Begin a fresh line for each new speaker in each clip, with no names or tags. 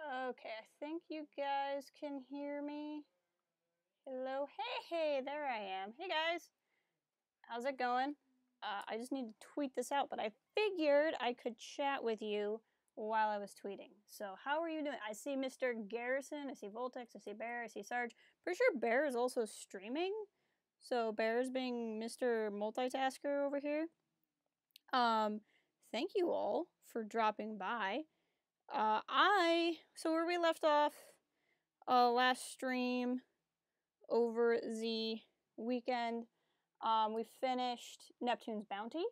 Okay, I think you guys can hear me. Hello? Hey, there I am. Hey guys, how's it going? I just need to tweet this out, but I figured I could chat with you while I was tweeting. So how are you doing? I see Mr. Garrison, I see Voltex, I see Bear, I see Sarge. Pretty sure Bear is also streaming. So Bear's being Mr. Multitasker over here. Thank you all for dropping by. So where we left off last stream over the weekend, we finished Neptune's Bounty.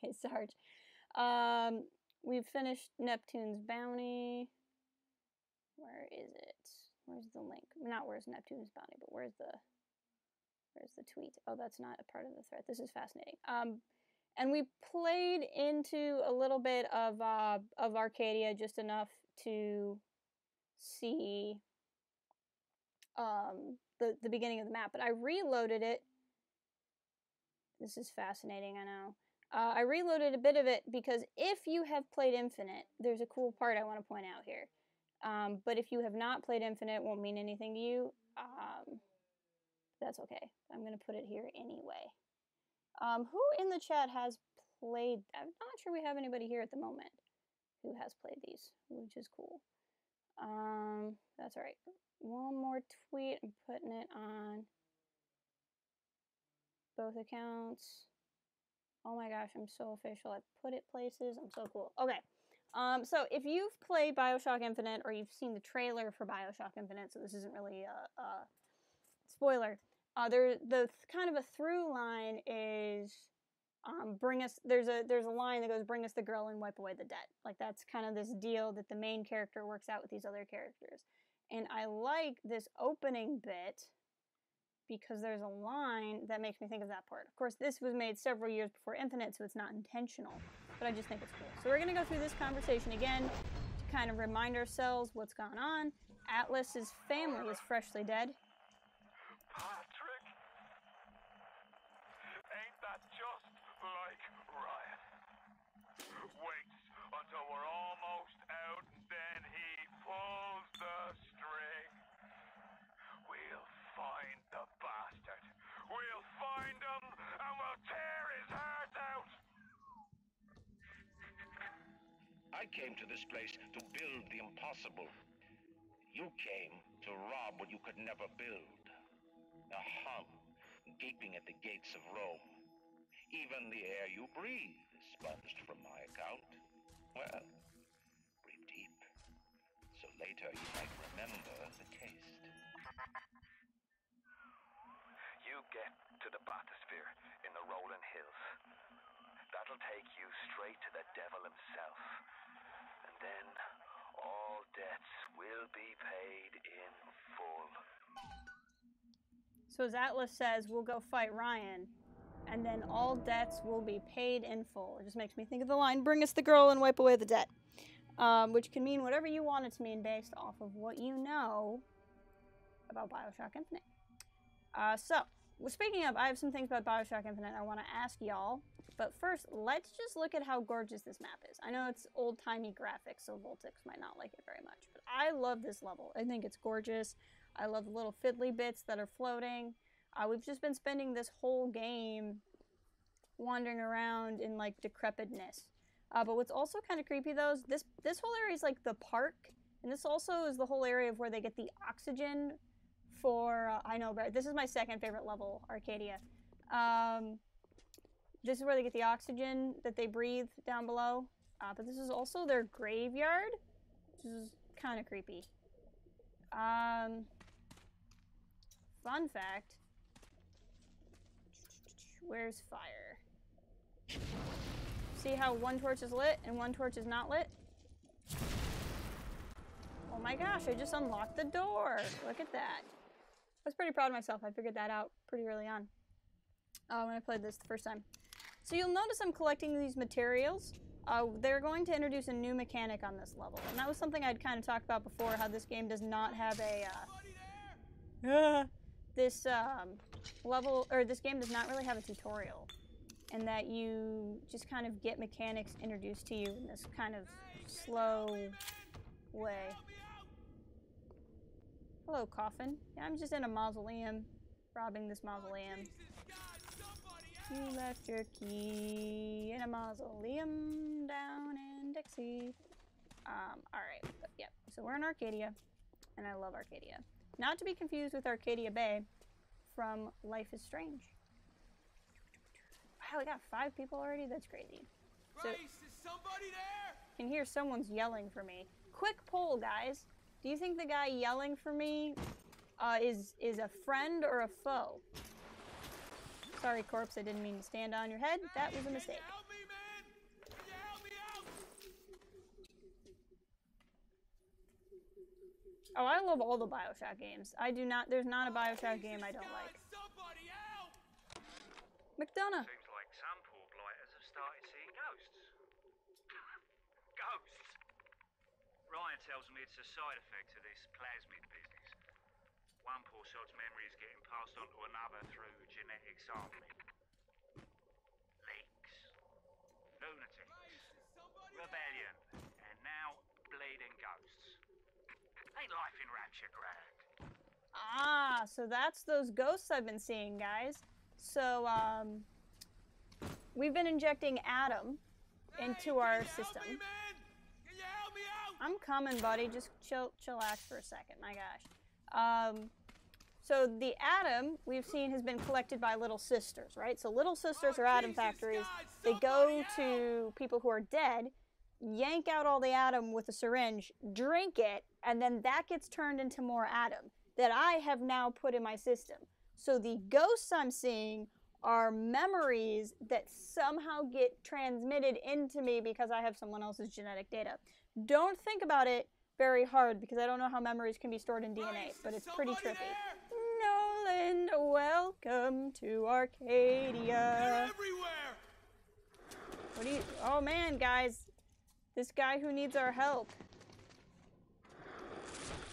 Hey Sarge. We finished Neptune's Bounty. Where is it? Where's the link? Not where's Neptune's Bounty, but where's the tweet? Oh, that's not a part of the thread. This is fascinating. And we played into a little bit of Arcadia, just enough to see the beginning of the map. But I reloaded it. This is fascinating, I know. I reloaded a bit of it because if you have played Infinite, there's a cool part I want to point out here. But if you have not played Infinite, it won't mean anything to you. That's okay. I'm going to put it here anyway. Who in the chat has played? I'm not sure we have anybody here at the moment who has played these, which is cool. That's all right. One more tweet. I'm putting it on both accounts. Oh my gosh, I'm so official. I put it places. I'm so cool. Okay. So if you've played BioShock Infinite or you've seen the trailer for BioShock Infinite, so this isn't really a spoiler. The kind of a through line is there's a line that goes, bring us the girl and wipe away the debt. Like that's kind of this deal that the main character works out with these other characters. And I like this opening bit because there's a line that makes me think of that part. Of course, this was made several years before Infinite, so it's not intentional, but I just think it's cool. So we're gonna go through this conversation again to kind of remind ourselves what's gone on. Atlas's family is freshly dead.
Until we're almost out, and then he pulls the string. We'll find the bastard. We'll find him, and we'll tear his heart out.
I came to this place to build the impossible. You came to rob what you could never build. A Hun gaping at the gates of Rome. Even the air you breathe is sponged from my account. Well, breathe deep, so later you might remember the taste.
You get to the bathysphere in the rolling hills. That'll take you straight to the devil himself. And then all debts will be paid in full.
So as Atlas says, we'll go fight Ryan. And then all debts will be paid in full. It just makes me think of the line, bring us the girl and wipe away the debt. Which can mean whatever you want it to mean based off of what you know about BioShock Infinite. Speaking of, I have some things about BioShock Infinite I want to ask y'all. But first, let's just look at how gorgeous this map is. I know it's old-timey graphics, so Voltex might not like it very much. But I love this level. I think it's gorgeous. I love the little fiddly bits that are floating. We've just been spending this whole game wandering around in like decrepitness. But what's also kind of creepy though is this whole area is like the park, and this also is the whole area of where they get the oxygen for. I know, but this is my second favorite level, Arcadia. This is where they get the oxygen that they breathe down below. But this is also their graveyard, which is kind of creepy. Fun fact. Where's fire? See how one torch is lit and one torch is not lit? Oh my gosh, I just unlocked the door. Look at that. I was pretty proud of myself. I figured that out pretty early on when I played this the first time. So you'll notice I'm collecting these materials. They're going to introduce a new mechanic on this level. And that was something I'd kind of talked about before, how this game does not have a... this game does not really have a tutorial, and that you just kind of get mechanics introduced to you in this kind of slow way. Hello, coffin. Yeah, I'm just in a mausoleum, robbing this mausoleum. You left your key in a mausoleum down in Dixie. Alright, yeah, so we're in Arcadia, and I love Arcadia. Not to be confused with Arcadia Bay from Life is Strange. Wow, we got 5 people already? That's crazy. So,
Grace, is somebody there?
I can hear someone's yelling for me. Quick poll, guys. Do you think the guy yelling for me is a friend or a foe? Sorry, Corpse, I didn't mean to stand on your head. That was a mistake.
Can you help me, man? Can you help me out?
Oh, I love all the BioShock games. There's not a BioShock game I don't like.
Somebody help!
McDonough.
Seems like some poor blighters have started seeing ghosts. Ghosts? Ryan tells me it's a side effect of this plasmid business. One poor sod's memory is getting passed on to another through genetic sampling. Leaks. Lunatics. Rebellion. And now bleeding ghosts. Ain't life in Rapture grand?
Ah, so that's those ghosts I've been seeing, guys. So, we've been injecting Adam into our system.
Can you help me out?
I'm coming, buddy. Just chillax for a second. My gosh. So the Adam we've seen has been collected by Little Sisters, right? So Little Sisters are Adam factories. They go to people who are dead, yank out all the Adam with a syringe, drink it, and then that gets turned into more Adam that I have now put in my system. So the ghosts I'm seeing are memories that somehow get transmitted into me because I have someone else's genetic data. Don't think about it very hard because I don't know how memories can be stored in DNA, but it's pretty trippy. Nolan, welcome to Arcadia.
They're everywhere.
What do you... Oh man, guys. This guy who needs our help.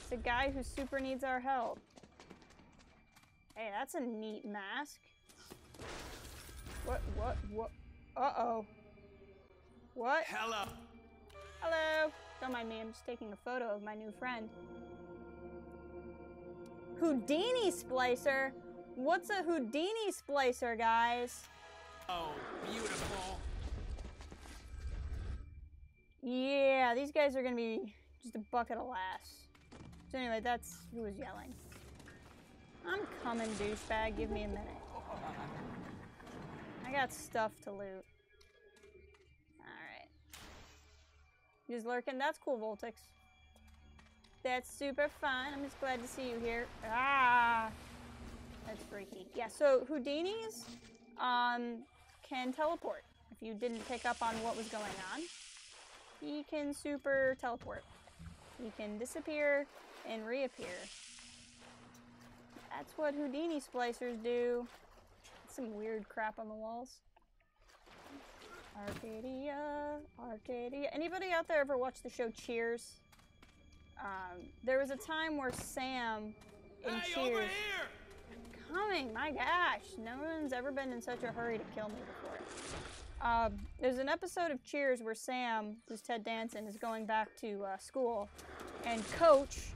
It's a guy who super needs our help. Hey, that's a neat mask. What? Uh-oh. What?
Hello.
Hello. Don't mind me, I'm just taking a photo of my new friend. Houdini splicer? What's a Houdini splicer, guys?
Oh, beautiful.
Yeah, these guys are gonna be just a bucket of laughs. So anyway, that's who was yelling. I'm coming, douchebag. Give me a minute. I got stuff to loot. Alright. Just lurking. That's cool, Voltix. That's super fun. I'm just glad to see you here. Ah! That's freaky. Yeah, so Houdinis can teleport. If you didn't pick up on what was going on, he can super teleport. He can disappear and reappear. That's what Houdini splicers do. Some weird crap on the walls. Arcadia, Arcadia. Anybody out there ever watch the show Cheers? There was a time where Sam in
Hey,
Cheers...
over here!
Coming, my gosh. No one's ever been in such a hurry to kill me before. There's an episode of Cheers where Sam, who's Ted Danson, is going back to school, and Coach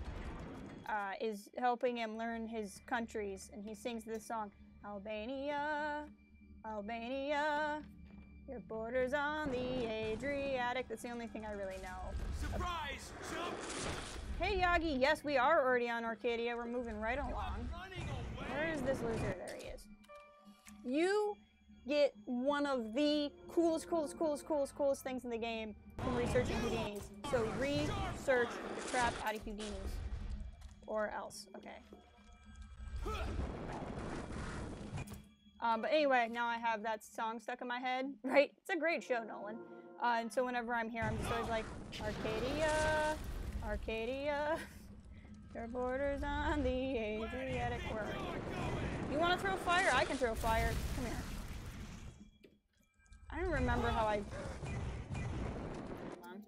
is helping him learn his countries, and he sings this song, Albania, Albania, your border's on the Adriatic. That's the only thing I really know.
Surprise! Jump!
Hey, Yagi, yes, we are already on Arcadia. We're moving right along.
Running away!
Where is this loser? There he is. You get one of the coolest things in the game from researching Houdinis. So research the crap out of Houdinis. Or else. Okay. But anyway, now I have that song stuck in my head, right? It's a great show, Nolan. And so whenever I'm here, I'm just always like, Arcadia, Arcadia, your border's on the Adriatic. Where are you? You want to throw fire? I can throw fire. Come here. I don't remember how I... Hold on.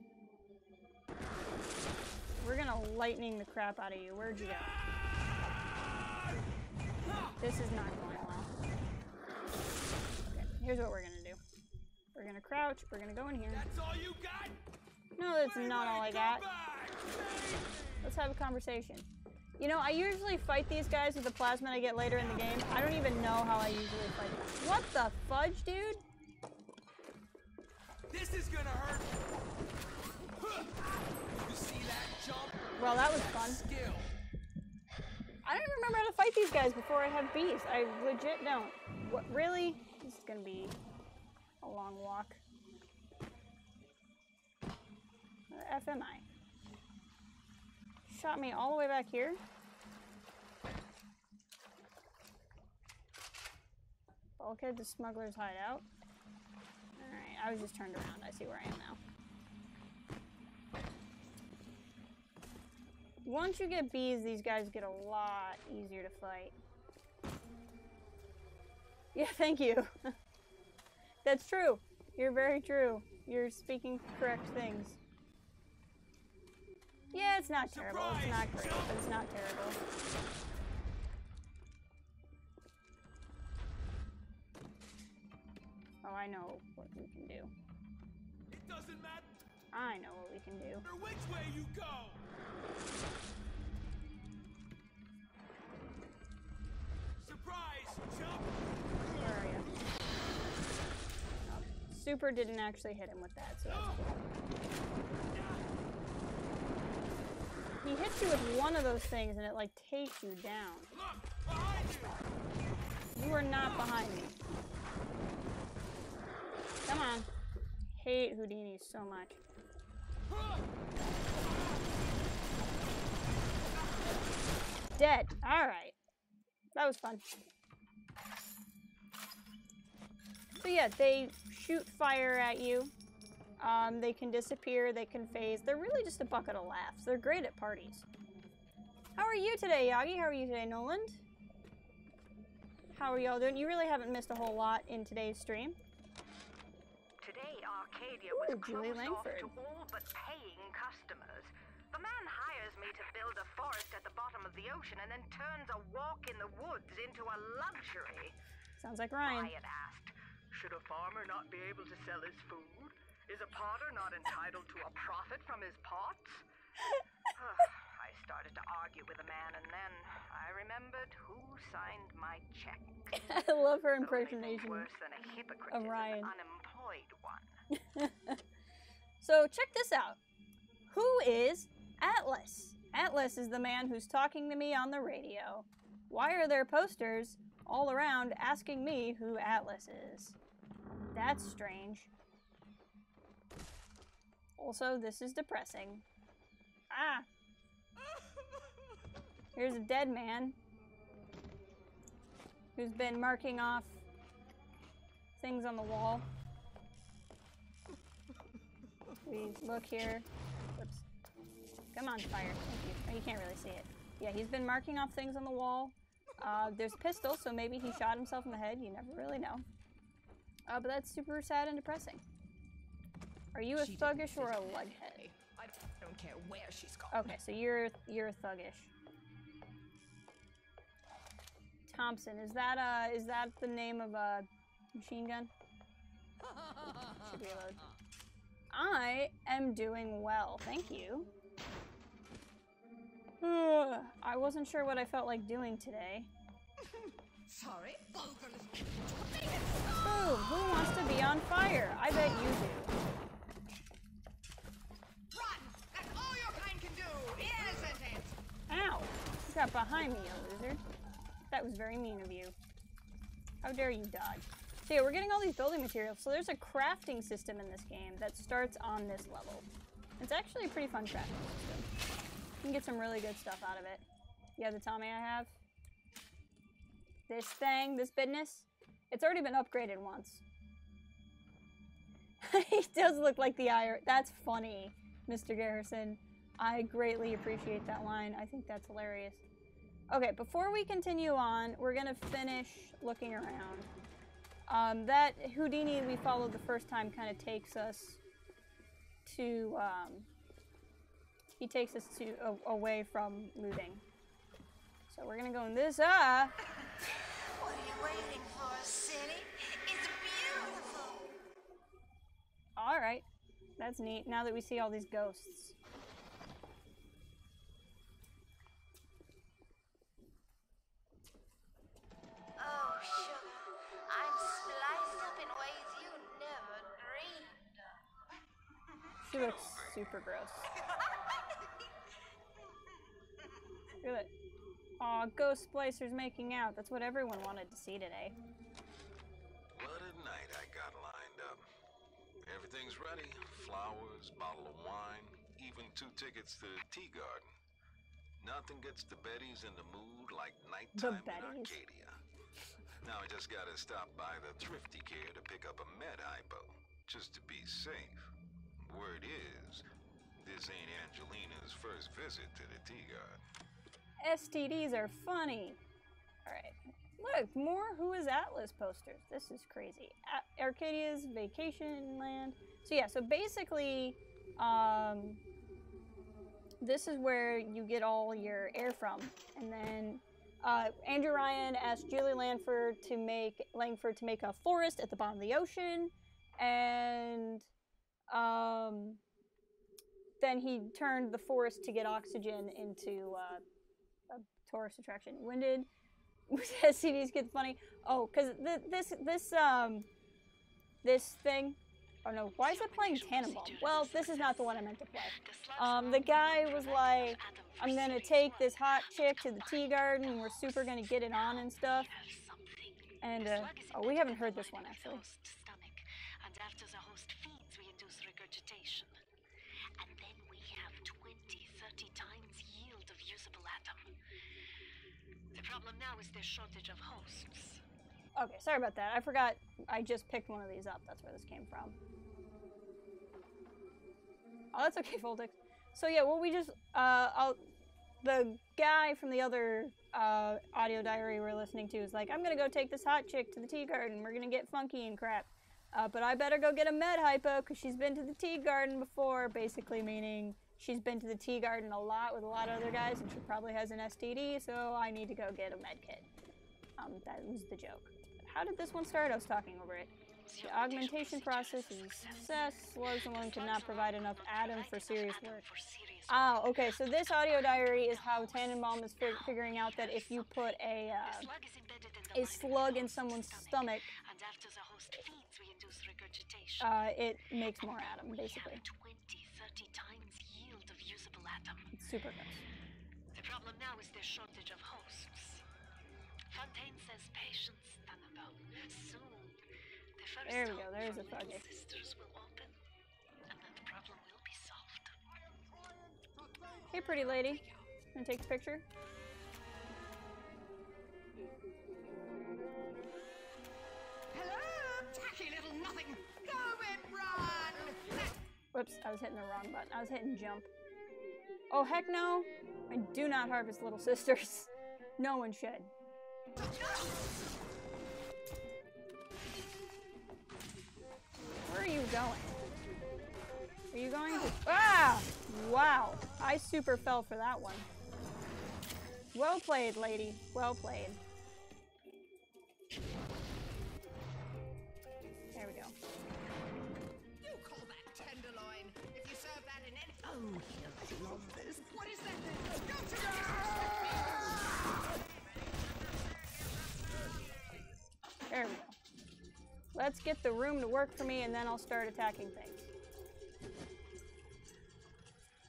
We're gonna lightning the crap out of you. Where'd you go? This is not going well. Okay, here's what we're gonna do. We're gonna crouch. We're gonna go in here.
That's all you got?
No, that's not all I got. Let's have a conversation. You know, I usually fight these guys with the plasmid I get later in the game. I don't even know how I usually fight them. What the fudge, dude?
This is gonna hurt. You see that jump?
Well, that was fun.
Skill.
I don't even remember how to fight these guys before I have bees. I legit don't. What, really? This is gonna be a long walk. Where the F am I? Shot me all the way back here? Bulkhead to Smuggler's Hideout. Alright, I was just turned around. I see where I am now. Once you get bees, these guys get a lot easier to fight. Yeah, thank you. That's true. You're very true. You're speaking correct things. Yeah, it's not terrible. It's not great, but it's not terrible. Oh, I know what we can do.
It doesn't matter
I know what we can do.
which way you go. Surprise! Jump!
Where are you? Oh, Super didn't actually hit him with that, so that's cool. He hits you with one of those things and it like takes you down.
Look! Behind you!
You are not behind me. Come on. Hate Houdini so much. Dead. Alright. That was fun. So yeah, they shoot fire at you. They can disappear, they can phase. They're really just a bucket of laughs. They're great at parties. How are you today, Yagi? How are you today, Noland? How are y'all doing? You really haven't missed a whole lot in today's stream.
Today, Arcadia was
Julie
closed off
Langford.
to all but paying customers. The man hires me to build a forest at the bottom of the ocean and then turns a walk in the woods into a luxury.
Sounds like Ryan.
Ryan asked, should a farmer not be able to sell his food? Is a potter not entitled to a profit from his pots? I started to argue with the man, and then I remembered who signed my check.
I love her
So
impersonation
anything worse than a hypocrite
of
is
Ryan.
an unemployed one.
So check this out. Who is Atlas? Atlas is the man who's talking to me on the radio. Why are there posters all around asking me who Atlas is? That's strange. Also, this is depressing. Ah! Here's a dead man who's been marking off things on the wall. Please look here. Whoops. Come on, fire. Thank you. Oh, you can't really see it. Yeah, he's been marking off things on the wall. There's a pistol, so maybe he shot himself in the head. You never really know. But that's super sad and depressing. Are you a thuggish or a lughead?
I don't care where she's gone.
Okay, so you're thuggish. Thompson, is that the name of a machine gun? Should reload. I am doing well, thank you. I wasn't sure what I felt like doing today.
Sorry.
Boom! Who wants to be on fire? I bet you do.
Run! That's all your kind can do, isn't it?
Ow! You got behind me, you loser. That was very mean of you. How dare you dodge? So yeah, we're getting all these building materials. So there's a crafting system in this game that starts on this level. It's actually a pretty fun crafting system. You can get some really good stuff out of it. Yeah, the Tommy I have. This thing, this business, it's already been upgraded once. He does look like the IR. That's funny, Mr. Garrison. I greatly appreciate that line. I think that's hilarious. Okay, before we continue on, we're gonna finish looking around. That Houdini we followed the first time kind of takes us to, he takes us to away from looting. So we're gonna go in this,
What are you waiting for, city? It's beautiful.
Alright. That's neat, now that we see all these ghosts.
Oh, sugar, I'm spliced up in ways you never dreamed of.
She looks super gross. Look at it. Aw, ghost splicers making out. That's what everyone wanted to see today.
What a night I got lined up. Everything's ready. Flowers, bottle of wine, even 2 tickets to the tea garden. Nothing gets the Bettys in the mood like nighttime in Arcadia. Now I just gotta stop by the thrifty care to pick up a med hypo, just to be safe. Word is, this ain't Angelina's first visit to the tea garden.
STDs are funny. Alright. Look, more Who is Atlas posters. This is crazy. Arcadia's vacation land. So yeah, so basically, this is where you get all your air from. And then Andrew Ryan asked Julie Langford to make a forest at the bottom of the ocean. And then he turned the forest to get oxygen into a tourist attraction. When did SCDs get funny? Oh, because this thing. Oh no, why is it playing Tannenbaum? Well, this is not the one I meant to play. The guy was like, I'm gonna take this hot chick to the tea garden and we're super gonna get it on and stuff. And, oh, we haven't heard this one actually.
And after the host feeds, we induce regurgitation. And then we have 20-30 times yield of usable atom. The problem now is there's shortage of hosts.
Okay, sorry about that. I forgot I just picked one of these up. That's where this came from. Oh, that's okay, Voltix. So yeah, what we just, the guy from the other audio diary we're listening to is like, I'm gonna go take this hot chick to the tea garden. We're gonna get funky and crap. But I better go get a med hypo because she's been to the tea garden before, basically meaning she's been to the tea garden a lot with a lot of other guys and she probably has an STD, so I need to go get a med kit. That was the joke. How did this one start? I was talking over it. The augmentation process is a success. Slugs alone could not provide enough atom for serious work. Ah, okay, so this audio diary is how Tannenbaum is figuring out that if you put a slug in someone's stomach, it makes more atom, basically.
20-30 times yield of usable atom.
It's super gross.
The problem now is there's shortage of hosts. Fontaine says patience, Tannenbaum. Soon, the first
there we go, there's a thuggy.
sisters will open, and then the problem will be solved.
Hey, pretty lady. Wanna take a picture?
Hello, tacky little nothing. Go and run.
Whoops, I was hitting the wrong button. I was hitting jump. Oh, heck no. I do not harvest little sisters. No one should. Where are you going? Are you going to... Ah! Wow. I super fell for that one. Well played, lady. Well played. There we go.
You call that tenderloin? If you serve that in any... Oh, he'll love this. What is that then? Go to
There we go. Let's get the room to work for me and then I'll start attacking things.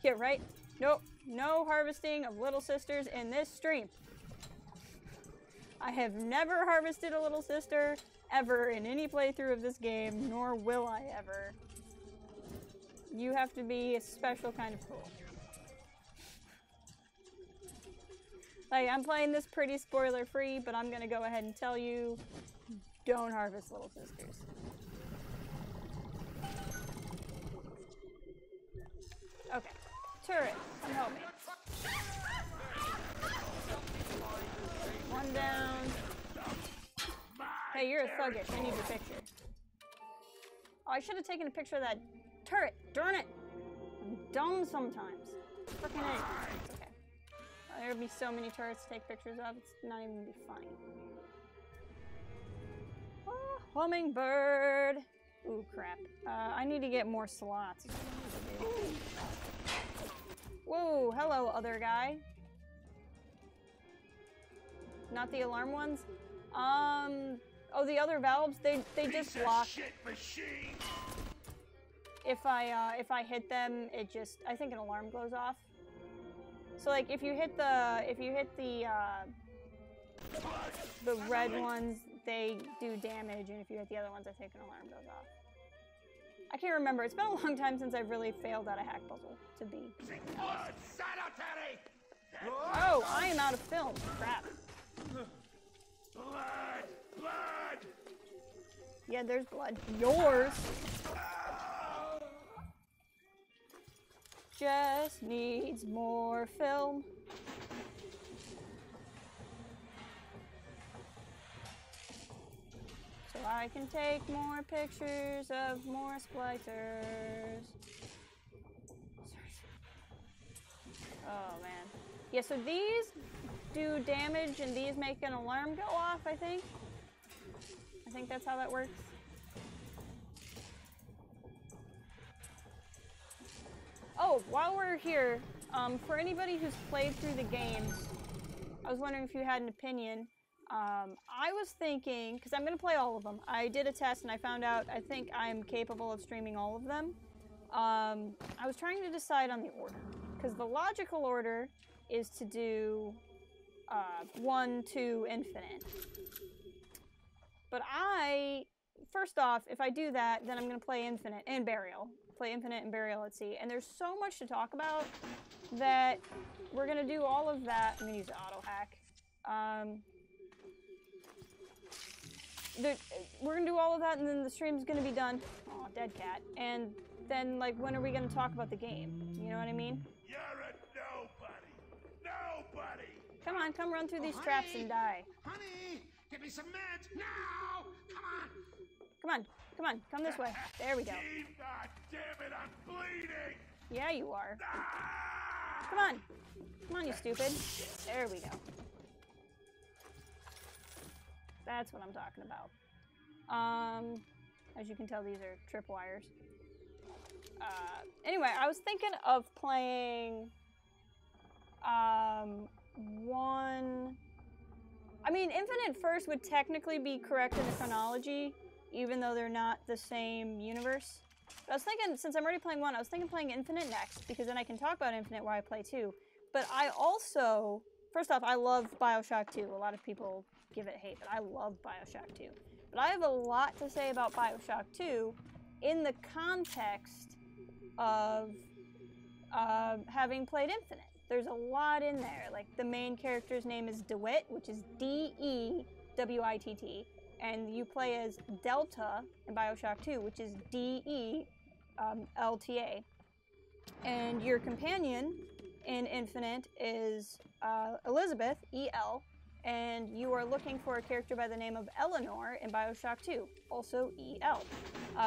Yeah, right? Nope. No harvesting of little sisters in this stream. I have never harvested a little sister ever in any playthrough of this game, nor will I ever. You have to be a special kind of cool. Like, I'm playing this pretty spoiler free, but I'm gonna go ahead and tell you, don't harvest little sisters. Okay. Turret, come help me. One down. Hey, you're a thuggish. I need your picture. Oh, I should have taken a picture of that turret. Darn it. I'm dumb sometimes. Frickin' idiot. It's okay. There'd be so many turrets to take pictures of. It's not even gonna be funny. Oh, hummingbird. Ooh, crap. I need to get more slots. Whoa, hello, other guy. Not the alarm ones? Oh, the other valves, they just lock. If I hit them, it just, I think an alarm goes off. So like if you hit the red ones, they do damage, and if you hit the other ones, I think an alarm goes off. I can't remember. It's been a long time since I've really failed at a hack puzzle, to be honest. Oh, I am out of film. Crap.
Blood!
Yeah, there's blood. Yours. Just needs more film. So I can take more pictures of more splicers. Oh man. Yeah, so these do damage and these make an alarm go off, I think. I think that's how that works. Oh, while we're here, for anybody who's played through the games, I was wondering if you had an opinion. I was thinking, because I'm going to play all of them. I did a test and I found out I think I'm capable of streaming all of them. I was trying to decide on the order, because the logical order is to do 1, 2, infinite. But first off, if I do that, then I'm going to play infinite and burial. Play infinite and burial at sea. And there's so much to talk about that we're going to do all of that. I'm going to use the auto hack. We're going to do all of that, and then the stream's going to be done. Oh, dead cat. And then, like, when are we going to talk about the game? You know what I mean?
You're a nobody! Nobody!
Come on, come run through these traps and die.
Honey! Give me some meds now! Come on!
Come on, come on, come this way. There we go.
God damn it, I'm bleeding!
Yeah, you are.
Ah!
Come on. Come on, you stupid. There we go. That's what I'm talking about. As you can tell, these are tripwires. Anyway, I was thinking of playing one... I mean, Infinite first would technically be correct in the chronology, even though they're not the same universe. But I was thinking, since I'm already playing 1, I was thinking playing Infinite next, because then I can talk about Infinite while I play 2. But I also... First off, I love BioShock 2. A lot of people give it hate, but I love BioShock 2. But I have a lot to say about BioShock 2 in the context of having played Infinite. There's a lot in there. Like, the main character's name is DeWitt, which is D-E-W-I-T-T. And you play as Delta in BioShock 2, which is D-E-L-T-A. And your companion in Infinite is Elizabeth, E-L, and you are looking for a character by the name of Eleanor in BioShock 2, also E-L.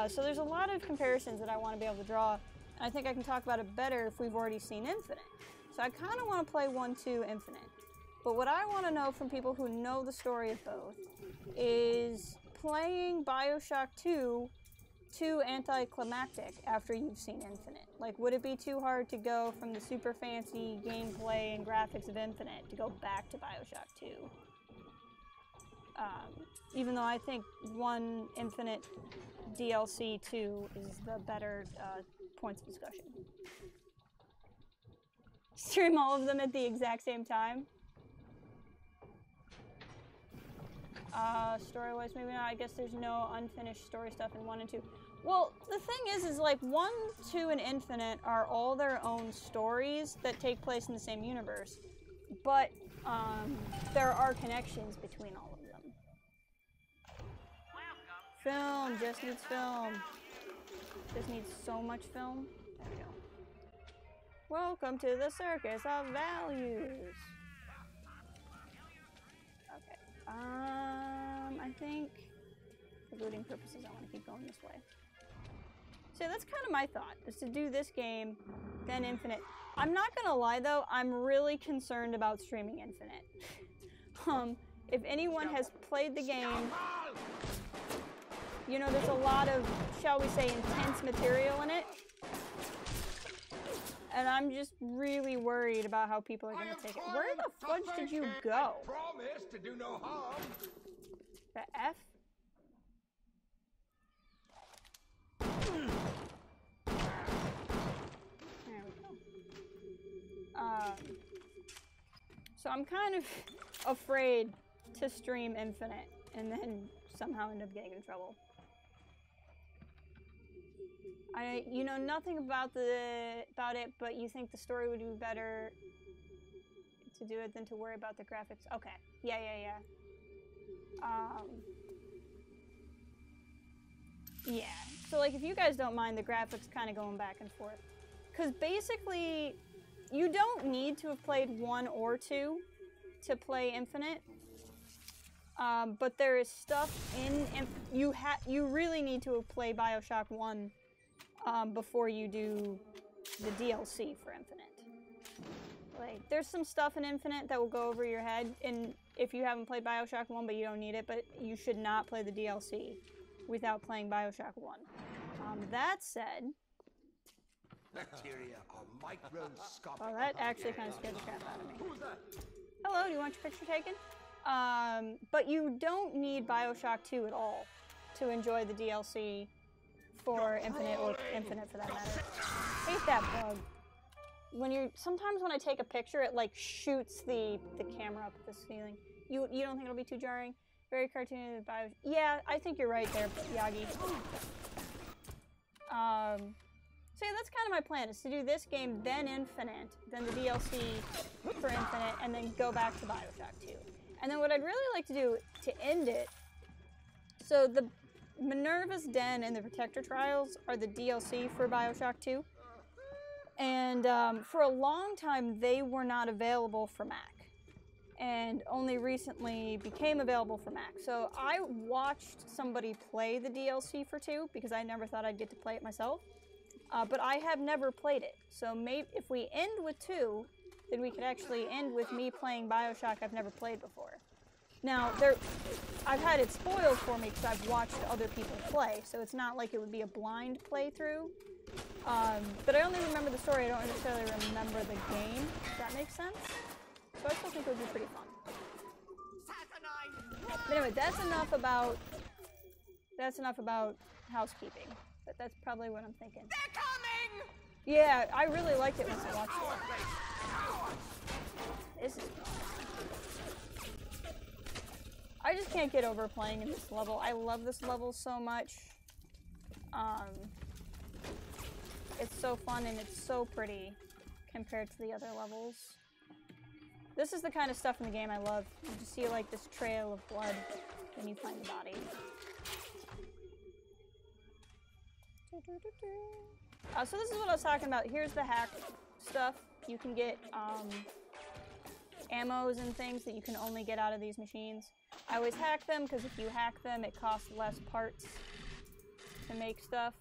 So there's a lot of comparisons that I want to be able to draw, and I think I can talk about it better if we've already seen Infinite. So I kind of want to play 1, 2, Infinite. But what I want to know from people who know the story of both is playing BioShock 2 too anticlimactic after you've seen Infinite? Like, would it be too hard to go from the super fancy gameplay and graphics of Infinite to go back to BioShock 2? Even though I think 1 Infinite DLC 2 is the better points of discussion. Stream all of them at the exact same time? Story-wise, maybe not. I guess there's no unfinished story stuff in 1 and 2. Well, the thing is like 1, 2, and Infinite are all their own stories that take place in the same universe. But there are connections between all of them. Film, just needs film. Just needs so much film. There we go. Welcome to the circus of values. Okay. I think for looting purposes, I want to keep going this way. So that's kind of my thought, is to do this game, then Infinite. I'm not gonna lie though, I'm really concerned about streaming Infinite. If anyone has played the game... you know, there's a lot of, shall we say, intense material in it. And I'm just really worried about how people are going to take it. Where the fudge did you go?
Promise to do no harm.
The F? There we go. So I'm kind of afraid to stream Infinite and then somehow end up getting in trouble. You know nothing about it, but you think the story would be better to do it than to worry about the graphics. Okay. Yeah. Yeah. So like, if you guys don't mind the graphics kind of going back and forth, because basically, you don't need to have played 1 or 2 to play Infinite. But there is stuff in you really need to have played BioShock 1 before you do the DLC for Infinite. Like, there's some stuff in Infinite that will go over your head, and if you haven't played BioShock 1, but you don't need it, but you should not play the DLC without playing BioShock 1. That said,
Bacteria are microscopic.
well, that actually kind of scared the crap out of me. Hello, do you want your picture taken? But you don't need BioShock 2 at all to enjoy the DLC for Infinite, or Infinite for that matter. Hate that bug. Sometimes when I take a picture, it like shoots the camera up at the ceiling. You don't think it'll be too jarring? Very cartoony. Yeah, I think you're right there, Yagi. So yeah, that's kind of my plan, is to do this game, then Infinite, then the DLC for Infinite, and then go back to BioShock 2. And then what I'd really like to do to end it, so the Minerva's Den and the Protector Trials are the DLC for BioShock 2. And for a long time, they were not available for Mac. And only recently became available for Mac. So I watched somebody play the DLC for 2, because I never thought I'd get to play it myself. But I have never played it. So maybe if we end with 2, then we could actually end with me playing BioShock I've never played before. Now, I've had it spoiled for me because I've watched other people play, so it's not like it would be a blind playthrough. But I only remember the story, I don't necessarily remember the game, if that makes sense. So I still think it would be pretty fun. But anyway, that's enough about housekeeping. But that's probably what I'm thinking.
They're coming!
Yeah, I really liked it when I watched it. This is fun. I just can't get over playing in this level. I love this level so much. It's so fun and it's so pretty compared to the other levels. This is the kind of stuff in the game I love. You just see like this trail of blood when you find the body. So this is what I was talking about. Here's the hack stuff. You can get ammos and things that you can only get out of these machines. I always hack them because if you hack them, it costs less parts to make stuff.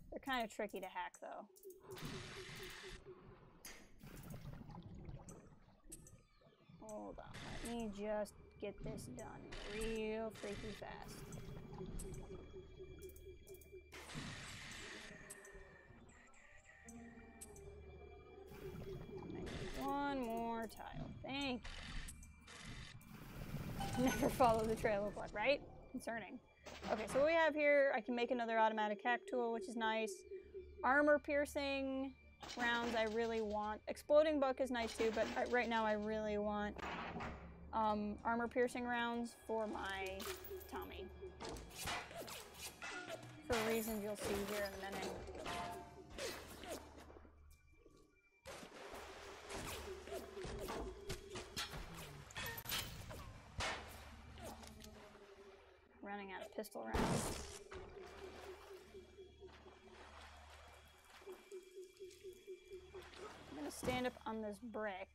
They're kind of tricky to hack though. Hold on, let me just get this done real freaky fast. One more tile. Thank you. Never follow the trail of blood, right? Concerning. Okay, so what we have here, I can make another automatic hack tool, which is nice. Armor piercing rounds I really want. Exploding book is nice too, but right now I really want armor piercing rounds for my Tommy. For reasons you'll see here in a minute. Running out of pistol rounds. I'm gonna stand up on this brick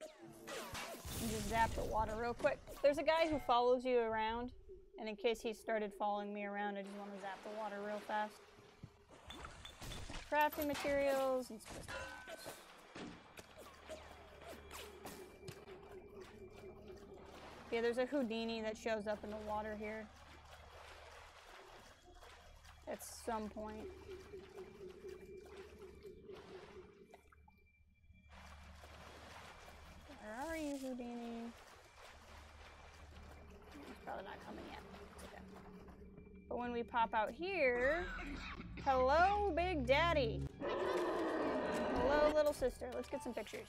and just zap the water real quick. There's a guy who follows you around, and in case he started following me around, I just want to zap the water real fast. Crafting materials and some pistol rounds. Yeah, there's a Houdini that shows up in the water here. some point. Where are you, Houdini? He's probably not coming yet. It's okay. But when we pop out here, hello, Big Daddy. Hello, little sister. Let's get some pictures.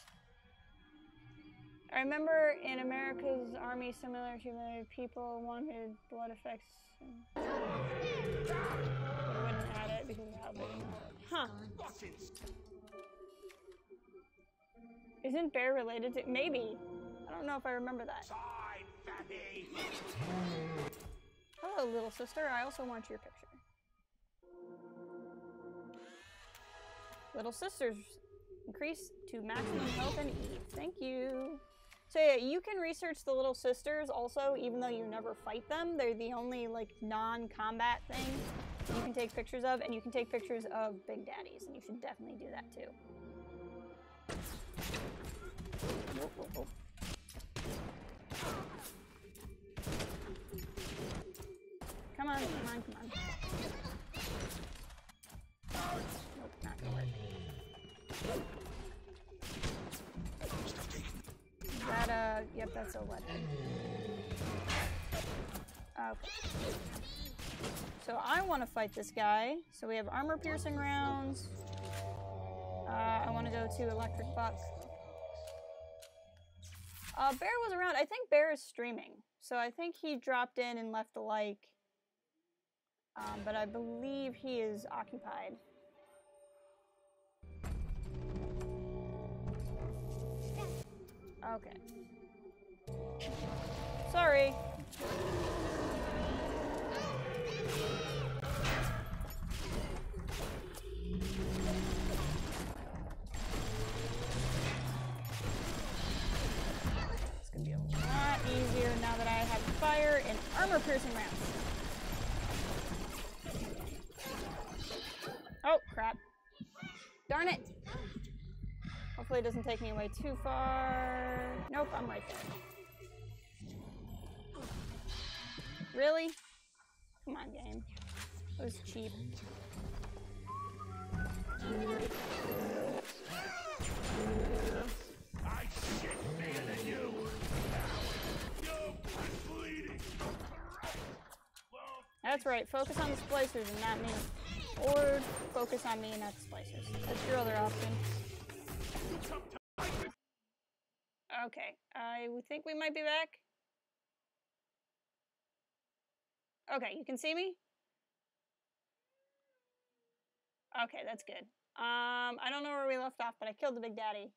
I remember in America's Army, similar to many people wanted blood effects. We wouldn't add it because of how big it was. Huh. Isn't Bear related to... Maybe. I don't know if I remember that. Hello, little sister. I also want your picture. Little sisters increase to maximum health and Eve. Thank you. So yeah, you can research the little sisters also, even though you never fight them. They're the only, like, non-combat thing you can take pictures of, and you can take pictures of Big Daddies, and you should definitely do that too. Whoa, whoa, whoa. Come on, come on, come on. Nope, not gonna work. Is that yep, that's a lead. Okay. So I want to fight this guy. So we have armor piercing rounds. I want to go to electric buck. Bear was around. I think Bear is streaming. So I think he dropped in and left a like. But I believe he is occupied. Okay. Sorry. It's gonna be a lot easier now that I have fire and armor piercing rounds. Oh, crap. Darn it. Hopefully it doesn't take me away too far. Nope, I'm right there. Really? Come on, game. It was cheap.
I shit bigger than you. I'm bleeding.
That's right. Focus on the splicers and not me. Or focus on me and not the splicers. That's your other option. Okay, I think we might be back. Okay, you can see me? Okay, that's good. I don't know where we left off, but I killed the Big Daddy.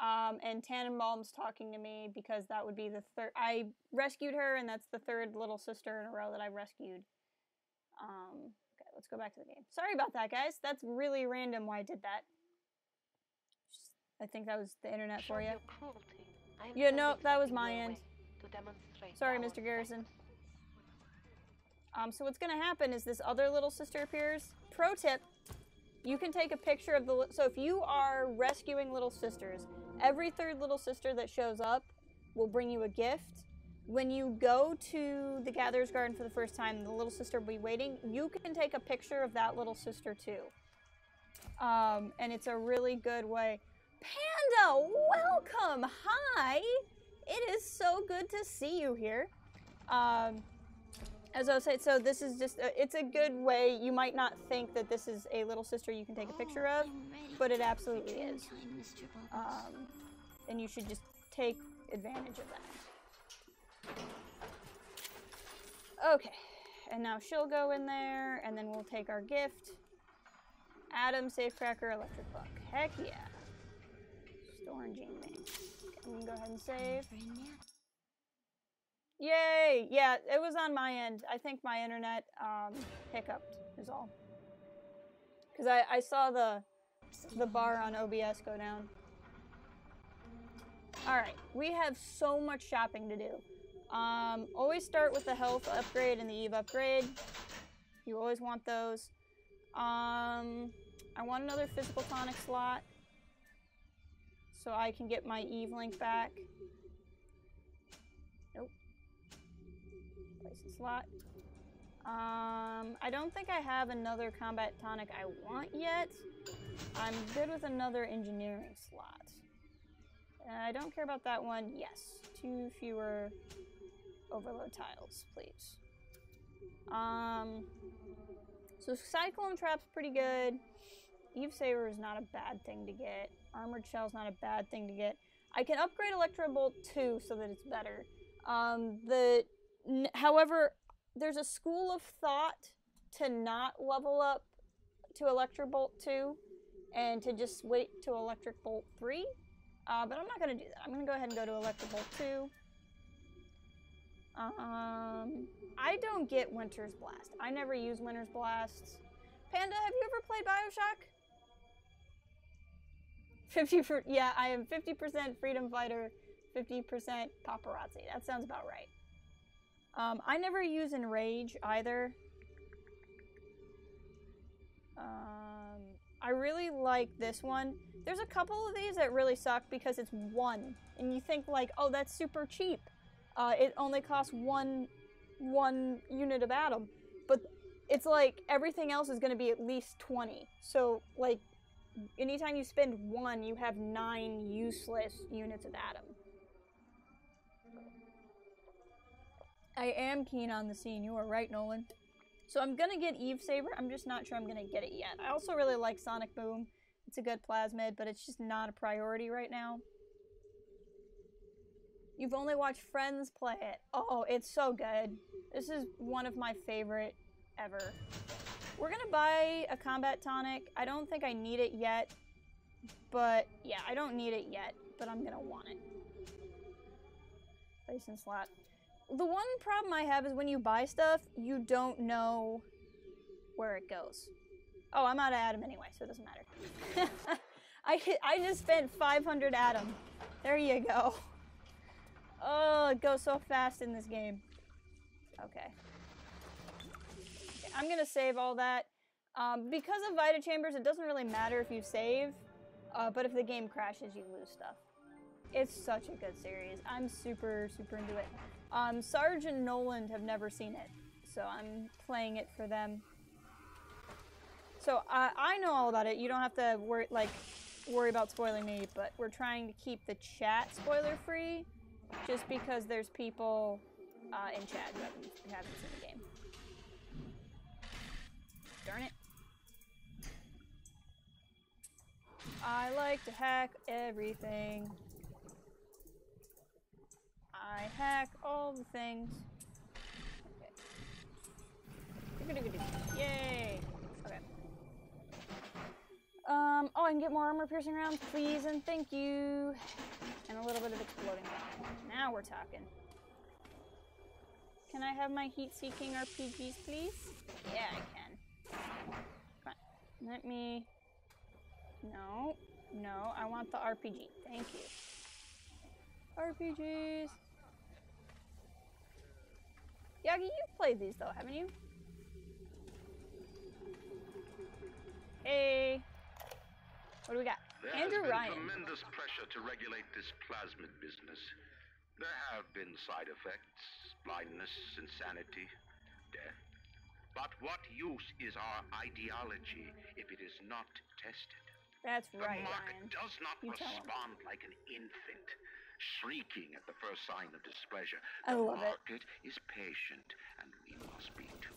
And Tannenbaum's talking to me because that would be the third. I rescued her, and that's the third little sister in a row that I rescued. Okay, let's go back to the game. Sorry about that, guys. That's really random why I did that. I think that was the internet for you. Yeah, no, that was my end. Sorry, Mr. Garrison. So what's going to happen is this other little sister appears. Pro tip, you can take a picture of the... So if you are rescuing little sisters, every third little sister that shows up will bring you a gift. When you go to the Gatherer's Garden for the first time, the little sister will be waiting. You can take a picture of that little sister too. And it's a really good way. Panda, welcome! Hi! It is so good to see you here. As I was saying, so this is just, it's a good way. You might not think that this is a little sister you can take a picture of, but it absolutely is. And you should just take advantage of that. Okay, and now she'll go in there, and then we'll take our gift. Adam, Safecracker, Electric Buck. Heck yeah. Storaging me. I'm gonna go ahead and save. Yay! Yeah, it was on my end. I think my internet hiccuped is all. Because I saw the bar on OBS go down. Alright, we have so much shopping to do. Always start with the health upgrade and the Eve upgrade. You always want those. I want another physical tonic slot so I can get my Eve link back. Nope. Place a slot. I don't think I have another combat tonic I want yet. I'm good with another engineering slot. I don't care about that one. Yes. 2 fewer overload tiles, please. So Cyclone Trap's pretty good. Eve Saber is not a bad thing to get. Armored Shell's not a bad thing to get. I can upgrade Electrobolt 2 so that it's better. However, there's a school of thought to not level up to Electrobolt 2 and to just wait to Electric Bolt 3. But I'm not going to do that. I'm going to go ahead and go to Electrobolt 2. I don't get Winter's Blast. I never use Winter's Blast. Panda, have you ever played BioShock? 50%, yeah, I am 50% Freedom Fighter, 50% Paparazzi. That sounds about right. I never use Enrage either. I really like this one. There's a couple of these that really suck because it's 1. And you think like, oh, that's super cheap. It only costs one unit of Atom. But it's like everything else is going to be at least 20. So like anytime you spend 1, you have 9 useless units of Atom. I am keen on the scene. You are right, Nolan. So I'm going to get Eve Saber. I'm just not sure I'm going to get it yet. I also really like Sonic Boom. It's a good plasmid, but it's just not a priority right now. You've only watched friends play it. Oh, it's so good. This is one of my favorite ever. We're going to buy a combat tonic. I don't think I need it yet. But, yeah, I don't need it yet. But I'm going to want it. Place in slot. The one problem I have is when you buy stuff, you don't know where it goes. Oh, I'm out of Atom anyway, so it doesn't matter. I just spent 500 Atom. There you go. Oh, it goes so fast in this game. Okay. I'm going to save all that. Because of Vita Chambers, it doesn't really matter if you save, but if the game crashes, you lose stuff. It's such a good series. I'm super, super into it. Sarge and Noland have never seen it, so I'm playing it for them. So I know all about it. You don't have to worry about spoiling me, but we're trying to keep the chat spoiler-free, just because there's people in chat who haven't seen the game. Darn it. I like to hack everything. I hack all the things. Okay. Yay! Okay. Oh, I can get more armor-piercing rounds, please, and thank you. And a little bit of exploding round. Now we're talking. Can I have my heat-seeking RPGs, please? Yeah, I can. Come on. Let me... No, I want the RPG. Thank you. RPGs. Yagi, you've played these though, haven't you? Hey. What do we got? Andrew Ryan.
There has been tremendous pressure to regulate this plasmid business. There have been side effects, blindness, insanity, death. But what use is our ideology if it is not tested?
That's right,
The market
Ryan.
does not respond like an infant, shrieking at the first sign of displeasure.
I love it.
The market is patient, and we must be too.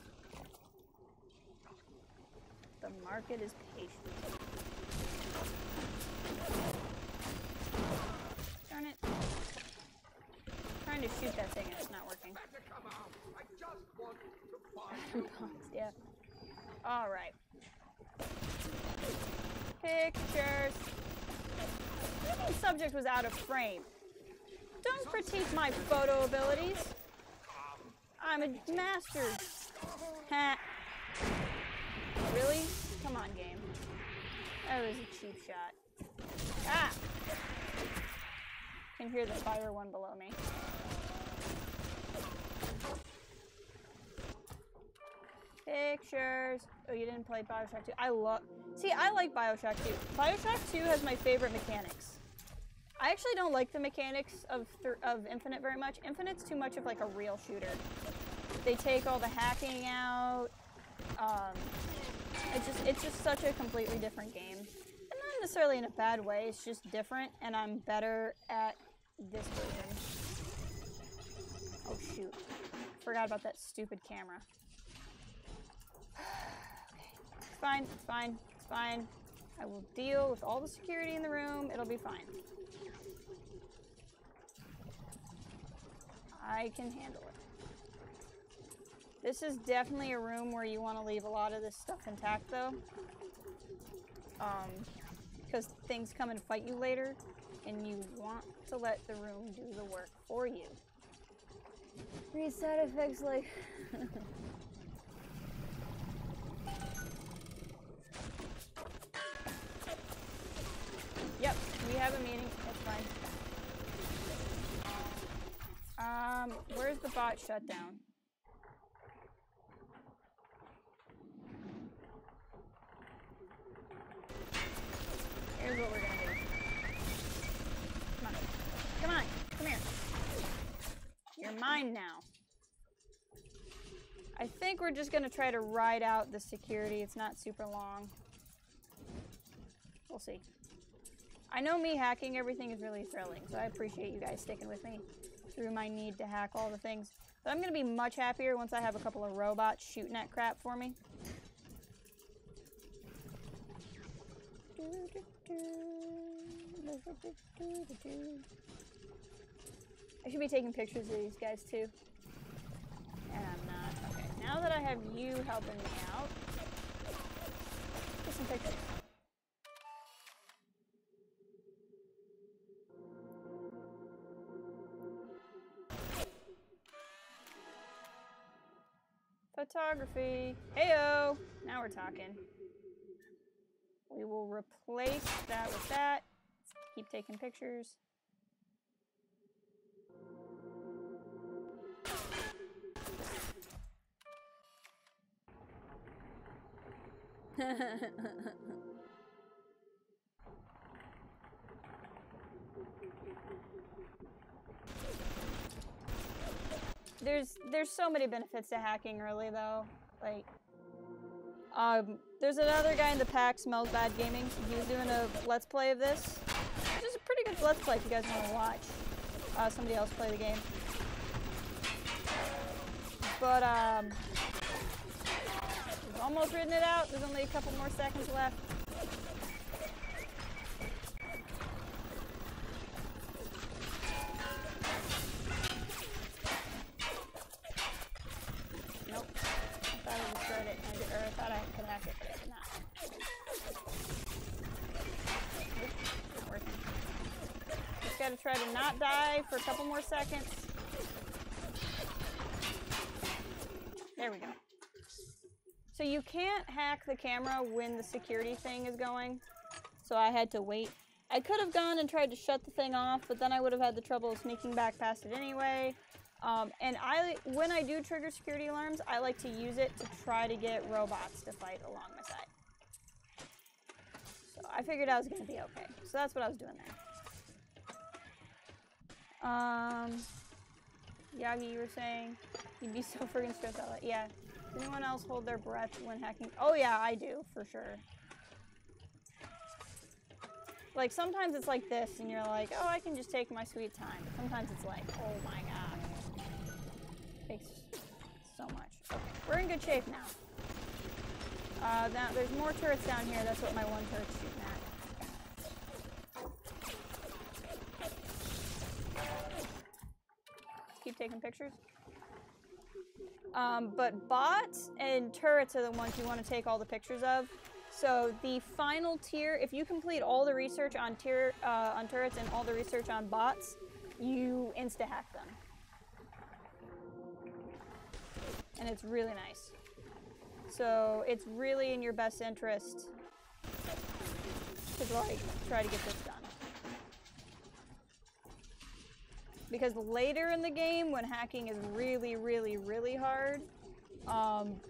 The market is patient. Darn it. I'm trying to shoot that thing and it's not working. Yeah. Alright. Pictures. The subject was out of frame. Don't critique my photo abilities. I'm a master. Ha. Really? Come on, game. That was a cheap shot. Ah! Can hear the fire one below me. Pictures. Oh, you didn't play BioShock 2. I like BioShock 2. BioShock 2 has my favorite mechanics. I actually don't like the mechanics of Infinite very much. Infinite's too much of like a real shooter. They take all the hacking out. It's just such a completely different game. And not necessarily in a bad way, it's just different, and I'm better at this version. Oh shoot. Forgot about that stupid camera. Okay. It's fine, it's fine, it's fine. I will deal with all the security in the room, it'll be fine. I can handle it. This is definitely a room where you want to leave a lot of this stuff intact, though. Because things come and fight you later, and you want to let the room do the work for you. Read side effects like... Yep, we have a meeting. That's fine. Where's the bot shutdown? Here's what we're gonna do. Come on. Come on. Come here. You're mine now. I think we're just gonna try to ride out the security. It's not super long. We'll see. I know me hacking everything is really thrilling, so I appreciate you guys sticking with me through my need to hack all the things. But I'm gonna be much happier once I have a couple of robots shooting at crap for me. I should be taking pictures of these guys too. And I'm not. Okay, now that I have you helping me out, get some pictures. Photography. Heyo! Now we're talking. We will replace that with that. Let's keep taking pictures. There's so many benefits to hacking really though. Like there's another guy in the pack, Smells Bad Gaming. He's doing a let's play of this. Which is a pretty good let's play if you guys want to watch somebody else play the game. But we've almost written it out. There's only a couple more seconds left. Nope. I thought I destroyed it, or I thought I could hack it, but I did not. Nope, not working. Just gotta try to not die for a couple more seconds. There we go. So you can't hack the camera when the security thing is going. So I had to wait. I could have gone and tried to shut the thing off, but then I would have had the trouble of sneaking back past it anyway. And when I do trigger security alarms, I like to use it to try to get robots to fight along my side. So I figured I was going to be okay. So that's what I was doing there. Yagi, you were saying you'd be so friggin' stressed out. Yeah. Does anyone else hold their breath when hacking? Oh yeah, I do, for sure. Like, sometimes it's like this, and you're like, oh, I can just take my sweet time. But sometimes it's like, oh my gosh. Takes so much. Okay, we're in good shape now. Now, there's more turrets down here. That's what my one turret's shooting at. Keep taking pictures. But bots and turrets are the ones you want to take all the pictures of. So the final tier, if you complete all the research on turrets and all the research on bots, you insta-hack them. And it's really nice. So it's really in your best interest to like try to get this done. Because later in the game, when hacking is really, really, really hard,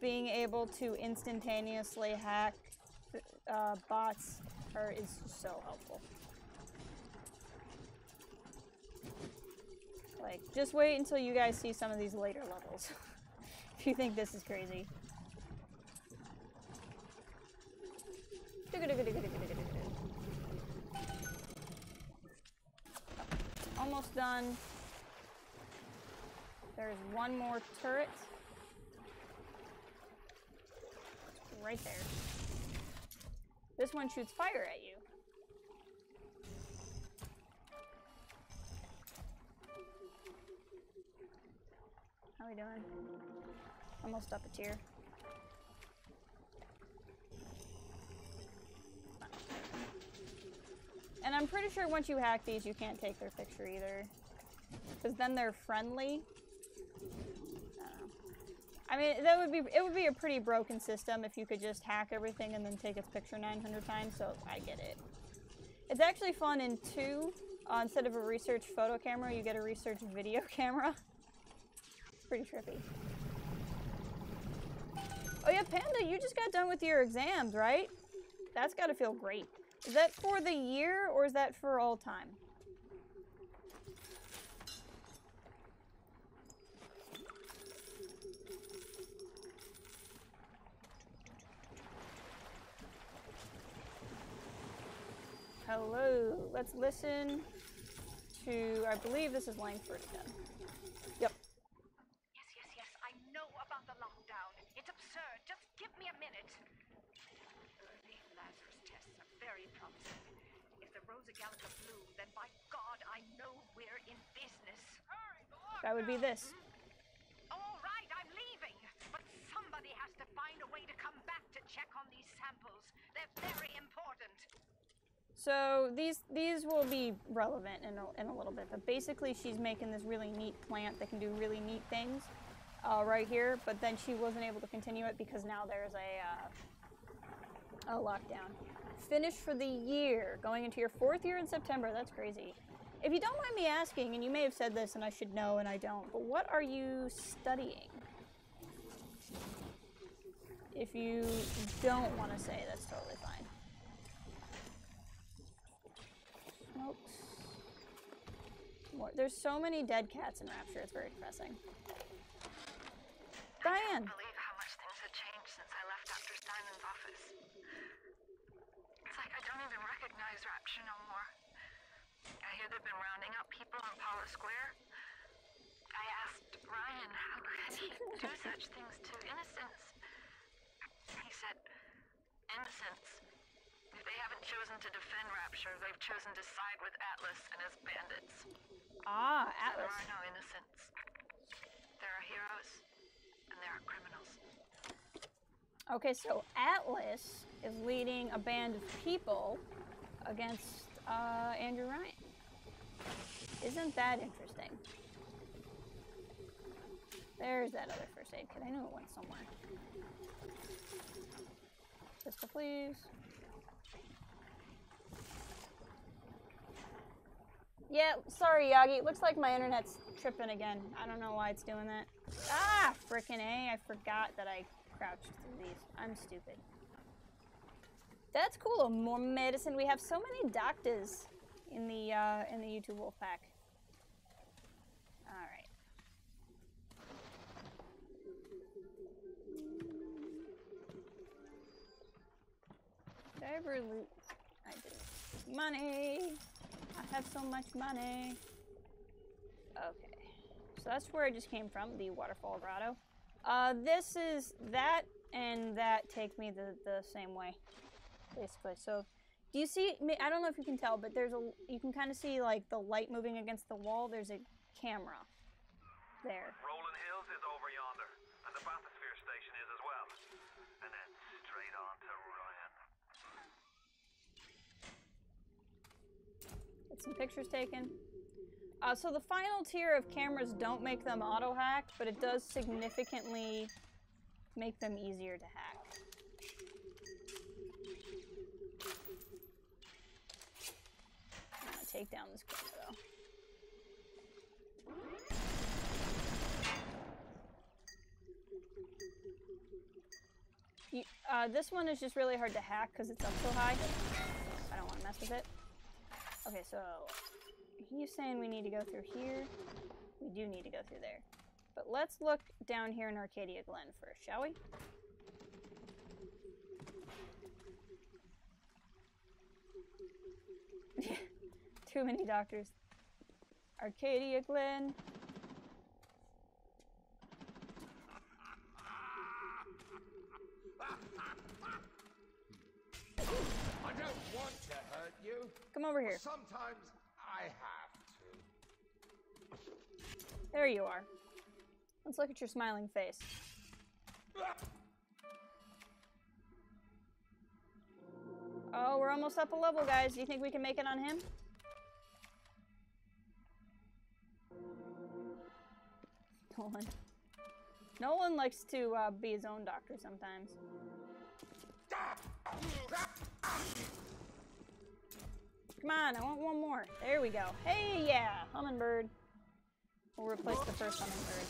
being able to instantaneously hack bots is so helpful. Like, just wait until you guys see some of these later levels. if you think this is crazy. Almost done. There's one more turret. Right there. This one shoots fire at you. How are we doing? Almost up a tier. And I'm pretty sure once you hack these, you can't take their picture either. Because then they're friendly. I don't know. I mean, it would be a pretty broken system if you could just hack everything and then take its picture 900 times, so I get it. It's actually fun in 2. Instead of a research photo camera, you get a research video camera. Pretty trippy. Oh yeah, Panda, you just got done with your exams, right? That's gotta feel great. Is that for the year, or is that for all time? Hello, let's listen to, I believe this is Langford again. Yep.
Yes, I know about the lockdown. It's absurd. Just give me a minute. Early Lazarus tests are very promising. If the Rosa Gallica bloom, then by God, I know we're in business.
That would be this.
All right, I'm leaving. But somebody has to find a way to come back to check on these samples. They're very important.
So these will be relevant in a little bit, but basically she's making this really neat plant that can do really neat things right here, but then she wasn't able to continue it because now there's a lockdown. Finished for the year, going into your 4th year in September. That's crazy. If you don't mind me asking, and you may have said this and I should know and I don't, but what are you studying? If you don't want to say, that's totally fine. Smokes. More. There's so many dead cats in Rapture, it's very depressing. Diane!
I can't believe how much things have changed since I left Dr. Steinman's office. It's like I don't even recognize Rapture no more. I hear they've been rounding up people on Paula Square. I asked Ryan how could he do such things to innocents. He said, innocents. If they haven't chosen to defend Rapture, they've chosen to side with Atlas and his bandits.
Ah,
So
Atlas.
there are no innocents. There are heroes, and there are criminals.
Okay, so Atlas is leading a band of people against Andrew Ryan. Isn't that interesting? There's that other first aid kit. I knew it went somewhere. Pistol, please. Yeah, sorry, Yagi. It looks like my internet's tripping again. I don't know why it's doing that. Ah, frickin' A. I forgot that I crouched through these. I'm stupid. That's cool. More medicine. We have so many doctors in the YouTube wolf pack. All right. Did I ever loot? I didn't. Money. I have so much money. Okay. So that's where I just came from, the Waterfall Grotto. This is that, and that take me the same way, basically. So, do you see, I don't know if you can tell, but there's you can kind of see like the light moving against the wall. There's a camera there.
Rolling Hills is over yonder, and the bathysphere station is as well. And then straight on to Ryan.
Get some pictures taken. So the final tier of cameras don't make them auto-hack, but it does significantly make them easier to hack. I'm gonna take down this camera though. This one is just really hard to hack because it's up so high. I don't want to mess with it. Okay, so he's saying we need to go through here. We do need to go through there. But let's look down here in Arcadia Glen first, shall we? Too many doctors. Arcadia Glen.
I don't want to hurt you.
Come over here.
Sometimes I have to.
There you are. Let's look at your smiling face. Oh, we're almost up a level, guys. Do you think we can make it on him? Nolan. Nolan likes to be his own doctor sometimes. Come on, I want one more. There we go. Hey, yeah, hummingbird. We'll replace the first hummingbird.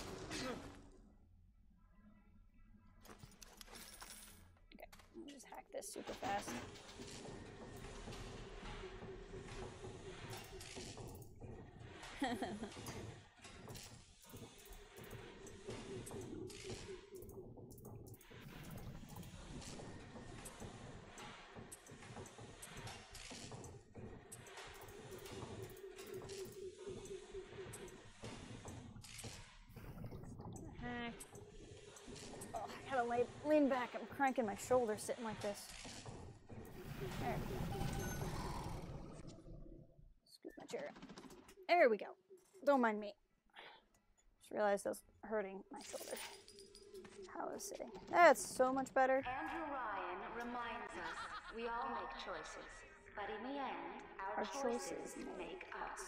Okay, let me just hack this super fast. Oh, I gotta lean back. I'm cranking my shoulder sitting like this. There we go. Scoot my chair up. There we go. Don't mind me. Just realized I was hurting my shoulder. How I was sitting. That's so much better.
Andrew Ryan reminds us we all make choices, but in the end, our choices make us.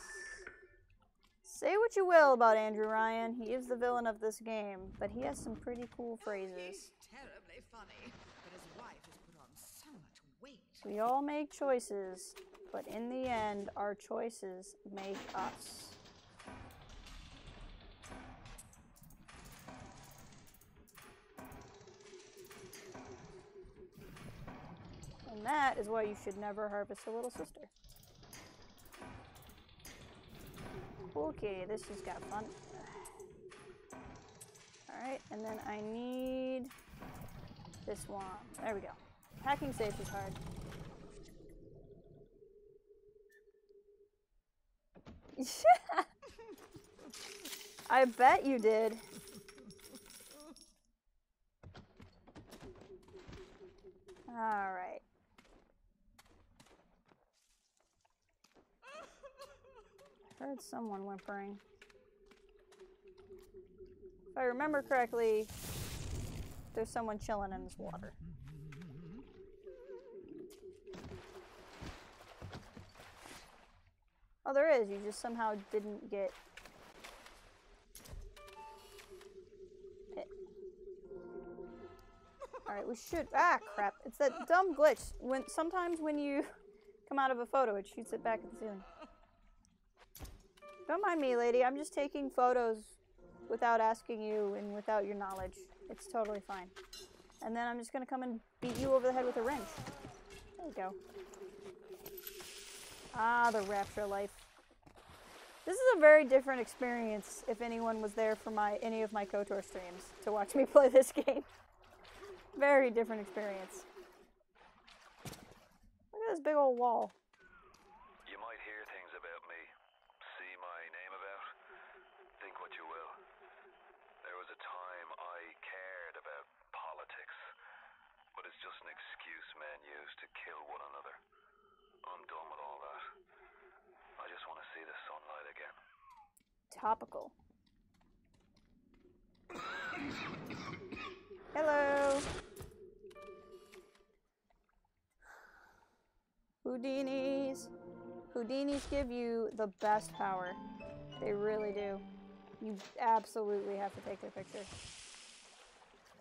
Say what you will about Andrew Ryan. He is the villain of this game, but he has some pretty cool phrases.
He's terribly funny, but his wife has put on so much weight.
We all make choices, but in the end, our choices make us. And that is why you should never harvest a little sister. Okay, this just got fun. Alright, and then I need this one. There we go. Hacking safe is hard. I bet you did. Alright. I heard someone whimpering. If I remember correctly, there's someone chilling in this water. Oh, there is. You just somehow didn't get hit. Alright, we should. Ah, crap. It's that dumb glitch. Sometimes when you come out of a photo, it shoots it back at the ceiling. Don't mind me, lady. I'm just taking photos without asking you and without your knowledge. It's totally fine. And then I'm just going to come and beat you over the head with a wrench. There we go. Ah, the Rapture life. This is a very different experience if anyone was there for any of my KOTOR streams to watch me play this game. Very different experience. Look at this big old wall.
You might hear things about me, see my name about, think what you will. There was a time I cared about politics, but it's just an excuse men use to kill one another. I'm done with all that. I just want to see the sunlight again.
Topical. Hello. Houdinis. Houdinis give you the best power. They really do. You absolutely have to take their picture.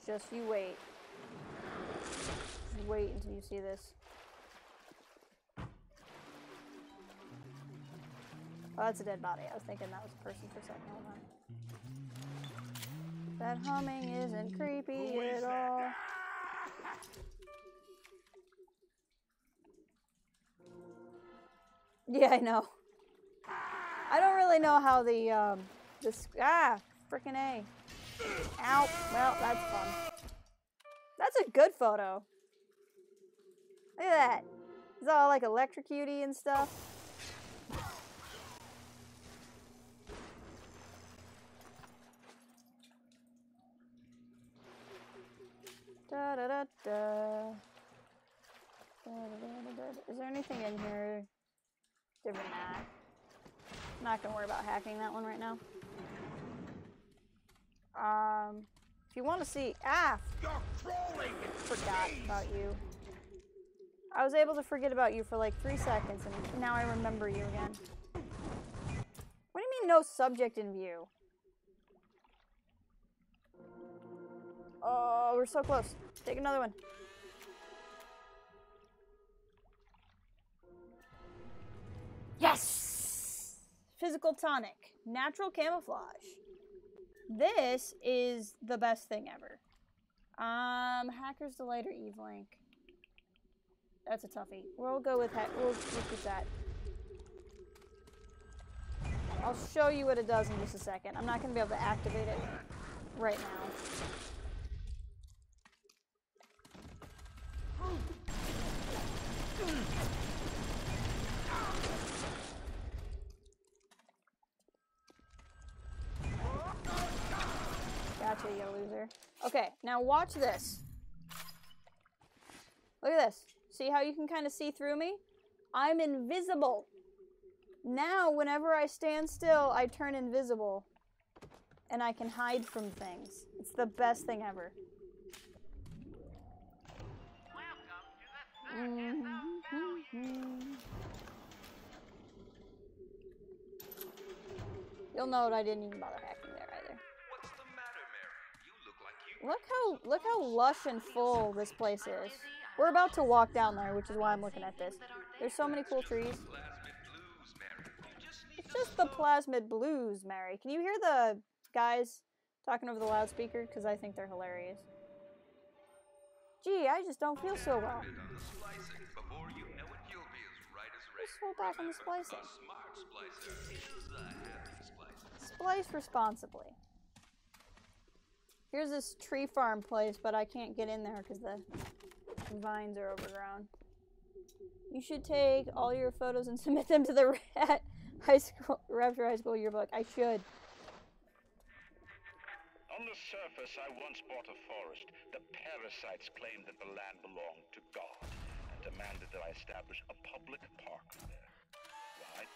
Just you wait. Just wait until you see this. Oh, that's a dead body. I was thinking that was a person for a second. Hold on. That humming isn't creepy at all. Yeah, I know. I don't really know how the Frickin' A. Ow. Well, that's fun. That's a good photo. Look at that. It's all like electrocutey and stuff. Da da da da. Is there anything in here different than that? I'm not gonna worry about hacking that one right now. If you want to see, forgot about you. I was able to forget about you for like 3 seconds, and now I remember you again. What do you mean no subject in view? Oh, we're so close. Take another one. Yes! Physical tonic. Natural camouflage. This is the best thing ever. Hacker's Delight or Eve Link. That's a toughie. We'll go with we'll keep that. I'll show you what it does in just a second. I'm not going to be able to activate it right now. Gotcha, you loser. Okay, now watch this. Look at this. See how you can kind of see through me? I'm invisible. Now, whenever I stand still, I turn invisible. And I can hide from things. It's the best thing ever. You'll note I didn't even bother hacking there either.
What's the matter, Mary? You look like you...
Look how lush and full this place is. We're about to walk down there, which is why I'm looking at this. There's so many cool trees. It's just the plasmid blues, Mary. Can you hear the guys talking over the loudspeaker? Because I think they're hilarious. Gee, I just don't feel so well. Just hold back on the splicing. Splice responsibly. Here's this tree farm place, but I can't get in there because the vines are overgrown. You should take all your photos and submit them to the Rapture High School yearbook. I should.
On the surface, I once bought a forest. The parasites claimed that the land belonged to God and demanded that I establish a public park there. Right?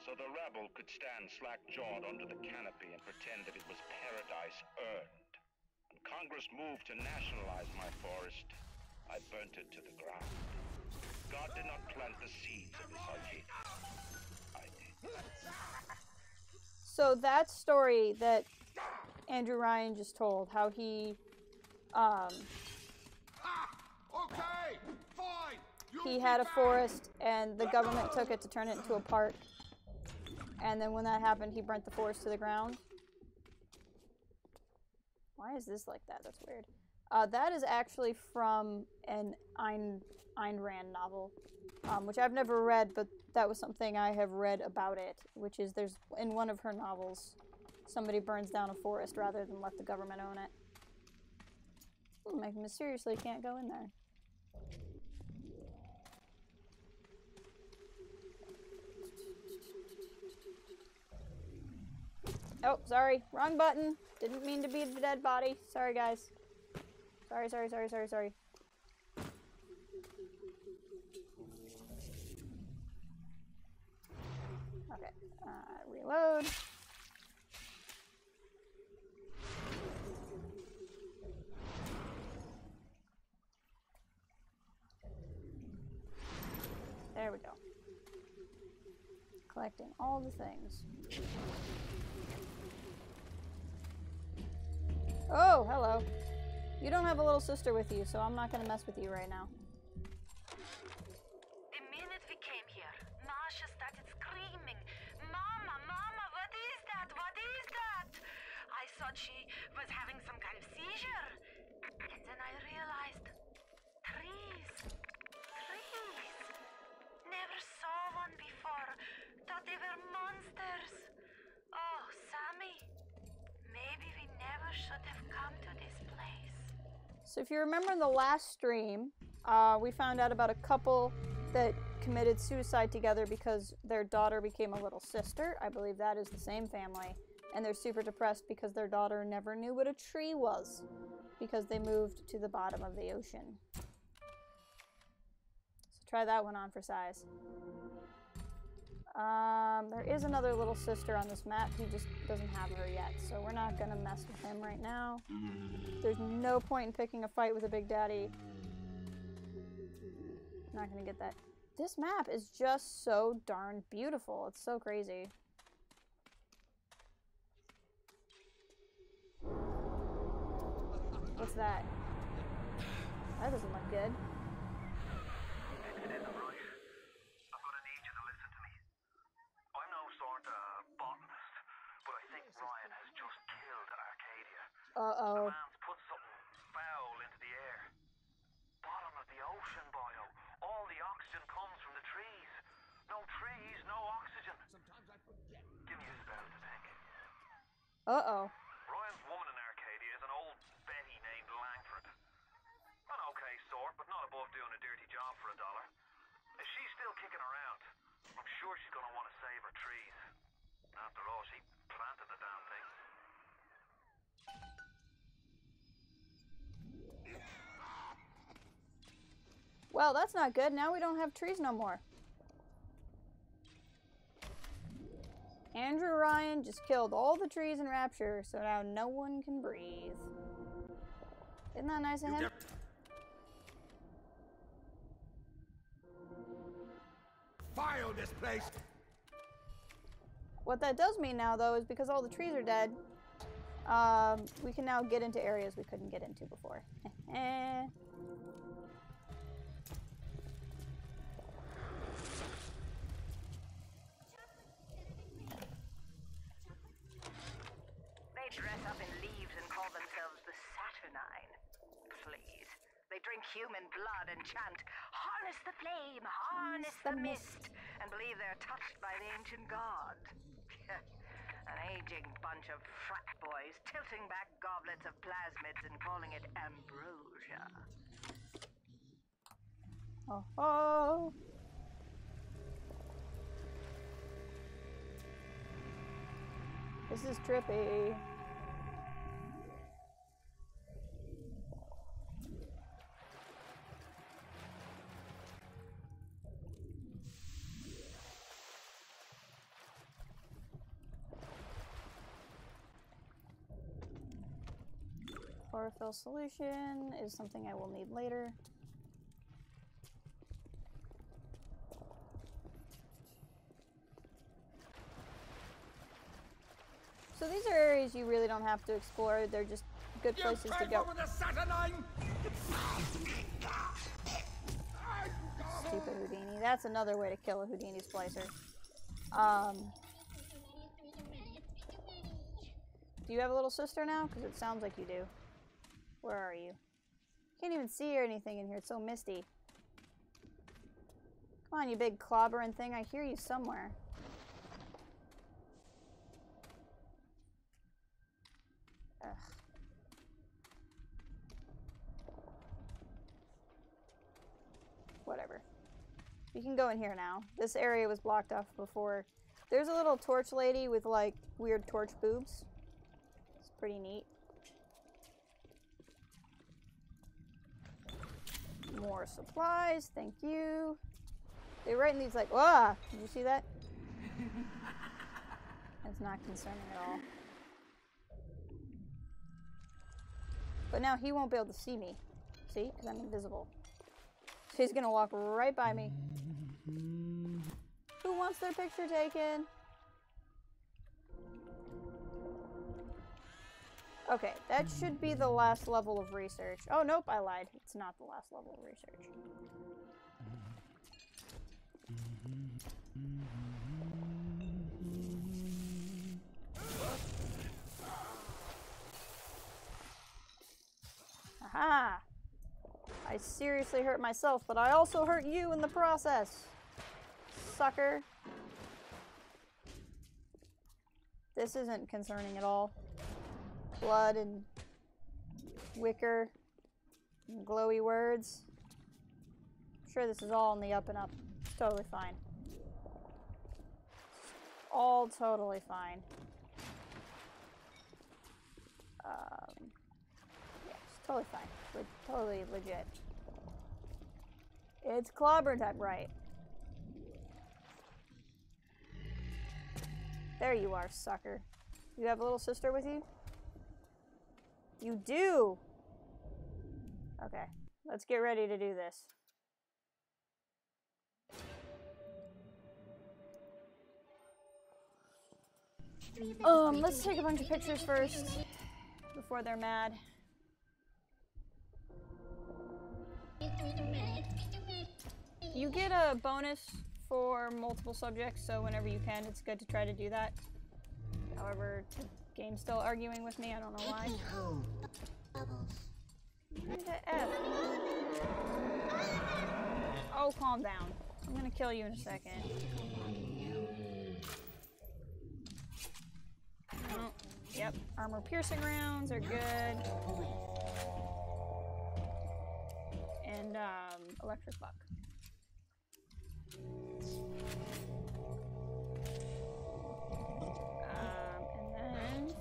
So the rebel could stand slack-jawed under the canopy and pretend that it was paradise earned. When Congress moved to nationalize my forest, I burnt it to the ground. God did not plant the seeds of this idea. I did.
So that story that Andrew Ryan just told, how he,
Okay, fine.
he had a forest and the government took it to turn it into a park. And then when that happened, he burnt the forest to the ground. Why is this like that? That's weird. That is actually from an Ayn Rand novel, which I've never read, but that was something I have read about it, which is there's, in one of her novels, somebody burns down a forest rather than let the government own it. I mysteriously can't go in there. Oh, sorry. Wrong button. Didn't mean to be the dead body. Sorry, guys. Sorry. Okay. Reload. There we go. Collecting all the things. Oh, hello. You don't have a little sister with you, so I'm not gonna mess with you right now.
The minute we came here, Masha started screaming, Mama, Mama, what is that? What is that? I thought she was having some kind of seizure. And then I realized, trees. Never saw one before. Thought they were monsters. Oh, Sammy.
could have come to this place?
So if you remember in the last stream, we found out about a couple that committed suicide together because their daughter became a little sister. I believe that is the same family. And they're super depressed because their daughter never knew what a tree was because they moved to the bottom of the ocean. So try that one on for size. There is another little sister on this map. He just doesn't have her yet, so we're not gonna mess with him right now. There's no point in picking a fight with a Big Daddy. Not gonna get that. This map is just so darn beautiful. It's so crazy. What's that? That doesn't look good.
It isn't right. I'm gonna need you to listen to me. I'm no sort of botanist, but I think Ryan has just killed Arcadia.
Uh-oh.
The man's put something foul into the air. Bottom of the ocean, Bio. All the oxygen comes from the trees. No trees, no oxygen. Sometimes I forget. Give me a spell to think.
Uh-oh.
Ryan's woman in Arcadia is an old Betty named Langford. An okay sort, but not above doing a dirty job for $1. If she's still kicking around, I'm sure she's gonna want to save her trees. After all, she planted the damn thing.
Well, that's not good. Now we don't have trees no more. Andrew Ryan just killed all the trees in Rapture, so now no one can breathe. Isn't that nice of him?
File this place!
What that does mean now, though, is because all the trees are dead, we can now get into areas we couldn't get into before.
They dress up in leaves and call themselves the Saturnine. Please. They drink human blood and chant, "Harness the flame, harness the mist," and believe they're touched by the ancient gods. An aging bunch of frat boys tilting back goblets of plasmids and calling it ambrosia.
Oh, oh. This is trippy. Chlorophyll solution is something I will need later. So these are areas you really don't have to explore. They're just good places to go. Stupid Houdini. That's another way to kill a Houdini splicer. Do you have a little sister now? Because it sounds like you do. Where are you? Can't even see or anything in here. It's so misty. Come on, you big clobbering thing. I hear you somewhere. Ugh. Whatever. We can go in here now. This area was blocked off before. There's a little torch lady with like weird torch boobs. It's pretty neat. More supplies, thank you. They write in these like, ah, did you see that? That's not concerning at all. But now he won't be able to see me. See? Because I'm invisible. So he's gonna walk right by me. Who wants their picture taken? Okay, that should be the last level of research. Oh, nope, I lied. It's not the last level of research. Aha! I seriously hurt myself, but I also hurt you in the process. Sucker. This isn't concerning at all. Blood and wicker, glowy words. I'm sure this is all in the up and up. It's totally fine. All totally fine. Yeah, it's totally fine. Totally legit. It's clobber time, right? There you are, sucker. You have a little sister with you? You do! Okay, let's get ready to do this. Let's take a bunch of pictures first, before they're mad. You get a bonus for multiple subjects, so whenever you can, it's good to try to do that. However, the game's still arguing with me, I don't know why. Where's the F? Oh, calm down. I'm gonna kill you in a second. Oh, yep, armor piercing rounds are good. And, electric buck. And then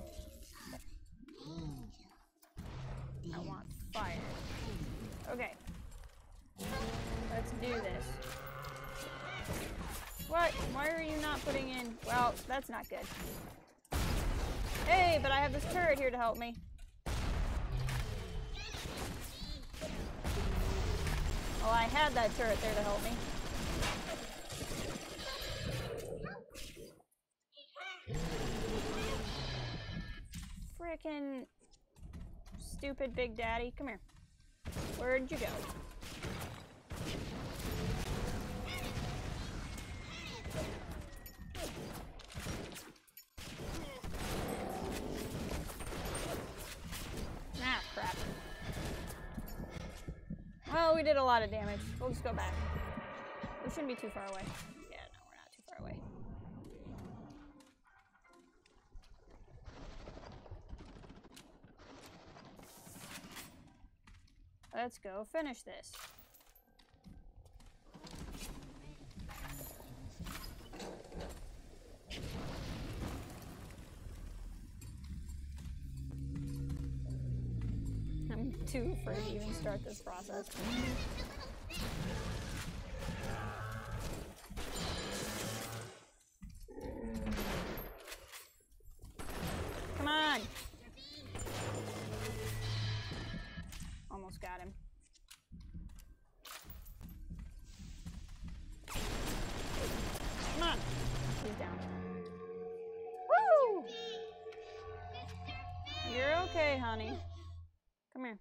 I want fire. Okay. Let's do this. What? Why are you not putting in? Well, that's not good. Hey, but I have this turret here to help me. Well, I had that turret there to help me. Frickin' stupid Big Daddy. Come here. Where'd you go? Ah, crap. Well, we did a lot of damage. We'll just go back. We shouldn't be too far away. Yeah, no, we're not too far away. Let's go finish this. I'm too afraid to even start this process. Come on! Almost got him. Come on! He's down. Woo! You're okay, honey. Come here.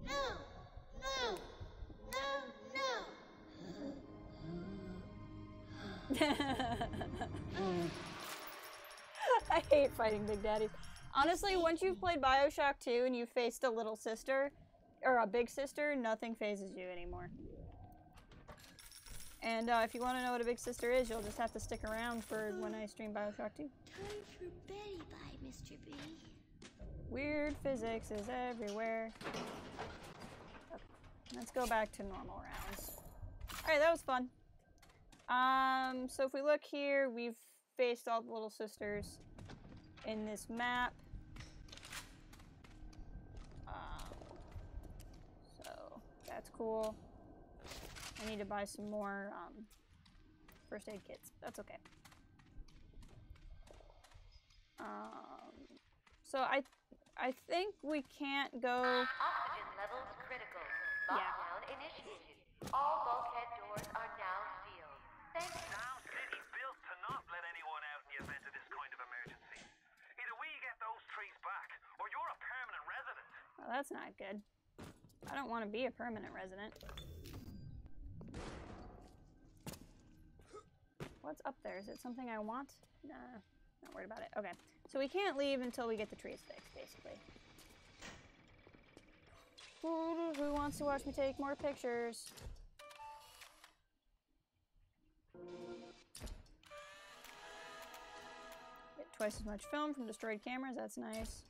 No! No! No! No!
I hate fighting Big Daddies. Honestly, once you've played BioShock 2 and you've faced a little sister, or a big sister, nothing phases you anymore. And if you want to know what a big sister is, you'll just have to stick around for when I stream BioShock 2.
Time for Betty Bye, Mr. B.
Weird physics is everywhere. Okay, let's go back to normal rounds. Alright, that was fun. So if we look here, we've faced all the little sisters in this map. So that's cool. I need to buy some more first aid kits. That's okay. So I think we can't go.
Oxygen levels critical. Lockdown initiated. All bulkhead doors are now sealed. Thank you.
Down City built to not let anyone out in the event of this kind of emergency. Either we get those trees back, or you're a permanent resident.
Well, that's not good. I don't want to be a permanent resident. What's up there? Is it something I want? Nah, not worried about it. Okay, so we can't leave until we get the trees fixed, basically. Who wants to watch me take more pictures? Get twice as much film from destroyed cameras. That's nice.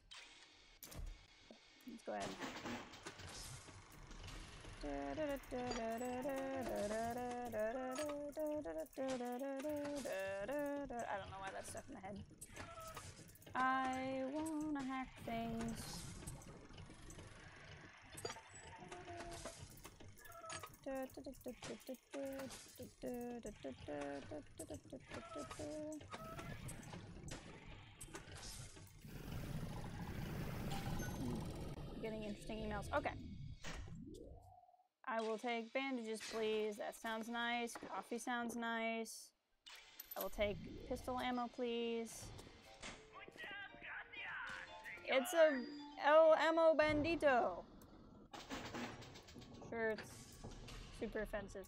Let's Let's go ahead and hack. I don't know why that's stuck in the head. I wanna hack things. Getting interesting emails. Okay. I will take bandages, please. That sounds nice. Coffee sounds nice. I will take pistol ammo, please. It's a El Amo Bandito. Sure, it's super offensive.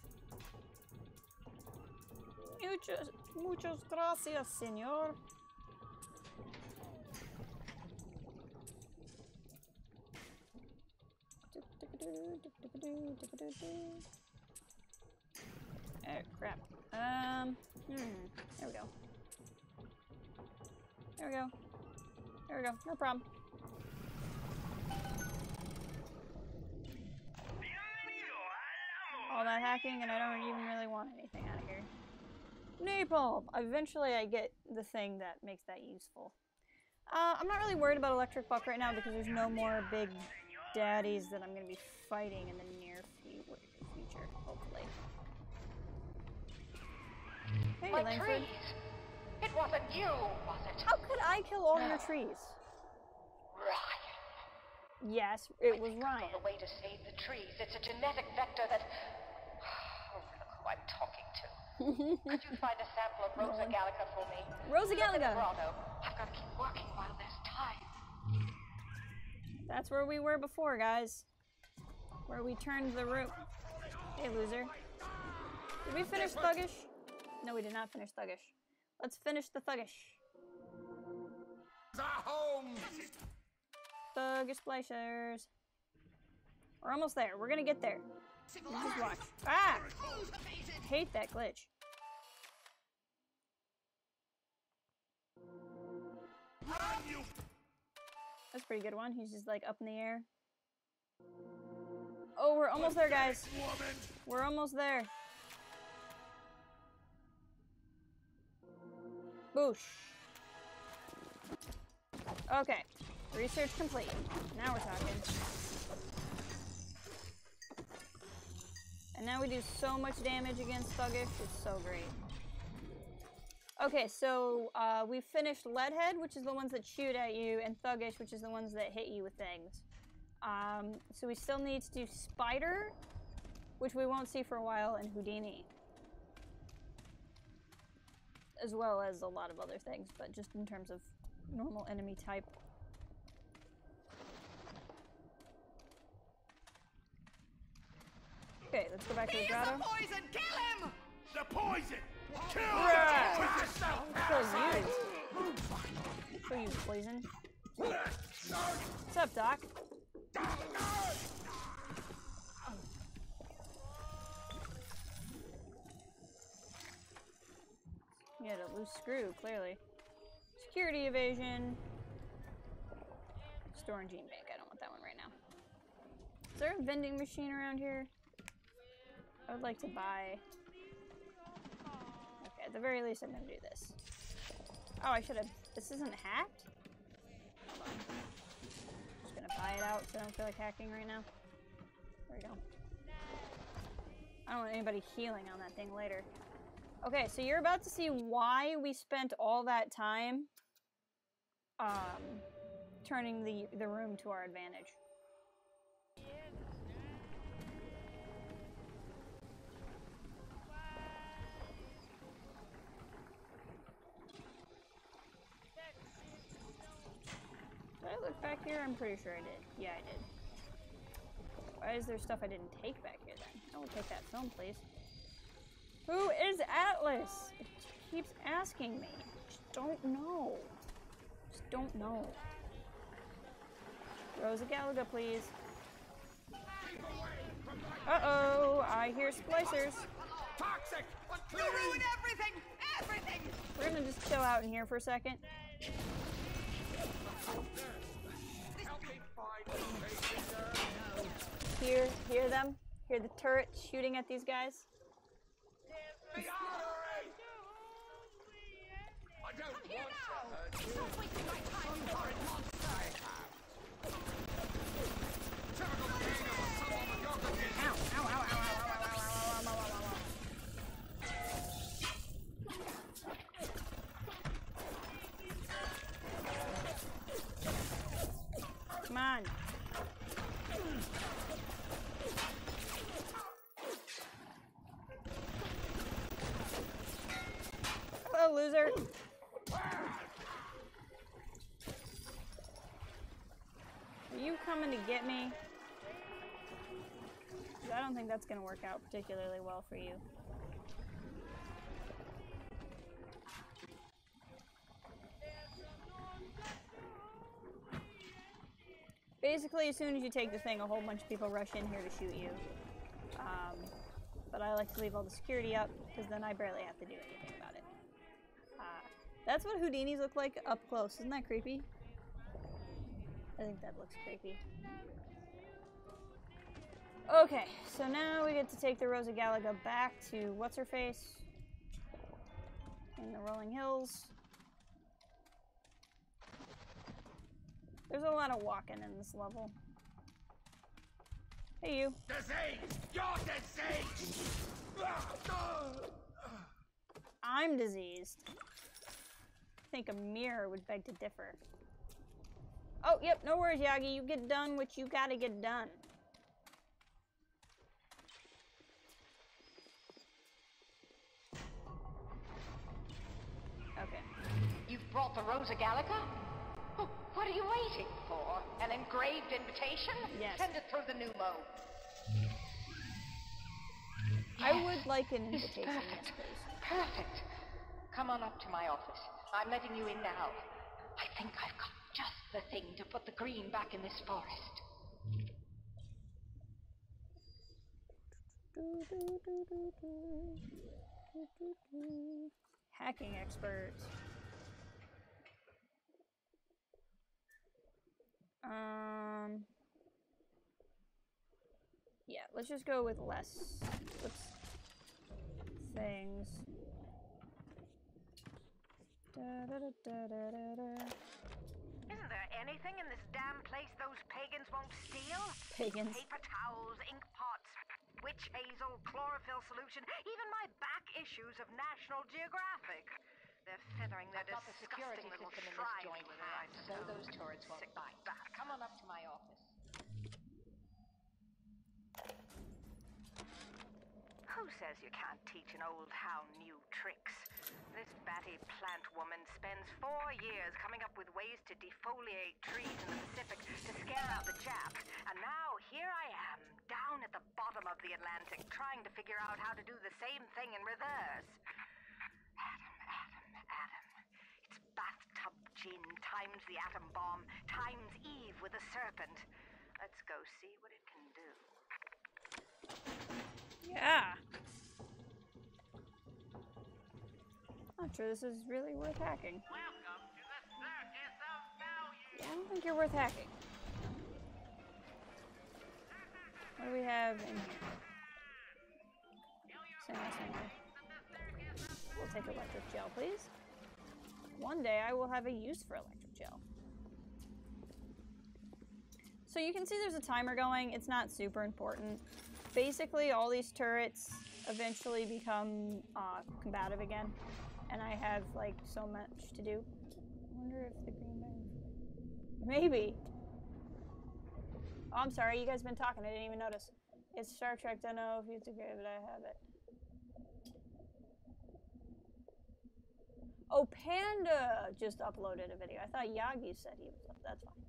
Muchas gracias, señor. Oh, crap. There we go. There we go. There we go. No problem. All that hacking, and I don't even really want anything out of here. Napalm! Eventually I get the thing that makes that useful. I'm not really worried about Electric Buck right now because there's no more big daddies that I'm going to be fighting in the near future, hopefully. Hey,
My
Langford.
trees! It wasn't you, was it?
How could I kill all your trees?
Ryan.
Yes, it was Ryan.
The way to save the trees. It's a genetic vector that... Oh, look who I'm talking to. Could you find a sample of Rosa Gallica for me?
Rosa Gallica!
I've got to keep working while there's time.
That's where we were before, guys. Where we turned the room. Hey, loser. Did we finish Thuggish? No, we did not finish Thuggish. Let's finish the Thuggish. Thuggish Splicers. We're almost there. We're gonna get there. Just watch. Ah! I hate that glitch. That's a pretty good one. He's just like up in the air. Oh, we're almost there, guys. We're almost there. Boosh. Okay. Research complete. Now we're talking. And now we do so much damage against Thuggish. It's so great. Okay, so we finished Leadhead, which is the ones that shoot at you, and Thuggish, which is the ones that hit you with things. So we still need to do Spider, which we won't see for a while, and Houdini. As well as a lot of other things, but just in terms of normal enemy type. Okay, let's go back to the grotto.
He's the poison! Kill him!
The poison! Kill
Kill you! Kill you, poison. What's up, Doc? You had a loose screw, clearly. Security evasion. Store and gene bank. I don't want that one right now. Is there a vending machine around here? I would like to buy... Okay, at the very least I'm gonna do this. Oh, I should have... This isn't hacked? Hold on. Just gonna buy it out so I don't feel like hacking right now. There we go. I don't want anybody healing on that thing later. Okay, so you're about to see why we spent all that time turning the room to our advantage. Did I look back here? I'm pretty sure I did. Yeah, I did. Why is there stuff I didn't take back here then? I will take that film, please. Who is Atlas? It keeps asking me. Just don't know. Just don't know. Rosa Galaga, please. Uh-oh, I hear splicers.
Toxic! You ruined everything! Everything!
We're gonna just chill out in here for a second.
Help me find the
hear them? Hear the turrets shooting at these guys?
I don't want to hurt you.
Stop wasting my time, you horrid monster!
Typical being of a subaltern.
Ow, ow, ow, ow, ow, ow, ow, ow, ow, ow, ow, ow. Come on. Hello, loser. Are you coming to get me? 'Cause I don't think that's going to work out particularly well for you. Basically, as soon as you take the thing, a whole bunch of people rush in here to shoot you. But I like to leave all the security up, because then I barely have to do anything about it. That's what Houdinis look like up close. Isn't that creepy? I think that looks creepy. Okay, so now we get to take the Rosa Galaga back to what's-her-face in the rolling hills. There's a lot of walking in this level. Hey, you.
Disease! You're diseased!
I'm diseased. I think a mirror would beg to differ. Oh, yep, no worries, Yagi. You get done what you gotta get done. Okay.
You've brought the Rosa Galaga? Oh, what are you waiting for? An engraved invitation?
Yes.
Send it through the pneumo.
I would like an invitation, yes,
Perfect.
please.
Perfect. Come on up to my office. I'm letting you in now. I think I've got just the thing to put the green back in this forest.
Hacking expert. Yeah, let's just go with less things.
Isn't there anything in this damn place those pagans won't steal?
Pagans.
Paper towels, ink pots, witch hazel, chlorophyll solution, even my back issues of National Geographic. They're feathering their
I've got the security
disgusting little
system in this
shrine
joint
with it,
now,
I
so
suppose.
those turrets won't
Sick
bite.
bastard.
Come on up to my office.
Who says you can't teach an old hound new tricks? This batty plant woman spends 4 years coming up with ways to defoliate trees in the Pacific to scare out the Japs. And now here I am, down at the bottom of the Atlantic, trying to figure out how to do the same thing in reverse. Adam. It's bathtub gin times the atom bomb times Eve with a serpent. Let's go see what it can do.
Yeah. Not sure this is really worth hacking.
Welcome to the circus of value.
Yeah, I don't think you're worth hacking. What do we have in here? Same. We'll take electric gel, please. One day I will have a use for electric gel. So you can see there's a timer going. It's not super important. Basically, all these turrets eventually become combative again. And I have, like, so much to do. I wonder if the green band... Maybe. Oh, I'm sorry. You guys been talking. I didn't even notice. It's Star Trek. Don't know if it's okay, but I have it. Oh, Panda just uploaded a video. I thought Yagi said he was up. That's fine.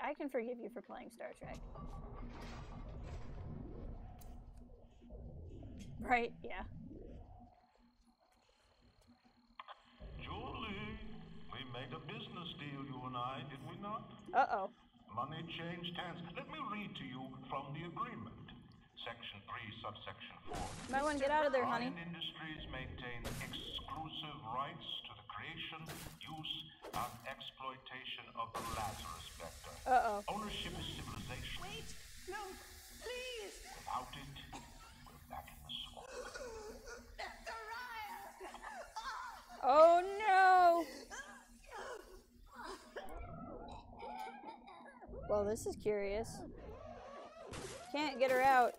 I can forgive you for playing Star Trek. Right? Yeah.
Julie, we made a business deal, you and I, did we not?
Uh-oh.
Money changed hands. Let me read to you from the agreement. Section 3, subsection 4.
Might want to get out of there, honey.
Iron Industries maintain exclusive rights to the creation, use, and exploitation of the Lazarus Bay.
go.
Ownership is civilization.
Wait! No! Please!
Without it, we're back in the swamp.
Dr. Ryan!
Oh no! Well, this is curious. Can't get her out.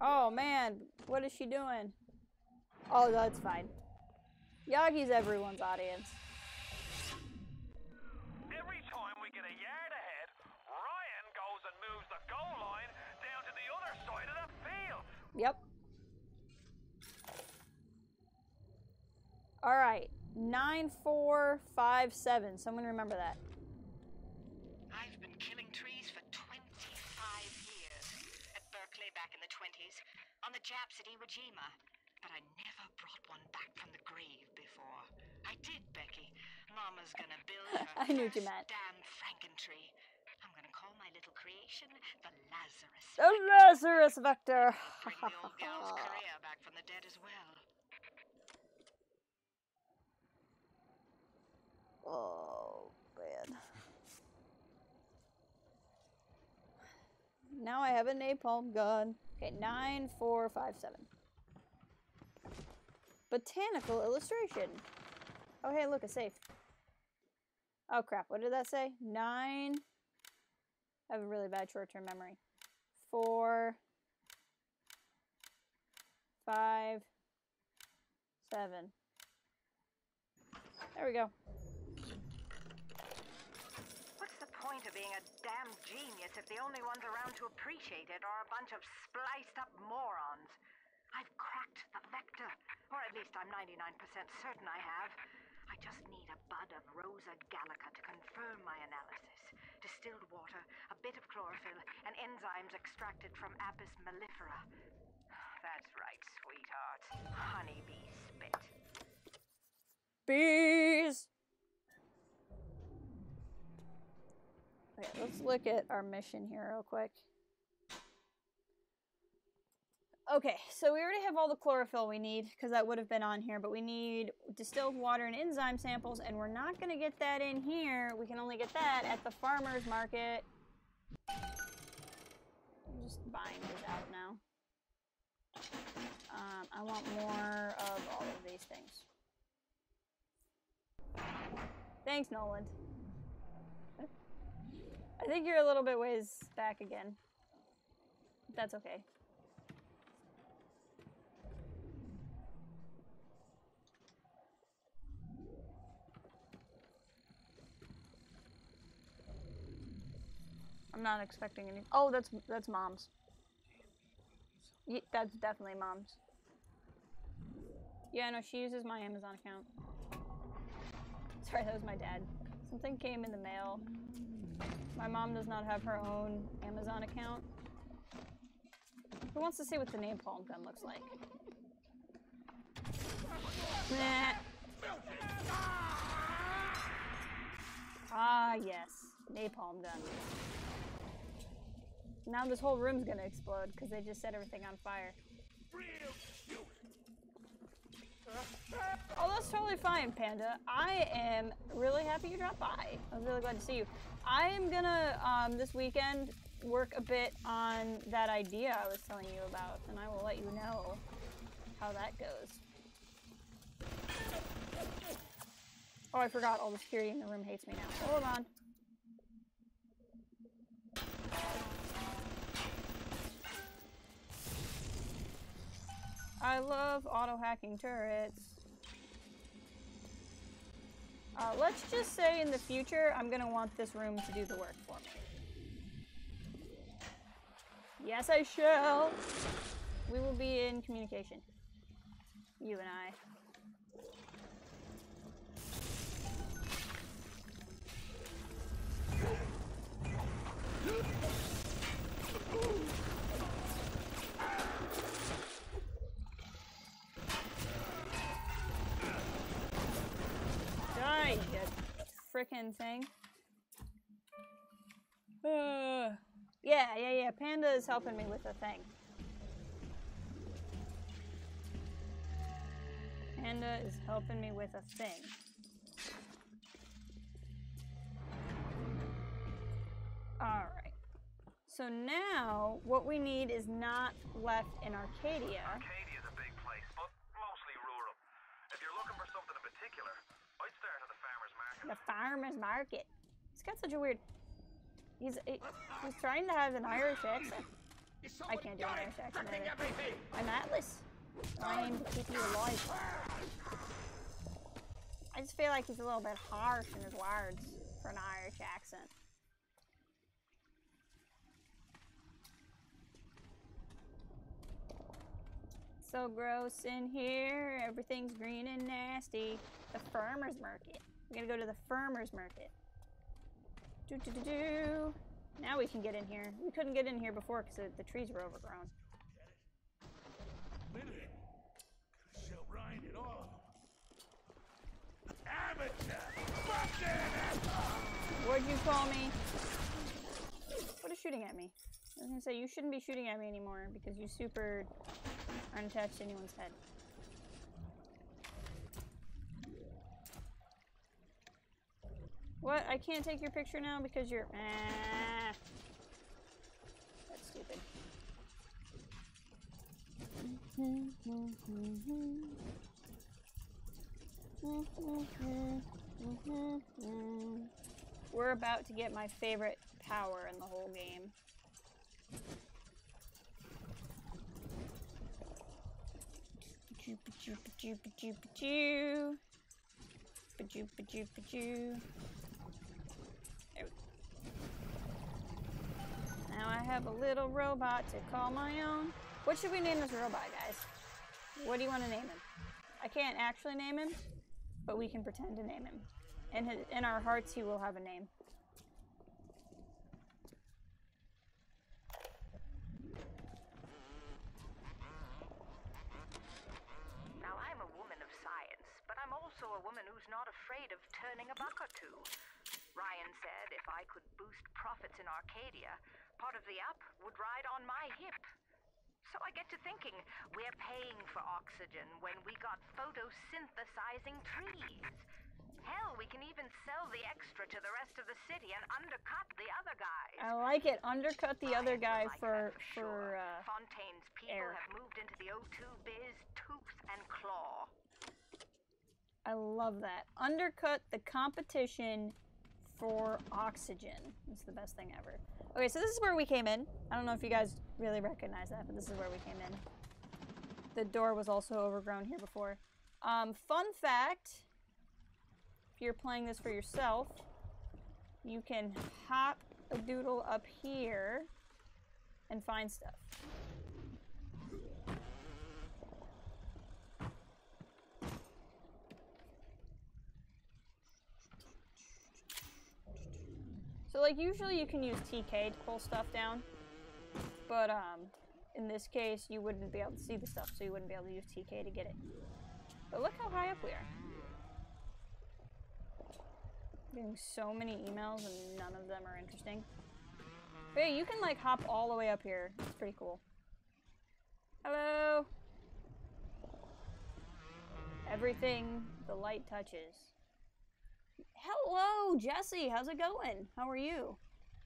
Oh man, what is she doing? Oh, that's fine. Yagi's everyone's audience.
Every time we get a yard ahead, Ryan goes and moves the goal line down to the other side of the field.
Yep. All right. 9457. Someone remember that.
I've been killing trees for 25 years. At Berkeley back in the 20s, on the Japs at Iwo Jima. But I never brought one back from the grave before. I did, Becky. Mama's gonna build her
I knew what you
first
meant.
damn Frankentree. I'm gonna call my little creation the Lazarus.
The Lazarus Vector.
Bring the old gal's career back from the dead as well.
Oh, man. Now I have a napalm gun. Okay, 9457. Botanical illustration. Oh, hey, look, a safe. Oh, crap. What did that say? 9. I have a really bad short-term memory. 4, 5, 7. There we go.
What's the point of being a damn genius if the only ones around to appreciate it are a bunch of spliced up morons? I've cracked the vector, or at least I'm 99% certain I have. I just need a bud of Rosa gallica to confirm my analysis. Distilled water, a bit of chlorophyll, and enzymes extracted from Apis mellifera. That's right, sweetheart. Honeybee spit.
Bees! Okay, let's look at our mission here real quick. Okay, so we already have all the chlorophyll we need, because that would have been on here, but we need distilled water and enzyme samples, and we're not going to get that in here. We can only get that at the farmer's market. I'm just buying these out now. I want more of all of these things. Thanks, Nolan. I think you're a little bit ways back again. That's okay. I'm not expecting any. Oh, that's Mom's. Yeah, that's definitely Mom's. Yeah, no, she uses my Amazon account. Sorry, that was my dad. Something came in the mail. My mom does not have her own Amazon account. Who wants to see what the napalm gun looks like? Nah. Ah, yes. Napalm gun. Now this whole room's gonna explode because they just set everything on fire. Oh, that's totally fine, Panda. I am really happy you dropped by. I was really glad to see you. I am gonna, this weekend, work a bit on that idea I was telling you about, and I will let you know how that goes. Oh, I forgot. All the security in the room hates me now. Hold on. I love auto-hacking turrets. Let's just say in the future, I'm gonna want this room to do the work for me. Yes, I shall. We will be in communication. You and I. Die, you frickin' thing. Yeah. Panda is helping me with a thing. Panda is helping me with a thing. So now, what we need is not left in Arcadia.
Arcadia's a big place, but mostly rural. If you're looking for something in particular, I'd start at the farmer's market.
The farmer's market. He's got such a weird... He's trying to have an Irish accent. I can't do an Irish accent either. I'm Atlas. I aim to keep you alive. I just feel like he's a little bit harsh in his words for an Irish accent. So gross in here. Everything's green and nasty. The farmer's market. We're gonna go to the farmer's market. Do. Now we can get in here. We couldn't get in here before because the trees were overgrown.
She'll rind it off. Amateur!
What'd you call me? What is shooting at me? I was gonna say, you shouldn't be shooting at me anymore because you super aren't attached to anyone's head. What? I can't take your picture now because you're... That's stupid. We're about to get my favorite power in the whole game. Now I have a little robot to call my own. What should we name this robot, guys? What do you want to name him? I can't actually name him, but we can pretend to name him. And in our hearts, he will have a name.
Now, I'm a woman of science, but I'm also a woman who's not afraid of turning a buck or two. Ryan said if I could boost profits in Arcadia, part of the app would ride on my hip. So I get to thinking, we're paying for oxygen when we got photosynthesizing trees. Hell, we can even sell the extra to the rest of the city and undercut the other guys.
I like it. Undercut the other guy for
Fontaine's people
air.
have moved into the O2 biz tooth and claw.
I love that. Undercut the competition for oxygen. It's the best thing ever. Okay, so this is where we came in. I don't know if you guys really recognize that, but this is where we came in. The door was also overgrown here before. Fun fact, if you're playing this for yourself, you can hop a doodle up here and find stuff. So, like, usually you can use TK to pull stuff down, but, in this case, you wouldn't be able to see the stuff, so you wouldn't be able to use TK to get it. But look how high up we are. Getting so many emails, and none of them are interesting. But yeah, you can, like, hop all the way up here. It's pretty cool. Hello! Everything the light touches. Hello, Jesse. How's it going? How are you?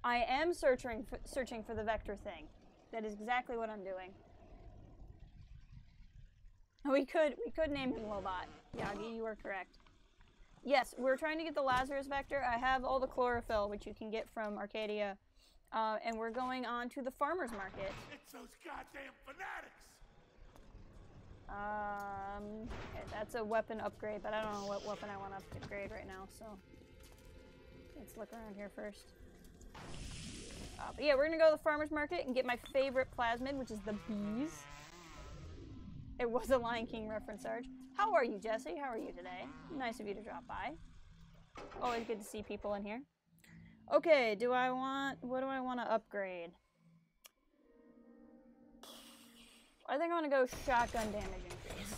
I am searching for the vector thing. That is exactly what I'm doing. We could name him Lobot. Yagi, you are correct. Yes, we're trying to get the Lazarus vector. I have all the chlorophyll, which you can get from Arcadia, and we're going on to the farmer's market.
It's those goddamn fanatics!
Okay, that's a weapon upgrade, but I don't know what weapon I want to upgrade right now, so let's look around here first. But yeah, we're gonna go to the farmer's market and get my favorite plasmid, which is the bees. It was a Lion King reference, Sarge. How are you, Jesse? How are you today? Nice of you to drop by. Always good to see people in here. Okay, what do I want to upgrade? I think I want to go shotgun damage increase.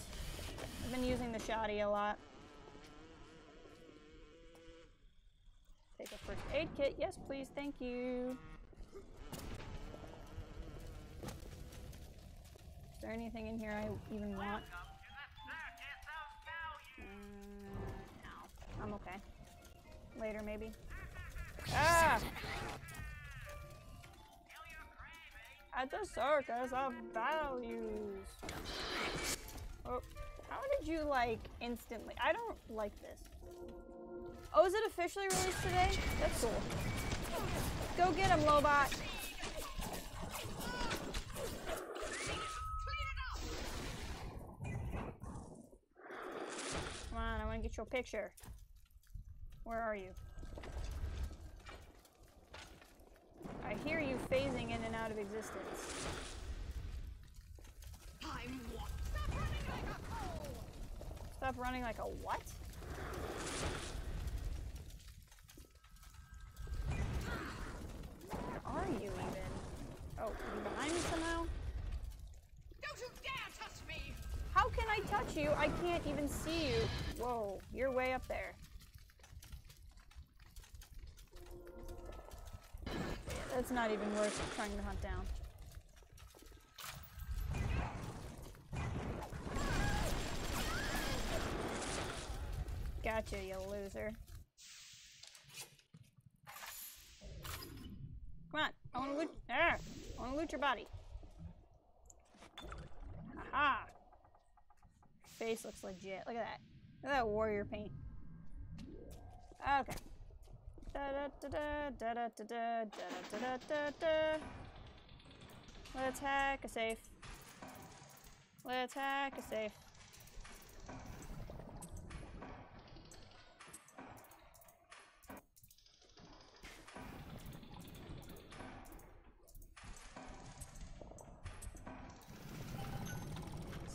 I've been using the shotty a lot. Take a first aid kit. Yes, please. Thank you. Is there anything in here I even want? No. I'm okay. Later, maybe. Ah! At the circus of values. Oh, how did you, like, instantly? I don't like this. Oh, is it officially released today? That's cool. Go get him, Lobot. Come on, I want to get your picture. Where are you? I hear you phasing in and out of existence.
I'm what? Stop running like a fool!
Stop running like a what? Where are you even? Oh, you behind me somehow?
Don't you dare touch me!
How can I touch you? I can't even see you. Whoa, you're way up there. That's not even worth trying to hunt down. Gotcha, you loser. Come on, I want to loot. I want to loot your body. Aha! Face looks legit. Look at that. Look at that warrior paint. Okay. Let's hack a safe. Let's hack a safe.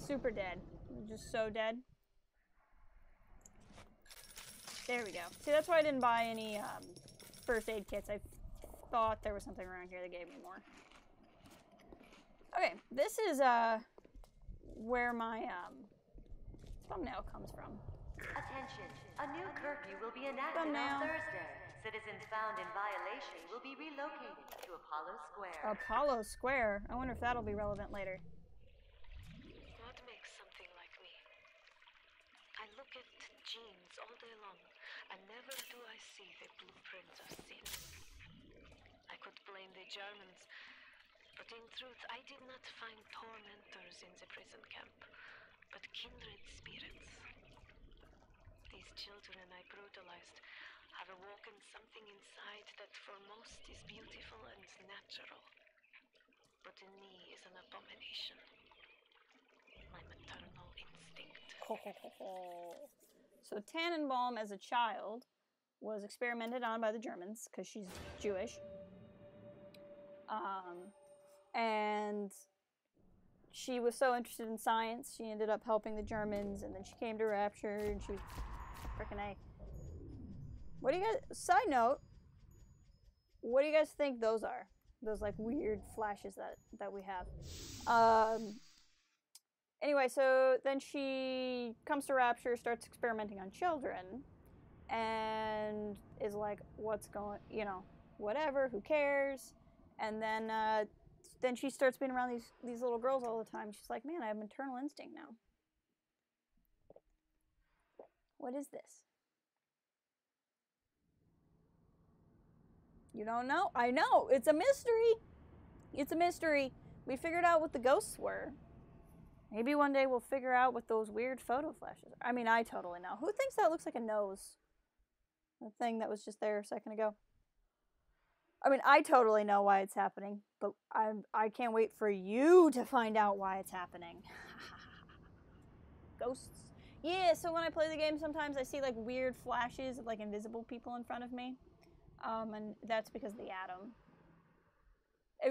Super dead. Just so dead. There we go. See, that's why I didn't buy any first aid kits. I thought there was something around here that gave me more. Okay, this is where my thumbnail comes from.
Attention, a new curfew will be enacted on Thursday. Citizens found in violation will be relocated to Apollo Square.
Apollo Square? I wonder if that'll be relevant later.
What makes something like me? I look at genes all day long, and never do I see the blueprint of sin. I could blame the Germans, but in truth I did not find tormentors in the prison camp, but kindred spirits. These children I brutalized have awoken something inside that for most is beautiful and natural, but in me is an abomination. My maternal instinct.
So Tannenbaum as a child was experimented on by the Germans because she's Jewish. And she was so interested in science, she ended up helping the Germans, and then she came to Rapture, and she was frickin' A. What do you guys, side note, what do you guys think those are? Those like weird flashes that we have. Anyway, so then she comes to Rapture, starts experimenting on children, and is like, what's going, you know, whatever, who cares? And then she starts being around these little girls all the time. She's like, man, I have maternal instinct now. What is this? You don't know? I know, it's a mystery. It's a mystery. We figured out what the ghosts were. Maybe one day we'll figure out what those weird photo flashes are. I mean, I totally know. Who thinks that looks like a nose? The thing that was just there a second ago. I mean, I totally know why it's happening, but I can't wait for you to find out why it's happening. Ghosts. Yeah, so when I play the game, sometimes I see like weird flashes of like invisible people in front of me. And that's because of the atom.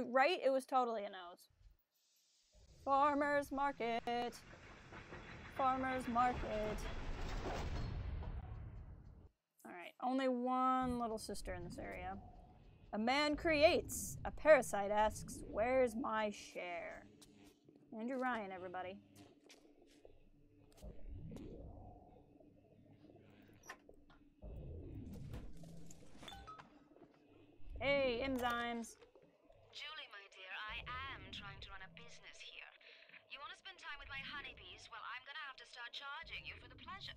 Right? It was totally a nose. Farmer's market. Farmer's market. Alright, only one little sister in this area. A man creates. A parasite asks, where's my share? Andrew Ryan, everybody. Hey, enzymes.
Julie, my dear, I am trying to run a business here. You want to spend time with my honeybees? Well, I'm gonna have to start charging you for the pleasure.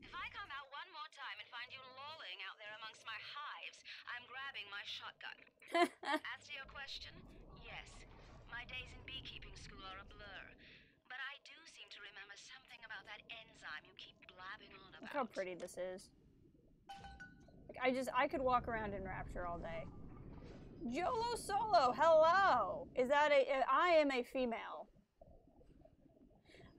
If I come out one more time and find you lolling out there amongst my hives, I'm grabbing my shotgun. As to your question, yes, My days in beekeeping school are a blur. But I do seem to remember something about that enzyme you keep blabbing on about.
Look how pretty this is. Like, I could walk around in Rapture all day. Jolo Solo, hello! Is that I am a female.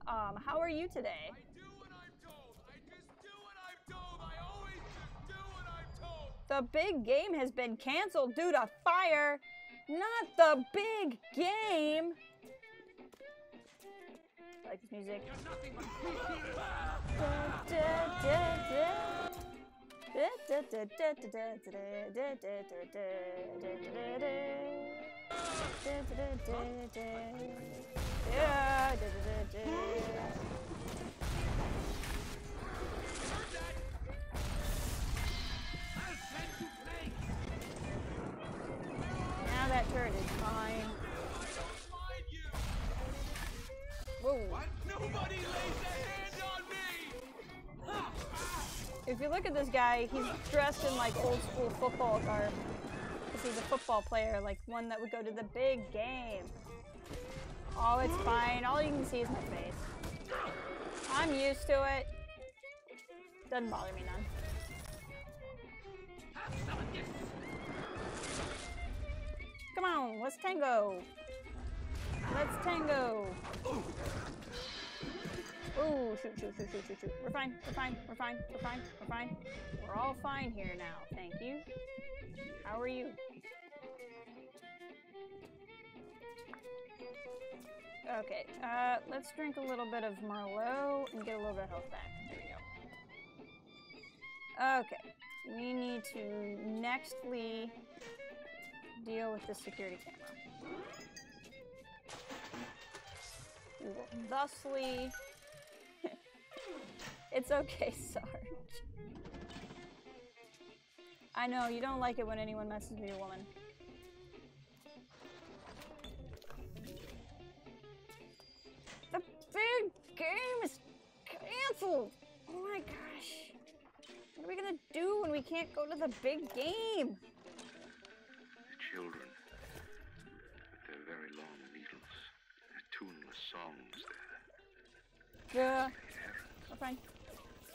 How are you today?
I do what I'm told. I just do what I'm told. I always just do what I'm told.
The big game has been canceled due to fire. Not the big game. I like this music.
You're nothing but
Now that turret is fine. Whoa.
What? Nobody lays a hand on me!
If you look at this guy, he's dressed in like old school football garb. Because he's a football player, like one that would go to the big game. Oh, it's fine. All you can see is my face. I'm used to it. Doesn't bother me none. Come on, let's tango. Let's tango. Ooh, shoot, shoot, shoot, shoot, shoot, shoot. We're fine, we're fine, we're fine, we're fine, we're fine. We're all fine here now, thank you. How are you? Okay, let's drink a little bit of Merlot and get a little bit of health back. There we go. Okay, we need to nextly deal with the security camera. We will thusly... It's okay, Sarge. I know, you don't like it when anyone messes with your woman. The big game is canceled! Oh my gosh. What are we gonna do when we can't go to the big game?
The children, with their very long needles, their tuneless songs,
Yeah. We're fine.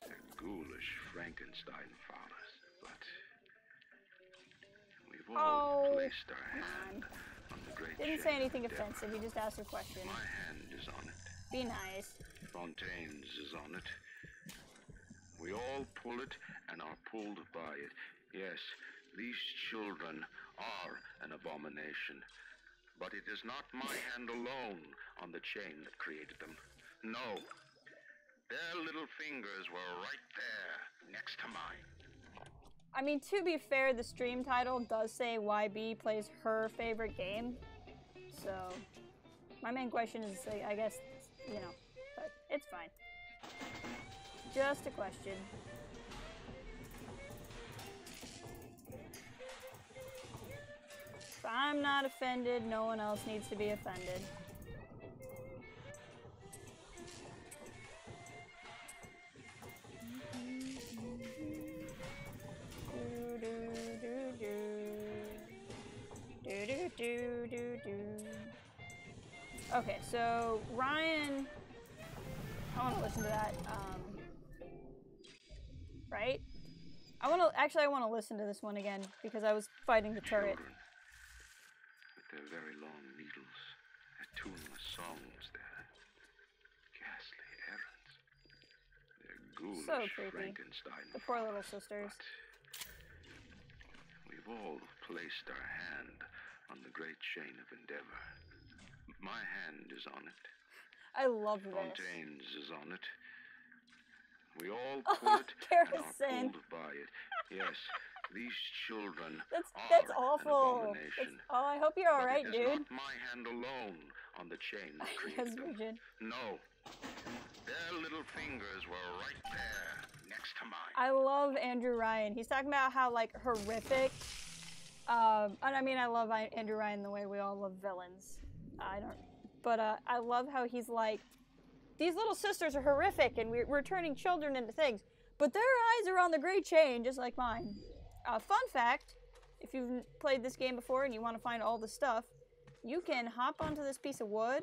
They're ghoulish Frankenstein fathers, but we've all placed our hand on the great
Didn't say anything offensive, he just asked a question.
My hand is on it.
Be nice.
Fontaine's is on it. We all pull it and are pulled by it. Yes, these children are an abomination. But it is not my hand alone on the chain that created them. No. Their little fingers were right there, next to mine.
I mean, to be fair, the stream title does say YB plays her favorite game. So, my main question is, I guess, you know, but it's fine. Just a question. If I'm not offended, no one else needs to be offended. Okay, so Ryan, I want to listen to that. Right? I want to listen to this one again because I was fighting the turret.
With their very long needles, their tuneless songs, their ghastly errands, their ghoulish
So creepy.
Frankenstein.
The poor little sisters.
We've all placed our hand on the great chain of endeavor. My hand is on it.
I love this.
Fontaine's is on it. We all pull it and are pulled by it. Yes, these children
that's
are
awful.
an abomination.
Oh, I hope you're all right,
But it is
dude.
not my hand alone on the chain that
Yes,
created them.
Virgin.
No, their little fingers were right there, next to mine.
I love Andrew Ryan. He's talking about how like horrific. And I mean, I love Andrew Ryan the way we all love villains. But I love how he's like, these little sisters are horrific, and we're turning children into things. But their eyes are on the great chain, just like mine. Fun fact: if you've played this game before and you want to find all the stuff, You can hop onto this piece of wood,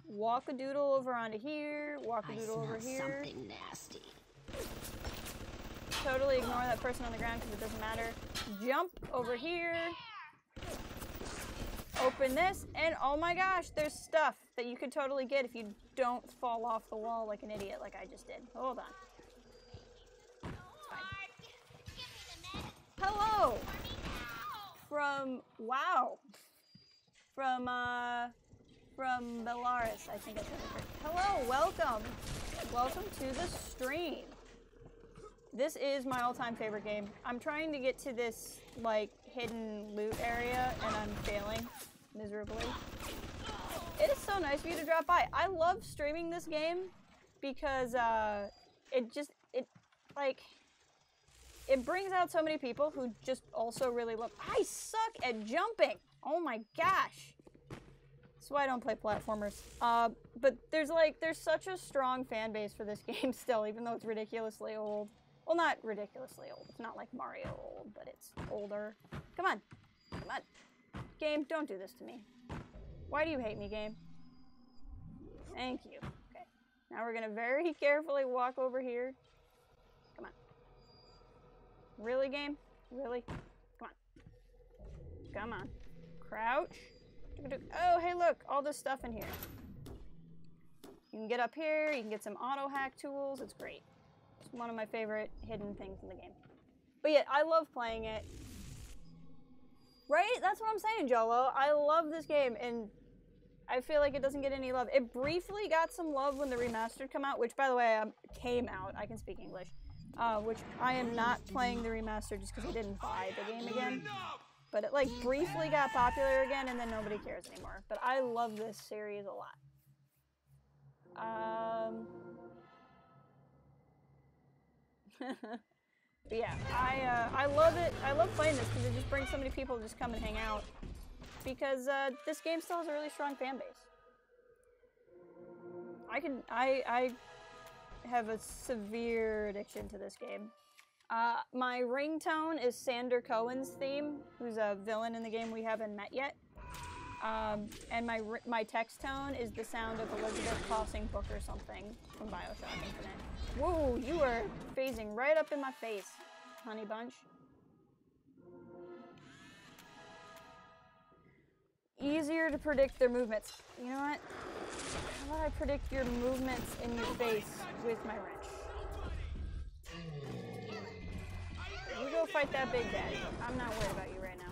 walk a doodle over onto here, walk a doodle over here.
Something nasty.
Totally ignore that person on the ground because it doesn't matter. Jump over here. Open this, and oh my gosh, there's stuff that you could totally get if you don't fall off the wall like an idiot like I just did. Hold on. It's fine. Hello! From, wow. From Belarus, I think I said it right. Hello, welcome. Welcome to the stream. This is my all-time favorite game. I'm trying to get to this, like, hidden loot area, and I'm failing miserably. It is so nice of you to drop by. I love streaming this game because, it brings out so many people who just also really love. I suck at jumping. Oh my gosh. That's why I don't play platformers. But there's such a strong fan base for this game still, even though it's ridiculously old. Well, not ridiculously old. It's not like Mario old, but it's older. Come on. Come on. Game, don't do this to me. Why do you hate me, game? Thank you. Okay. Now we're going to very carefully walk over here. Come on. Really, game? Really? Come on. Come on. Crouch. Oh, hey, look. All this stuff in here. You can get up here. You can get some auto hack tools. It's great. It's one of my favorite hidden things in the game. But yeah, I love playing it. Right? That's what I'm saying, Jolo. I love this game, and I feel like it doesn't get any love. It briefly got some love when the remastered came out, which, by the way, came out. I can speak English. Which I am not playing the remaster just because I didn't buy the game again. But it, like, briefly got popular again, and then nobody cares anymore. But I love this series a lot. But yeah, I love it. I love playing this because it just brings so many people to just come and hang out. Because this game still has a really strong fan base. I have a severe addiction to this game. My ringtone is Sander Cohen's theme, who's a villain in the game we haven't met yet. And my text tone is the sound of Elizabeth tossing book or something from BioShock Infinite. Whoa, you are phasing right up in my face, honey bunch. Easier to predict their movements. You know what? How about I predict your movements in your face with my wrench? You go fight that big daddy. I'm not worried about you right now.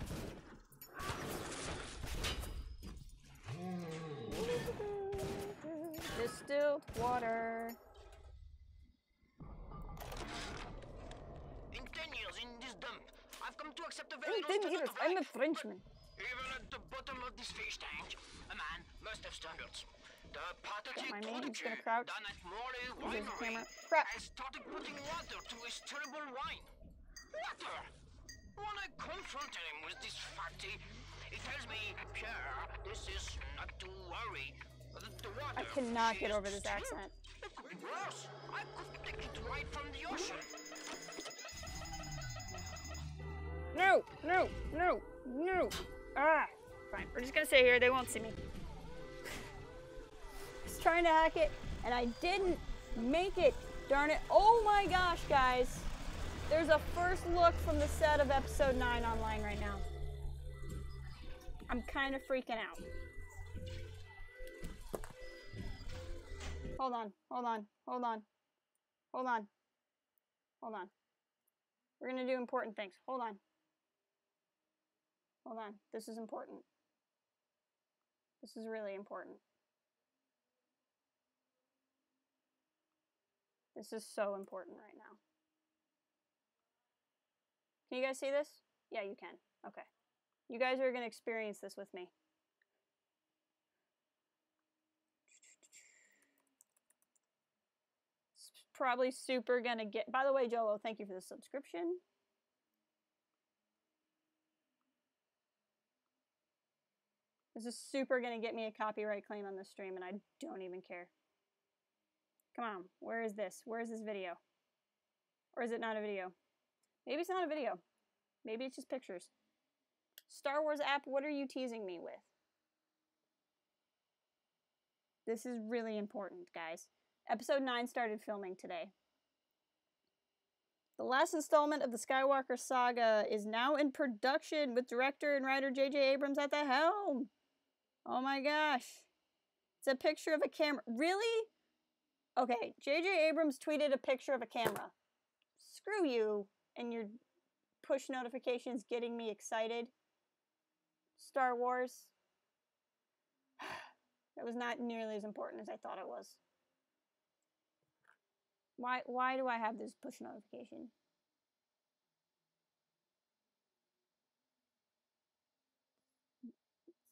Distilled water.
In 10 years in this dump, I've come to accept a
In
very
10 years, I'm a Frenchman.
Even at the bottom of this fish tank, a man must have standards. The pathetic
My man is
prodigy
gonna crouch.
done at Morley
There's a
Winery
camera. Crap.
has started putting water to his terrible wine. Water! When I confronted him with this fatty, he tells me, Pierre, this is not to worry. The water,
I cannot get over this accent.
It could be worse. I could take it right from the ocean.
No, no, no, no. Ah, fine. We're just gonna stay here. They won't see me. I was trying to hack it, and I didn't make it. Darn it. Oh my gosh, guys. There's a first look from the set of episode 9 online right now. I'm kind of freaking out. Hold on, hold on, hold on, hold on, hold on. We're gonna do important things. Hold on. Hold on. This is important. This is really important. This is so important right now. Can you guys see this? Yeah, you can. Okay. You guys are going to experience this with me. It's probably super going to get... By the way, Jolo, thank you for the subscription. This is super going to get me a copyright claim on the stream, and I don't even care. Come on, where is this? Where is this video? Or is it not a video? Maybe it's not a video. Maybe it's just pictures. Star Wars app, what are you teasing me with? This is really important, guys. Episode 9 started filming today. The last installment of the Skywalker saga is now in production with director and writer J.J. Abrams at the helm. Oh my gosh. It's a picture of a camera. Really? Okay, J.J. Abrams tweeted a picture of a camera. Screw you and your push notifications getting me excited. Star Wars. That was not nearly as important as I thought it was. Why do I have this push notification?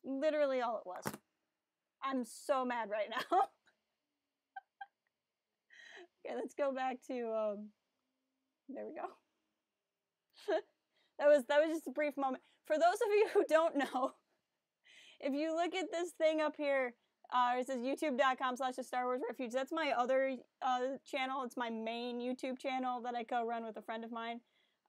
Literally all it was. I'm so mad right now. Okay, let's go back to there we go. that was just a brief moment. For those of you who don't know, if you look at this thing up here, it says youtube.com/StarWarsRefuge. That's my other channel. It's my main YouTube channel that I co-run with a friend of mine.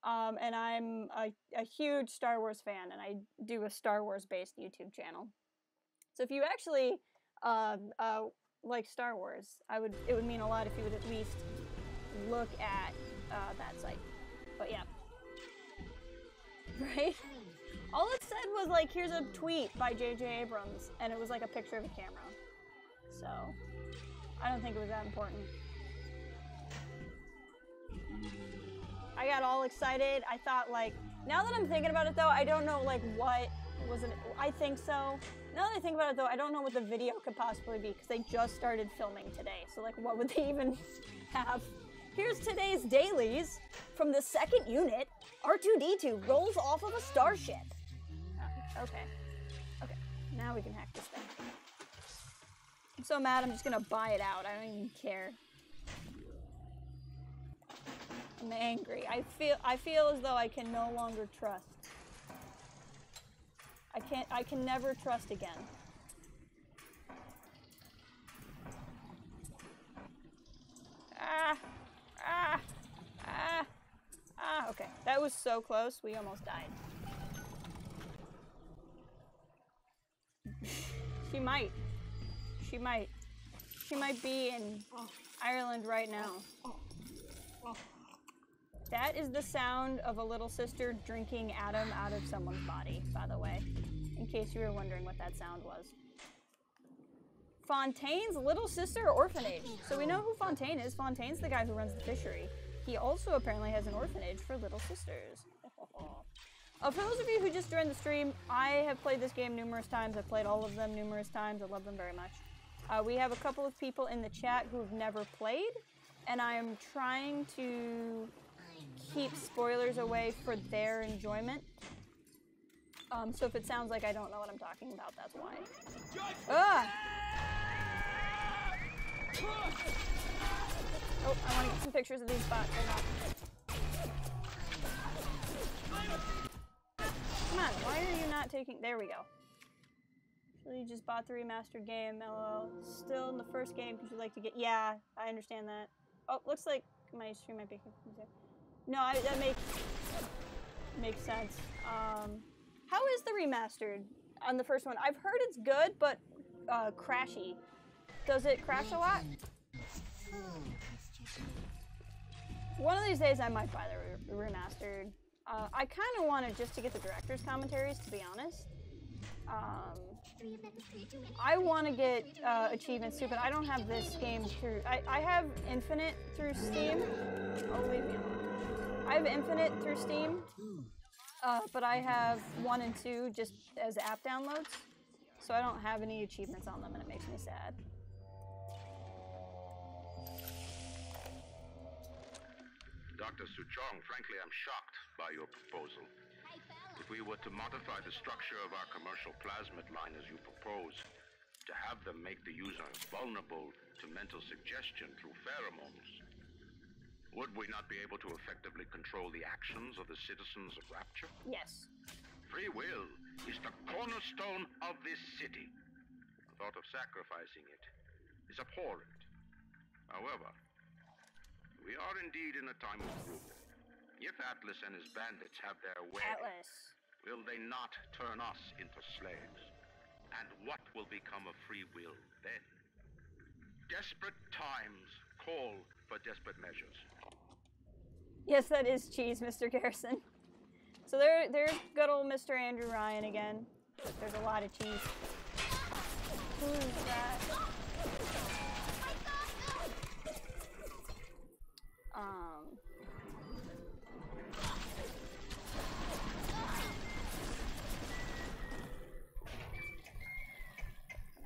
And I'm a huge Star Wars fan, and I do a Star Wars-based YouTube channel. So if you actually like Star Wars, it would mean a lot if you would at least look at that site. But yeah. Right? All it said was like, here's a tweet by J.J. Abrams, and it was like a picture of a camera. So, I don't think it was that important. I got all excited. I thought, like, now that I'm thinking about it, though, I don't know, like, what was it? I think so. Now that I think about it, though, I don't know what the video could possibly be, because they just started filming today. So, like, what would they even have? Here's today's dailies. From the 2nd unit, R2-D2 rolls off of a starship. Okay. Okay. Now we can hack this thing. I'm so mad, I'm just gonna buy it out. I don't even care. I'm angry. I feel as though I can no longer trust. I can never trust again. Okay. That was so close. We almost died. She might. She might. She might be in Ireland right now. That is the sound of a little sister drinking Adam out of someone's body, by the way. In case you were wondering what that sound was. Fontaine's little sister orphanage. So we know who Fontaine is. Fontaine's the guy who runs the fishery. He also apparently has an orphanage for little sisters. For those of you who just joined the stream, I have played this game numerous times. I've played all of them numerous times. I love them very much. We have a couple of people in the chat who have never played, and I am trying to keep spoilers away for their enjoyment. So if it sounds like I don't know what I'm talking about, that's why. Oh, I want to get some pictures of these spots. Come on, why are you not taking... There we go. So you just bought the remastered game, LOL. Still in the first game because you like to get... Yeah, I understand that. Oh, looks like my stream might be... No, that makes sense. How is the remastered on the first one? I've heard it's good, but crashy. Does it crash a lot? One of these days I might buy the remastered. I kind of want it just to get the director's commentaries, to be honest. I want to get achievements too, but I don't have this game through... I have Infinite through Steam. Oh, leave me alone. I have Infinite through Steam, but I have 1 and 2 just as app downloads, so I don't have any achievements on them, and it makes me sad.
Dr. Suchong, frankly, I'm shocked by your proposal. If we were to modify the structure of our commercial plasmid line as you propose, to have them make the user vulnerable to mental suggestion through pheromones, would we not be able to effectively control the actions of the citizens of Rapture?
Yes.
Free will is the cornerstone of this city. The thought of sacrificing it is abhorrent. However, we are indeed in a time of rule. If Atlas and his bandits have their way, will they not turn us into slaves? And what will become of free will then? Desperate times call for desperate measures.
Yes, that is cheese, Mr. Garrison. So there's good old Mr. Andrew Ryan again. There's a lot of cheese. Who's that?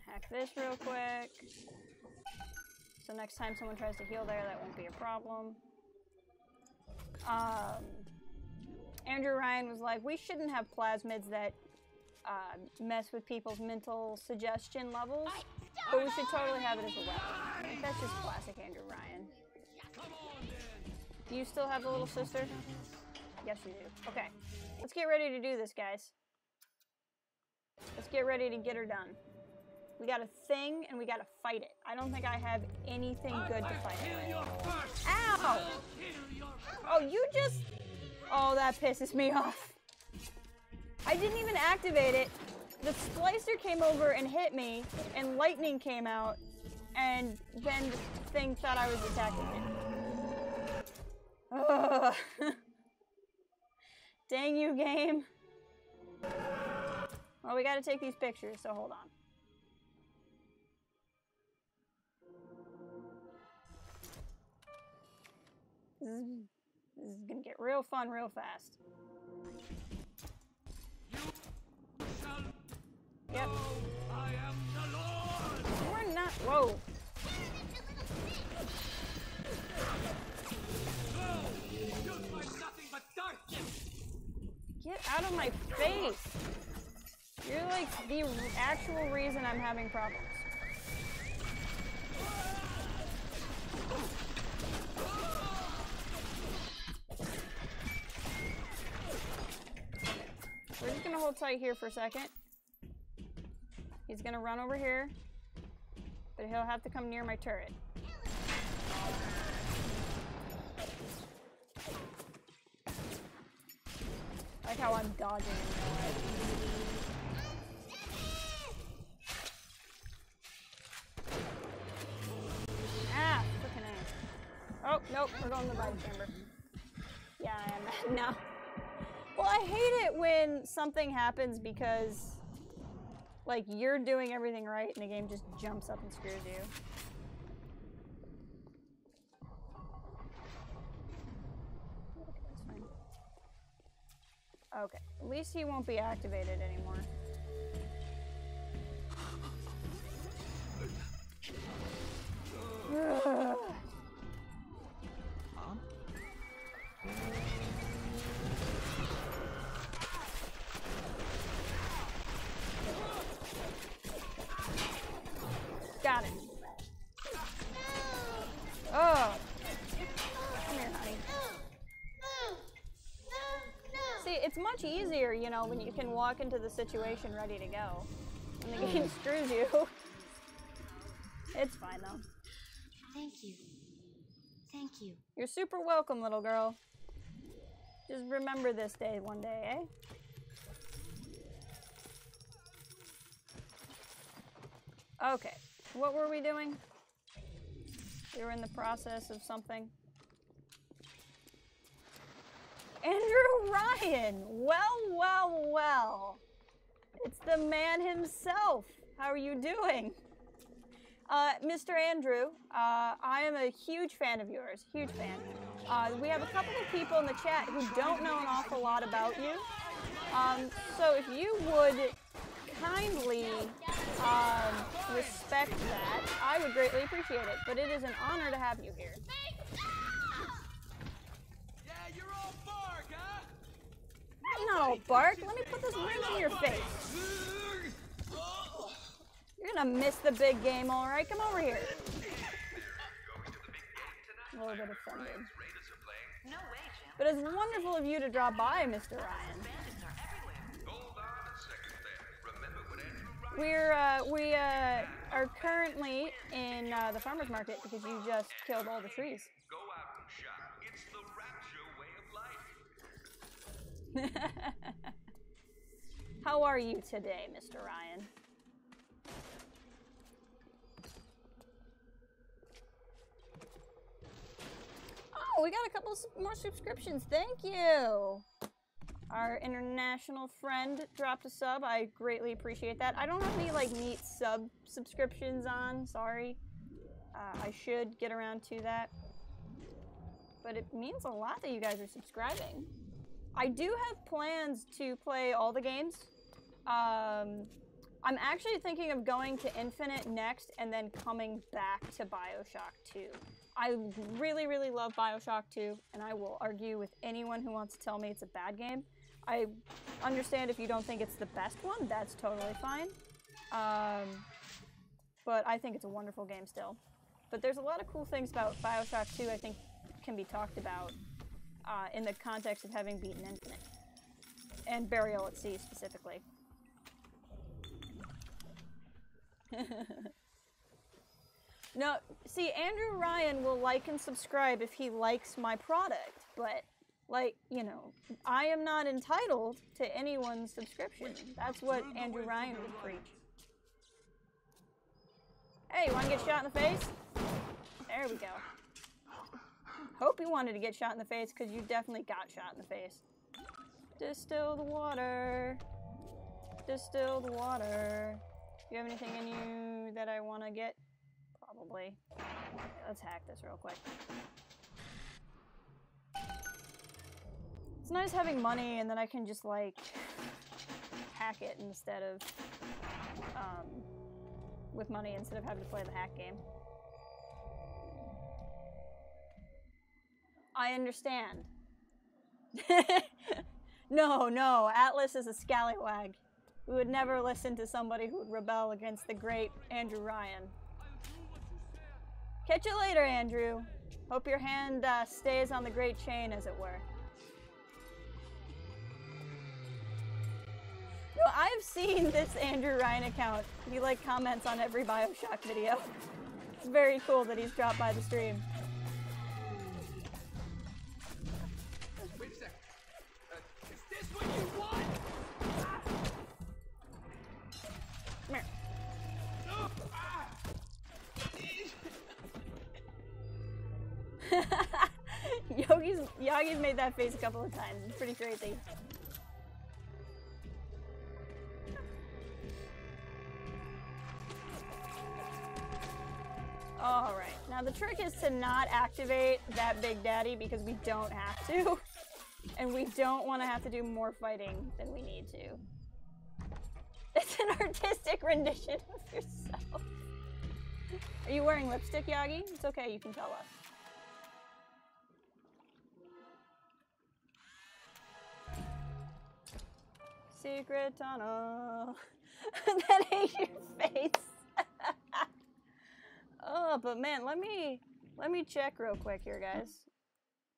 Hack this real quick. So next time someone tries to heal there, that won't be a problem. Andrew Ryan was like, we shouldn't have plasmids that mess with people's mental suggestion levels, but we should totally have it as a weapon. Like, that's just classic Andrew Ryan. Do you still have a little sister? Yes, you do. Okay. Let's get ready to do this, guys. Let's get ready to get her done. We got a thing, and we gotta fight it. I don't think I have anything good to fight it with. Ow! Oh, you just... Oh, that pisses me off. I didn't even activate it. The splicer came over and hit me, and lightning came out, and then the thing thought I was attacking it. Ugh. Dang you, game. Well, we gotta take these pictures, so hold on. This is gonna get real fun real fast. Yep.
I am the Lord.
We're not. Whoa.
You find nothing but darkness.
Get out of my face. You're like the actual reason I'm having problems. We're just gonna hold tight here for a second. He's gonna run over here, but he'll have to come near my turret. I like how I'm dodging him. Ah, frickin' ass. Oh, nope, we're going to the body chamber. Yeah, I am now. Well, I hate it when something happens because, like, you're doing everything right and the game just jumps up and screws you. Okay, that's fine. Okay, at least he won't be activated anymore. Ugh. Got it. Oh. Come here, honey. See, it's much easier, you know, when you can walk into the situation ready to go. When the game screws you. It's fine, though.
Thank you. Thank you.
You're super welcome, little girl. Just remember this day one day, eh? Okay. What were we doing? We were in the process of something. Andrew Ryan! Well, well, well. It's the man himself. How are you doing? Mr. Andrew, I am a huge fan of yours. Huge fan. We have a couple of people in the chat who don't know an awful lot about you. So if you would kindly respect that, I would greatly appreciate it. But it is an honor to have you here.
Yeah, you're all bark, huh?
I'm not all bark. Let me put this wrench in your face. You're gonna miss the big game, all right? Come over here. A little bit offended. But it's wonderful of you to drop by, Mr. Ryan. We are currently in the farmer's market because you just killed all the trees.
Go out and shop. It's the rapture way of life.
How are you today, Mr. Ryan? Oh, we got a couple more subscriptions. Thank you. Our international friend dropped a sub. I greatly appreciate that. I don't have any like neat subscriptions on. Sorry. I should get around to that. But it means a lot that you guys are subscribing. I do have plans to play all the games. I'm actually thinking of going to Infinite next and then coming back to BioShock 2. I really, really love BioShock 2, and I will argue with anyone who wants to tell me it's a bad game. I understand if you don't think it's the best one, that's totally fine. But I think it's a wonderful game still. But there's a lot of cool things about BioShock 2 I think can be talked about in the context of having beaten Infinite. And Burial at Sea specifically. No, see, Andrew Ryan will like and subscribe if he likes my product, but, like, you know, I am not entitled to anyone's subscription. That's what Andrew Ryan would preach. Hey, you want to get shot in the face? There we go. Hope you wanted to get shot in the face, because you definitely got shot in the face. Distill the water. Distill the water. Do you have anything in you that I want to get? Probably. Let's hack this real quick. It's nice having money and then I can just like hack it instead of with money instead of having to play the hack game. I understand. No, Atlas is a scallywag. We would never listen to somebody who would rebel against the great Andrew Ryan. Catch you later, Andrew. Hope your hand stays on the great chain, as it were. No, I've seen this Andrew Ryan account. He, like, comments on every BioShock video. It's very cool that he's dropped by the stream.
Wait a second. Is this what you want?
Come here. Yagi's made that face a couple of times. It's pretty crazy. Alright, now the trick is to not activate that Big Daddy because we don't have to. And we don't want to have to do more fighting than we need to. It's an artistic rendition of yourself. Are you wearing lipstick, Yagi? It's okay, you can tell us. Secret tunnel. That ain't your face. Oh, but man, let me check real quick here, guys.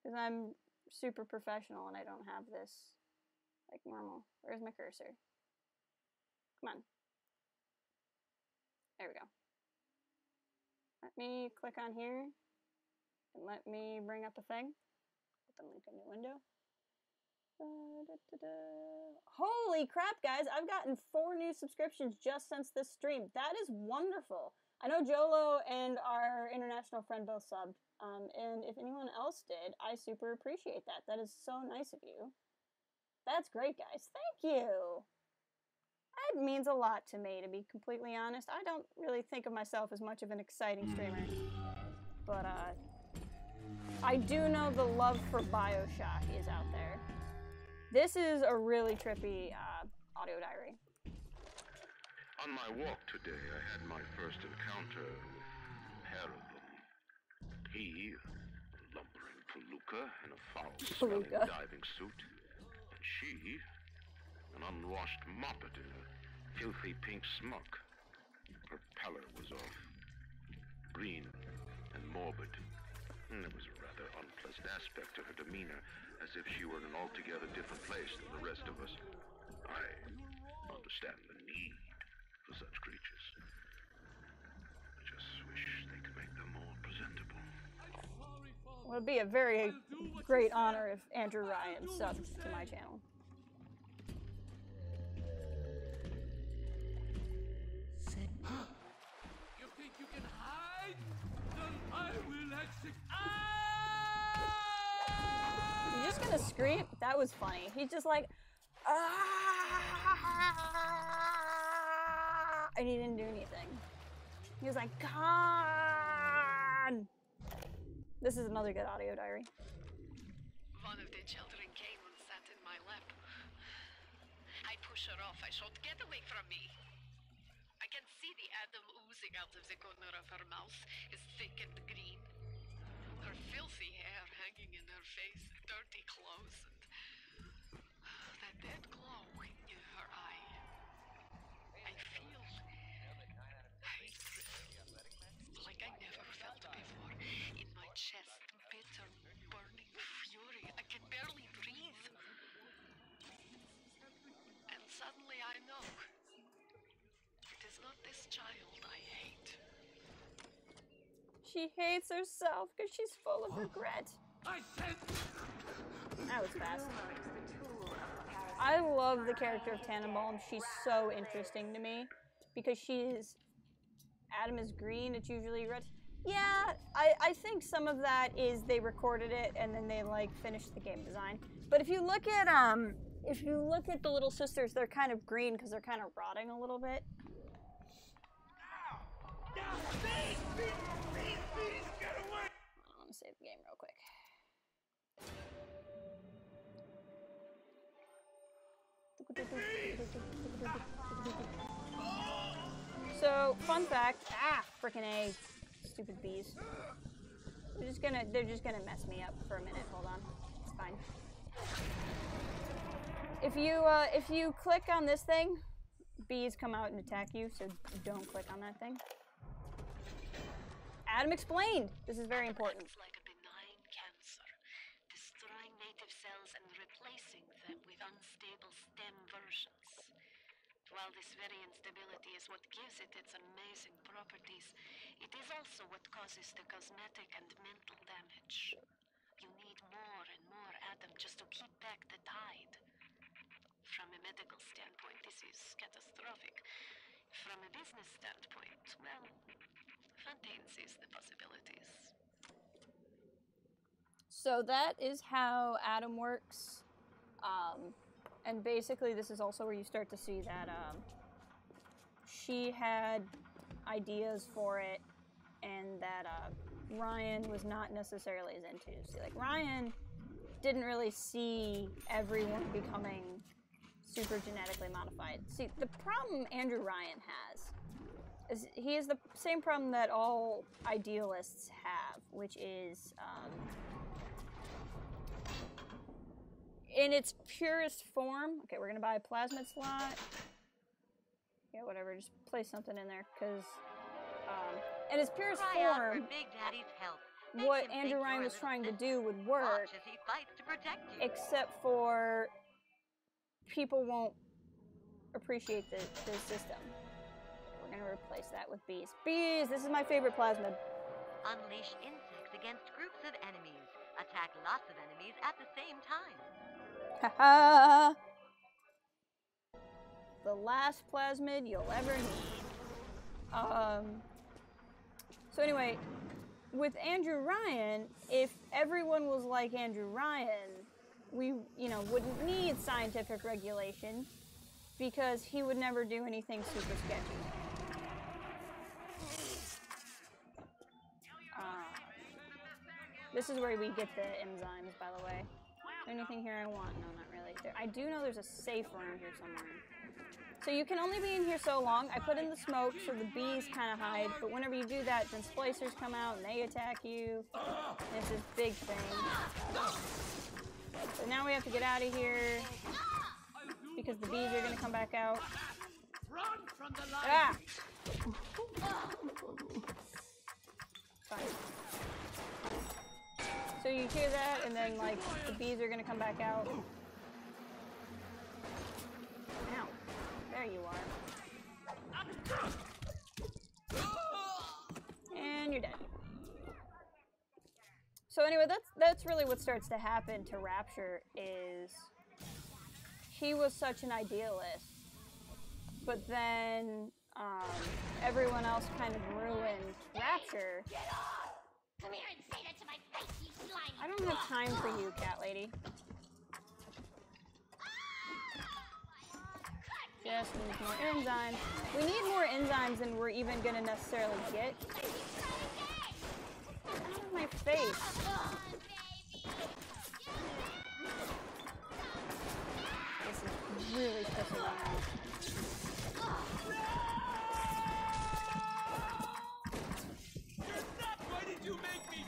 Because I'm super professional and I don't have this like normal. Where's my cursor? Come on. There we go. Let me click on here and let me bring up a thing. Put the link in the window. Holy crap, guys! I've gotten 4 new subscriptions just since this stream. That is wonderful. I know Jolo and our international friend both subbed. And if anyone else did, I super appreciate that. That is so nice of you. That's great, guys. Thank you. It means a lot to me, to be completely honest. I don't really think of myself as much of an exciting streamer. But, I do know the love for BioShock is out there. This is a really trippy, audio diary.
On my walk today, I had my first encounter with Harold. He, a lumbering palooka in a foul-smelling diving suit, and she, an unwashed moppet in a filthy pink smock. Her pallor was off, green and morbid, and there was a rather unpleasant aspect to her demeanor, as if she were in an altogether different place than the rest of us. I understand the need for such creatures. I just wish they could make them more presentable.
Well, it'd be a very great honor if Andrew Ryan subbed to my channel.
You think you can hide? Then I will execute. Ah!
the scream? That was funny. He's just like, ah, and he didn't do anything. He was like, God. This is another good audio diary.
One of the children came and sat in my lap. I push her off. I shout, "Get away from me!" I can see the Adam oozing out of the corner of her mouth, is thick and green. Her filthy hair hanging in her face, dirty clothes, and that dead glow in her eye. I feel hatred, like I never felt before, in my chest, bitter, burning fury. I can barely breathe. And suddenly I know. It is not this child I hate.
She hates herself because she's full of regret. That was fast. I love the character of Tannenbaum. She's so interesting to me because Adam is green, it's usually red. Yeah, I think some of that is they recorded it and then they like finished the game design. But if you look at the little sisters, they're kind of green because they're kind of rotting a little bit. I want to save the game real quick. So, fun fact, frickin' A, stupid bees. They're just gonna mess me up for a minute. Hold on, it's fine. If you click on this thing, bees come out and attack you. So don't click on that thing. Adam explained. This is very important.
It's like a benign cancer, destroying native cells and replacing them with unstable stem versions. While this very instability is what gives it its amazing properties, it is also what causes the cosmetic and mental damage. You need more and more Adam just to keep back the tide. From a medical standpoint, this is catastrophic. From a business standpoint, well, Fontaine sees the possibilities.
So that is how Adam works. And basically this is also where you start to see that she had ideas for it and that Ryan was not necessarily as into. See, like Ryan didn't really see everyone becoming super genetically modified. See, the problem Andrew Ryan has is he has the same problem that all idealists have, which is in its purest form. Okay, we're gonna buy a plasmid slot. Yeah, whatever, just place something in there, because in its purest form,
Big Daddy's help.
what Andrew Ryan was trying to do would work,
As he fights to protect you.
except for people won't appreciate the system. We're gonna replace that with bees. Bees! This is my favorite plasmid.
Unleash insects against groups of enemies. Attack lots of enemies at the same time.
Haha! The last plasmid you'll ever need. So anyway, with Andrew Ryan, if everyone was like Andrew Ryan, we, wouldn't need scientific regulation because he would never do anything super sketchy. This is where we get the enzymes, by the way. Is there anything here I want? No, not really. I do know there's a safe room here somewhere. So you can only be in here so long. I put in the smoke so the bees kind of hide, but whenever you do that, then splicers come out and they attack you. And it's this big thing. So now we have to get out of here because the bees are going to come back out.
Run from the light.
Ah! Fine. So you hear that, and then like the bees are gonna come back out. Ow! There you are. And you're dead. So anyway, that's really what starts to happen to Rapture. Is he was such an idealist, but then everyone else kind of ruined Rapture.
Get off! Come here and say that to my face, you slimy.
I don't have time for you, cat lady. Just need more enzymes. We need more enzymes than we're even gonna necessarily get. Get out of my face. This is really pissing me off.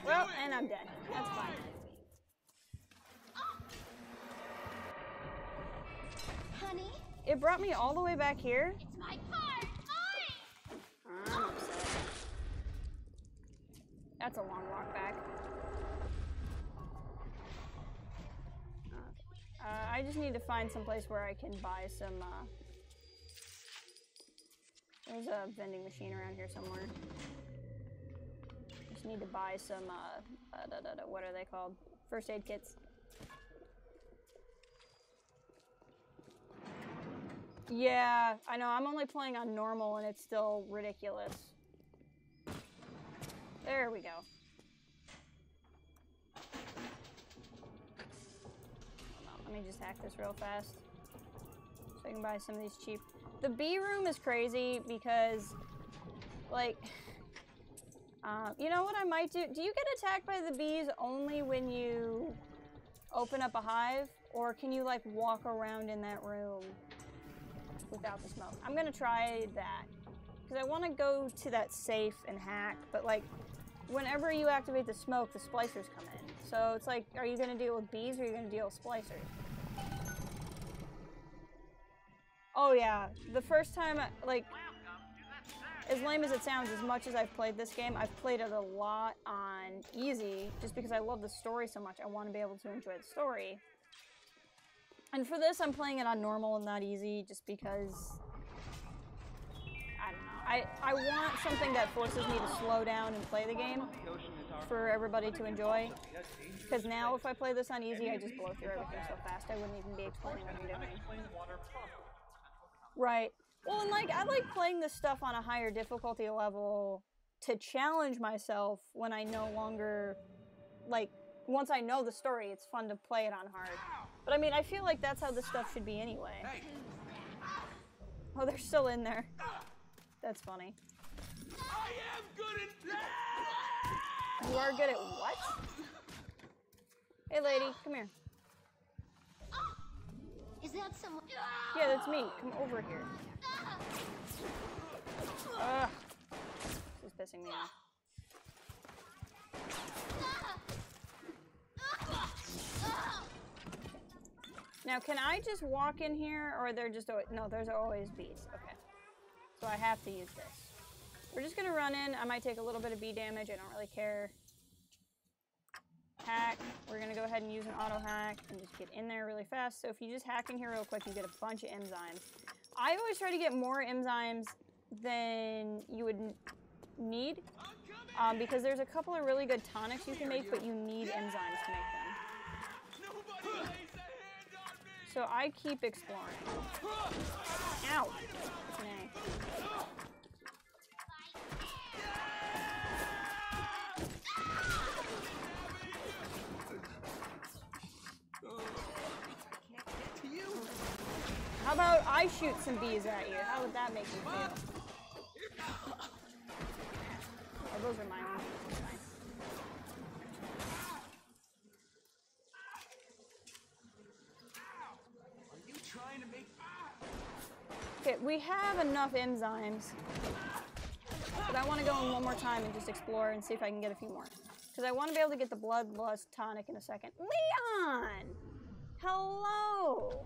Well, and I'm dead. That's fine.
Honey?
It brought me all the way back here.
It's my part! Mine!
I'm upset. That's a long walk back. I just need to find some place where I can buy some, there's a vending machine around here somewhere. Just need to buy some, what are they called? First aid kits. Yeah, I know, I'm only playing on normal and it's still ridiculous. There we go. Hold on, let me just hack this real fast. So I can buy some of these cheap. The bee room is crazy because, like, you know what I might do? Do you get attacked by the bees only when you open up a hive? Or can you, like, walk around in that room without the smoke? I'm gonna try that. Because I want to go to that safe and hack, but, like, whenever you activate the smoke, the splicers come in. So it's like, are you gonna deal with bees or are you gonna deal with splicers? Oh yeah, the first time, like, as lame as it sounds, as much as I've played this game, I've played it a lot on easy, just because I love the story so much. I want to be able to enjoy the story. And for this, I'm playing it on normal and not easy, just because, I don't know. I want something that forces me to slow down and play the game for everybody to enjoy. Because now, if I play this on easy, I just blow through everything so fast, I wouldn't even be explaining what I'm doing. Right. Well, and like, I like playing this stuff on a higher difficulty level to challenge myself when I no longer, like, once I know the story, it's fun to play it on hard. But I mean, I feel like that's how this stuff should be anyway. Oh, they're still in there. That's funny.
I am good at
You are good at what? Hey, lady, come here.
Is that someone?
Yeah, that's me. Come over here. Ugh. This is pissing me off. Now, can I just walk in here, or they're just always... No, there's always bees. Okay. So I have to use this. We're just gonna run in. I might take a little bit of bee damage. I don't really care. Hack. We're gonna go ahead and use an auto hack and just get in there really fast. So if you just hack in here real quick, you get a bunch of enzymes. I always try to get more enzymes than you would need, because there's a couple of really good tonics you can make, but you need enzymes to make them. So I keep exploring. Ow! Nay. How about I shoot some bees at you? How would that make you feel? Oh, those are my own. That's fine.
Are you trying to make...
Okay, we have enough enzymes. But I want to go in one more time and just explore and see if I can get a few more. Because I want to be able to get the Bloodlust tonic in a second. Leon! Hello!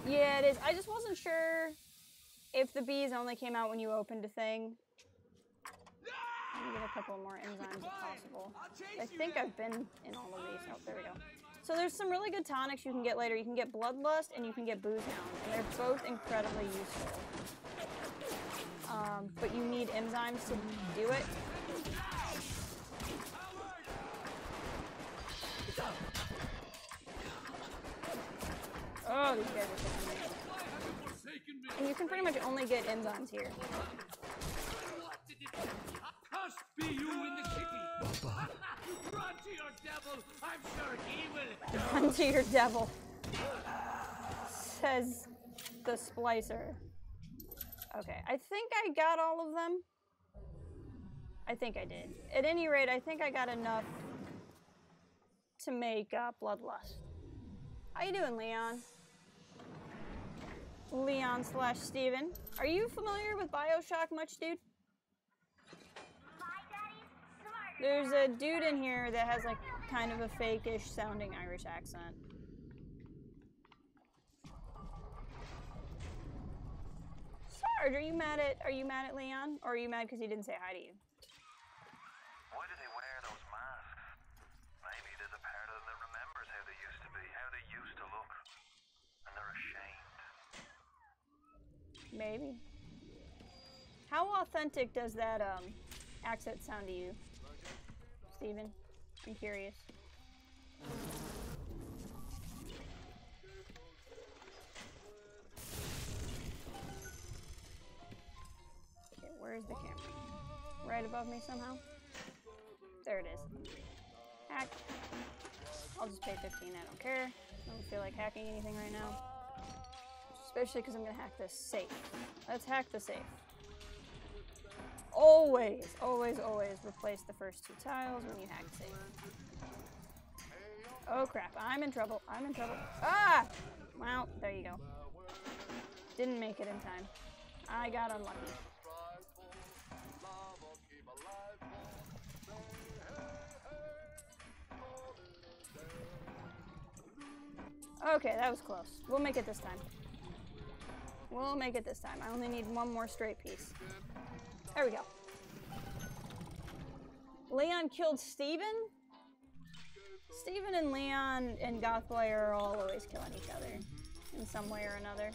Yeah, it is. I just wasn't sure if the bees only came out when you opened a thing. Let me get a couple more enzymes if possible. I think I've been in all of these. Oh, there we go. So there's some really good tonics you can get later. You can get Bloodlust and you can get Booze Hound, and they're both incredibly useful. But you need enzymes to do it. Oh, these guys are taking me. And you can pretty much only get enzymes here.
Cursed be you in the kitty! Run to your devil! I'm sure he will!
Run to your devil. says the splicer. Okay, I think I got all of them. I think I did. At any rate, I think I got enough to make Bloodlust. How you doing, Leon? Leon/Steven. Are you familiar with BioShock much, dude? There's a dude in here that has like kind of a fake-ish sounding Irish accent. Sarge, are you mad at Leon? Or are you mad because he didn't say hi to you?
Why do they wear those masks? Maybe there's a part of them that remembers how they used to be, how they used to look. And they're ashamed.
Maybe. How authentic does that accent sound to you, Steven? I'm curious. Okay, where's the camera? Right above me somehow? There it is. Hack. I'll just pay 15, I don't care. I don't feel like hacking anything right now. Especially because I'm gonna hack this safe. Let's hack the safe. Always, always, always replace the first 2 tiles when you hack the safe. Oh crap, I'm in trouble. I'm in trouble. Ah! Well, there you go. Didn't make it in time. I got unlucky. Okay, that was close. We'll make it this time. We'll make it this time. I only need one more straight piece. There we go. Leon killed Steven? Steven and Leon and Gothboy are all always killing each other in some way or another.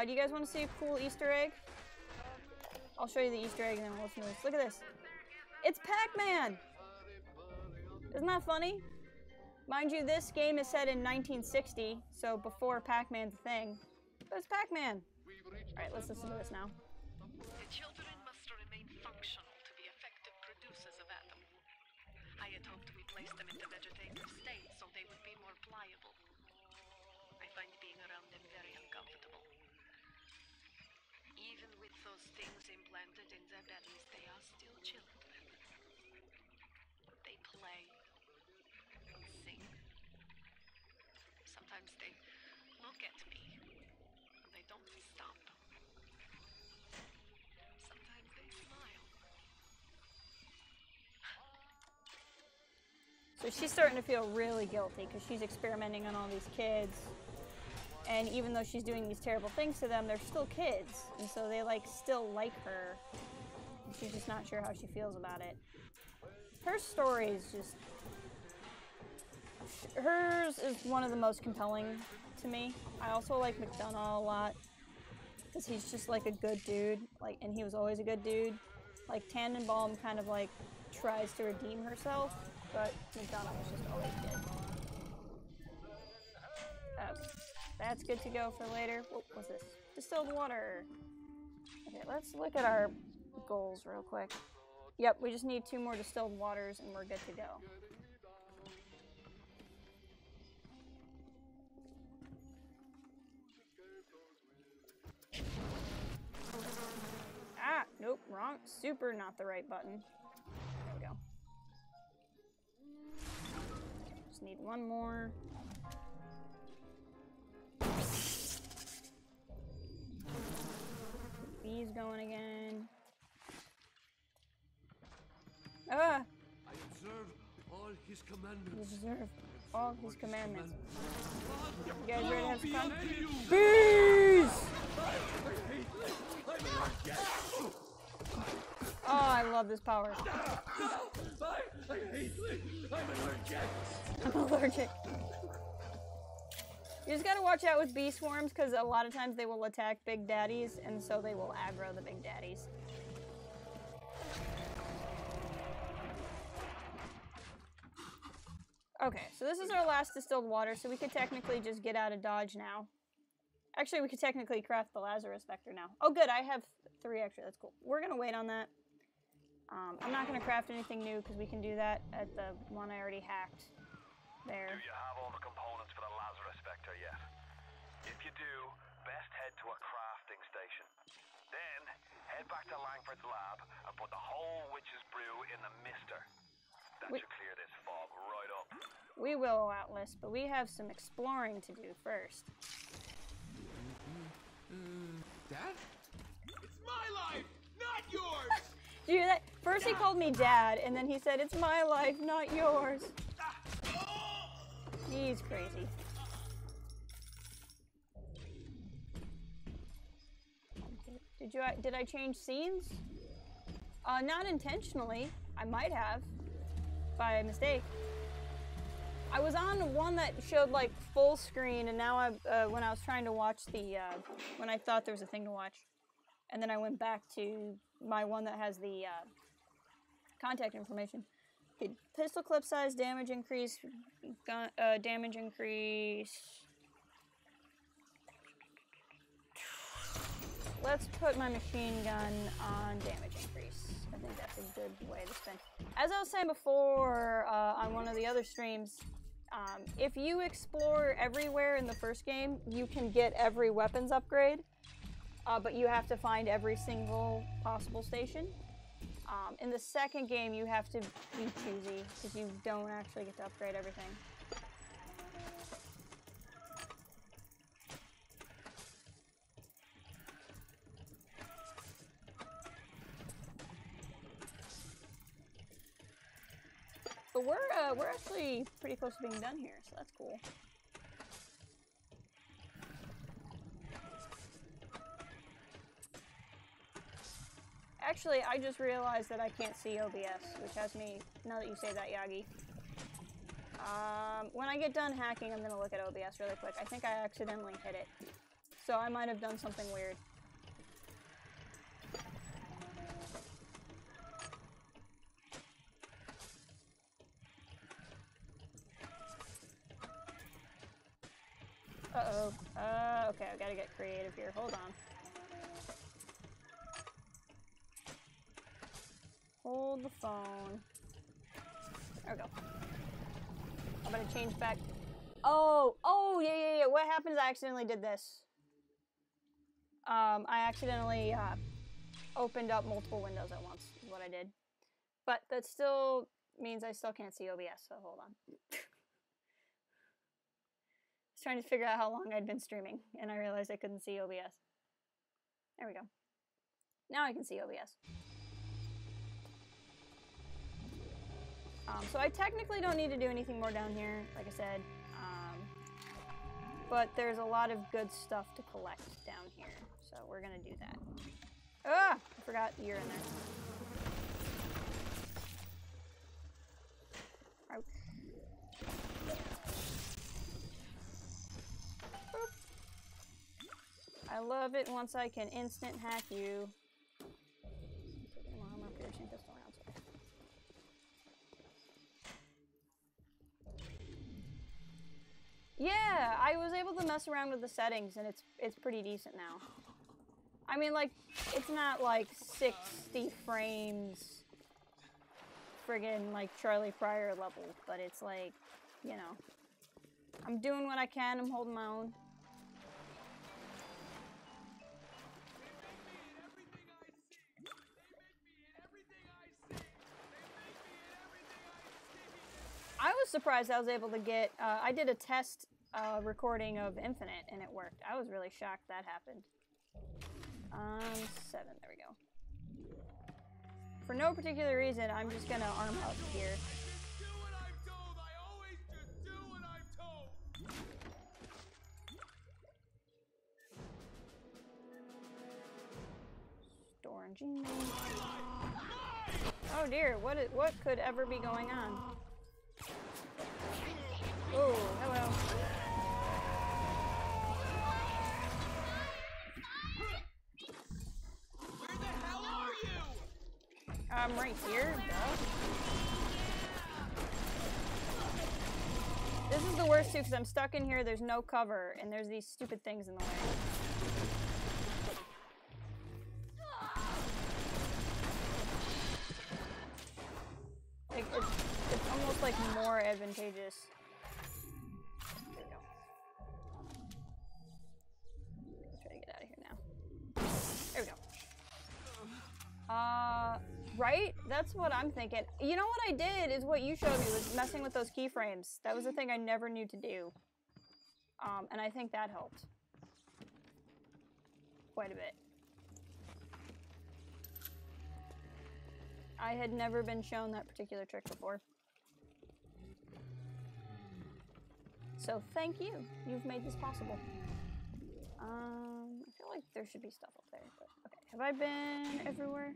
Do you guys want to see a cool Easter egg? I'll show you the Easter egg and then we'll listen to this. Look at this. It's Pac-Man! Isn't that funny? Mind you, this game is set in 1960, so before Pac-Man's a thing. But it's Pac-Man. Alright, let's listen to this now.
The children must remain functional to be effective producers of Atom. I had hoped we placed them in the vegetative state so they would be more pliable. I find being around them very uncomfortable. Even with those things implanted in their bellies, they are still children. They play, sing. Sometimes they look at me, and they don't stop. Sometimes they smile.
So she's starting to feel really guilty because she's experimenting on all these kids. And even though she's doing these terrible things to them, they're still kids. And so they still like her. And she's just not sure how she feels about it. Her story is just... Hers is one of the most compelling to me. I also like McDonough a lot. Because he's just like a good dude. And he was always a good dude. Tannenbaum kind of tries to redeem herself. But McDonough was just always good. Okay. That's good to go for later. What's this? Distilled water. Okay, let's look at our goals real quick. Yep, we just need 2 more distilled waters and we're good to go. Ah, nope, wrong. Super not the right button. There we go. Just need 1 more. Bees going again. Ah!
I observe all his commandments.
You observe all his commandments. You guys ready to have some fun? Bees! Oh, I love this power.
I hate it. I'm allergic.
I'm allergic. You just gotta watch out with bee swarms because a lot of times they will attack big daddies and so they will aggro the big daddies. Okay, so this is our last distilled water, so we could technically just get out of Dodge now. Actually, we could technically craft the Lazarus Vector now. Oh good, I have 3 extra, that's cool. We're gonna wait on that. I'm not gonna craft anything new because we can do that at the one I already hacked. There.
Do you have all the components for the Lazarus Vector yet? If you do, best head to a crafting station. Then, head back to Langford's lab and put the whole witch's brew in the mister. That should clear this fog right up.
We will, Atlas, but we have some exploring to do first.
Dad? It's my life, not yours!
Do you hear that? First he called me Dad, and then he said, it's my life, not yours. He's crazy. Did I change scenes? Not intentionally. I might have. By mistake. I was on one that showed like full screen, and now when I was trying to watch the, when I thought there was a thing to watch, and then I went back to my one that has the contact information. Okay, pistol clip size, damage increase, gun, damage increase. Let's put my machine gun on damage increase. I think that's a good way to spend. As I was saying before on one of the other streams, if you explore everywhere in the first game, you can get every weapons upgrade, but you have to find every single possible station. In the second game, you have to be choosy, because you don't actually get to upgrade everything. But we're actually pretty close to being done here, so that's cool. Actually, I just realized that I can't see OBS, which has me, now that you say that, Yagi. When I get done hacking, I'm gonna look at OBS really quick. I think I accidentally hit it. So I might have done something weird. Uh-oh. Okay, I gotta get creative here. Hold on. Hold the phone. There we go. I'm gonna change back. Oh, yeah. What happens? I accidentally did this. I accidentally opened up multiple windows at once, is what I did. But that still means I still can't see OBS, so hold on. I was trying to figure out how long I'd been streaming, and I realized I couldn't see OBS. There we go. Now I can see OBS. So I technically don't need to do anything more down here, like I said. But there's a lot of good stuff to collect down here, so we're gonna do that. Ah! I forgot you're in there. Ouch. Boop. I love it once I can instant hack you. Armor piercing pistol rounds. Yeah, I was able to mess around with the settings, and it's pretty decent now. I mean, like, it's not like 60 frames, friggin' like Charlie Pryor level, but it's like, you know, I'm doing what I can. I'm holding my own. I was surprised I was able to get, I did a test recording of Infinite and it worked. I was really shocked that happened. 7, there we go. For no particular reason, I'm just gonna arm up here. Store and Gene. Oh dear, what could ever be going on? Oh, hello.
Where the hell are you?
I'm right here, duh. This is the worst too, because I'm stuck in here, there's no cover, and there's these stupid things in the way. Like, it's almost like more advantageous Right? That's what I'm thinking. You know what I did is what you showed me was messing with those keyframes. That was a thing I never knew to do. And I think that helped. Quite a bit. I had never been shown that particular trick before. So thank you. You've made this possible. I feel like there should be stuff up there. But okay, have I been everywhere?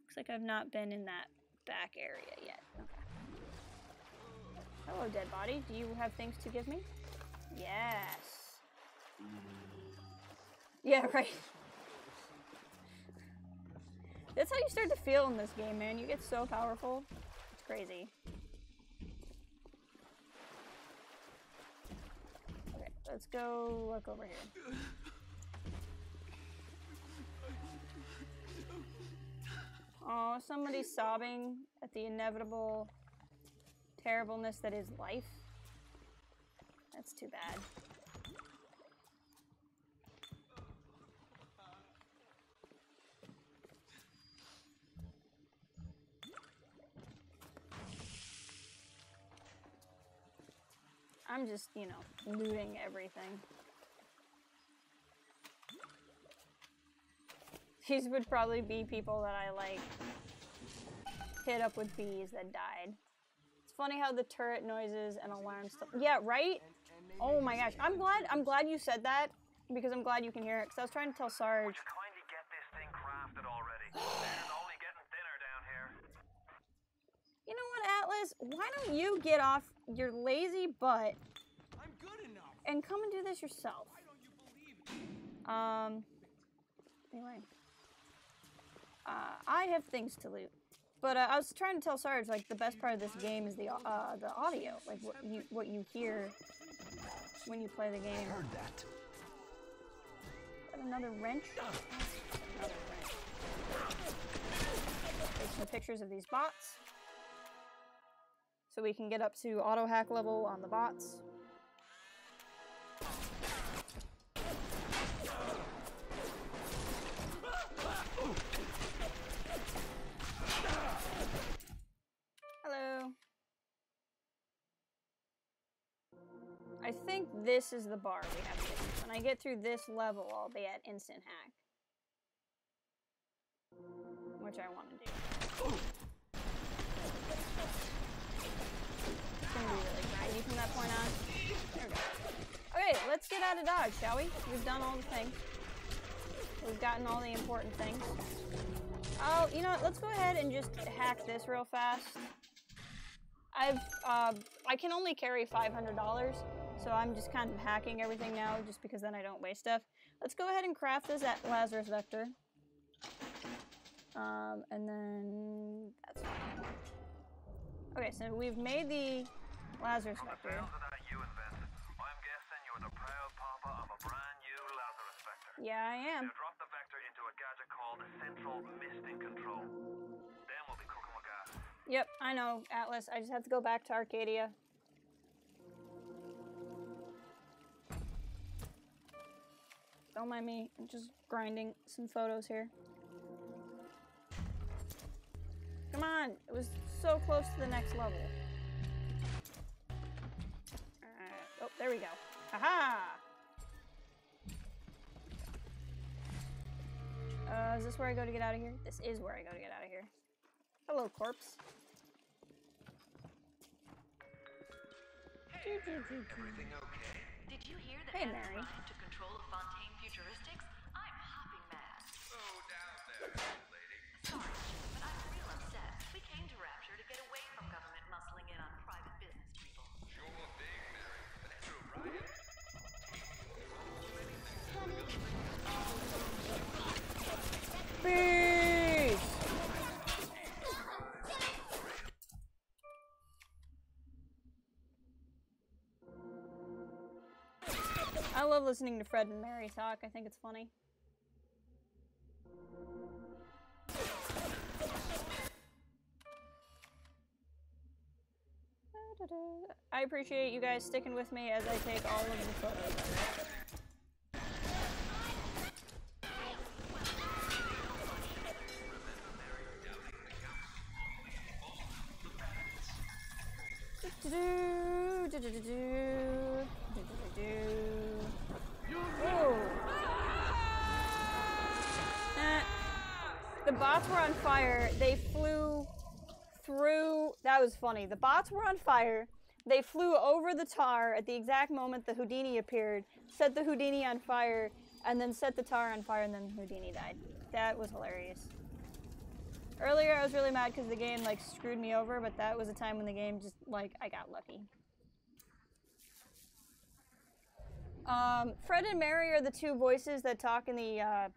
Looks like I've not been in that back area yet. Okay. Hello, dead body. Do you have things to give me? Yes. Yeah, right. That's how you start to feel in this game, man. You get so powerful. It's crazy. Okay, let's go look over here. Oh, somebody's sobbing at the inevitable terribleness that is life. That's too bad. I'm just, you know, looting everything. These would probably be people that I, like, hit up with bees that died. It's funny how the turret noises and alarms stuff. Yeah, right? Oh my gosh. I'm glad you said that, because I'm glad you can hear it, because I was trying to tell Sarge.
Would you kindly get this thing crafted already? It's only getting thinner down here.
You know what, Atlas? Why don't you get off your lazy butt and come and do this yourself? Anyway. I have things to loot. But I was trying to tell Sarge, like, the best part of this game is the audio. Like, what you hear when you play the game.
Heard that.
Got another wrench? Another wrench. Take some pictures of these bots. So we can get up to auto hack level on the bots. Hello. I think this is the bar we have to get to. When I get through this level, I'll be at instant hack. Which I want to do. It's gonna be really grindy from that point on. There we go. Okay, let's get out of Dodge, shall we? We've done all the things. We've gotten all the important things. Oh, you know what? Let's go ahead and just hack this real fast. I can only carry $500, so I'm just kind of hacking everything now, just because then I don't waste stuff. Let's go ahead and craft this at Lazarus Vector. And then that's fine. Okay, so we've made the Lazarus Vector.
I'm guessing you're the proud papa of a brand new Lazarus Vector.
Yeah, I am.
Now drop the vector into a gadget called Central Misting Control. Then we'll be cooking with gas.
Yep, I know, Atlas. I just have to go back to Arcadia. Don't mind me. I'm just grinding some photos here. Come on! It was so close to the next level. Oh, there we go. Haha! Is this where I go to get out of here? This is where I go to get out of here. Hello, corpse.
Hey, everything okay? Did you hear that
Hey, Mary.
trying to control a Fontaine Futuristics? I'm hopping mad.
Oh, down there, lady.
Sorry, but I'm real upset. We came to Rapture to get away from government muscling in on private business people.
Sure thing, Mary. But after a riot,
Peace! I love listening to Fred and Mary talk. I think it's funny. I appreciate you guys sticking with me as I take all of the photos of it. The bots were on fire. They flew through. That was funny. The bots were on fire. They flew over the tar at the exact moment the Houdini appeared, set the Houdini on fire, and then set the tar on fire, and then Houdini died. That was hilarious. Earlier, I was really mad because the game, like, screwed me over, but that was a time when the game just, like, I got lucky. Fred and Mary are the two voices that talk in the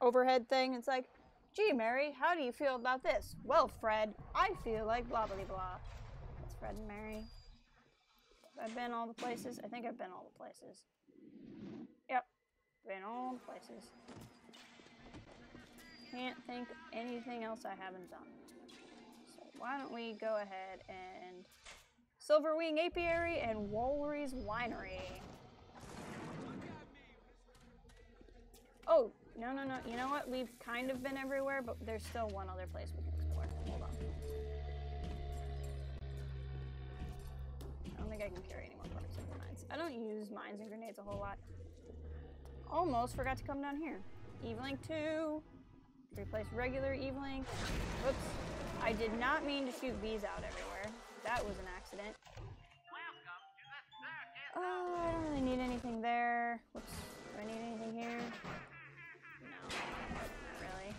overhead thing. It's like, gee, Mary, how do you feel about this? Well, Fred, I feel like blah, blah, blah. That's Fred and Mary. I've been all the places. I think I've been all the places. Yep, been all the places. Can't think of anything else I haven't done. So why don't we go ahead and Silverwing Apiary and Walry's Winery. Oh, no. You know what? We've kind of been everywhere, but there's still one other place we can explore. Hold on. I don't think I can carry any more parts of the mines. I don't use mines and grenades a whole lot. Almost forgot to come down here. Evelink 2. Replace regular Evelink. Whoops. I did not mean to shoot bees out everywhere. That was an accident. Oh, I don't really need anything there. Whoops. Do I need anything here? No, not really.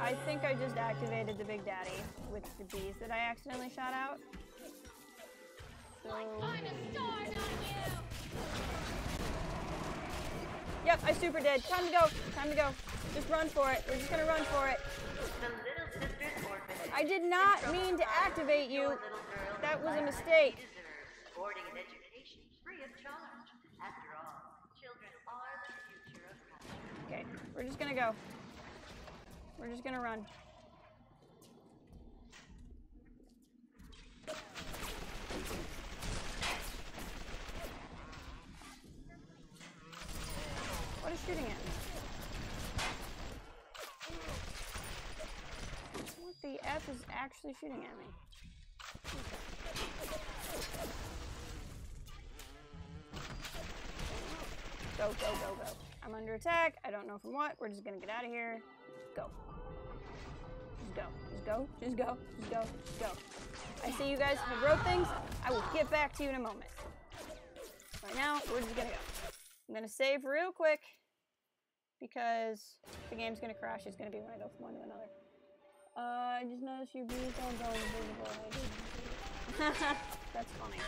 I think I just activated the Big Daddy with the bees that I accidentally shot out. So... Yep, I super did. Time to go. Time to go. Just run for it. We're just gonna run for it. I did not mean to activate you. That was a mistake.
Boarding and education free of charge. After all, children are the future of culture.
Okay, we're just gonna go. We're just gonna run. What is shooting at me? What the F is actually shooting at me? Go, go, go, go. I'm under attack. I don't know from what. We're just gonna get out of here. Go. Just go. Just go. Just go. Just go. Just go. I see you guys have wrote things. I will get back to you in a moment. Right now, we're just gonna go. I'm gonna save real quick because the game's gonna crash. It's gonna be when I go from one to another. I just noticed your bees don't go invisible. That's funny.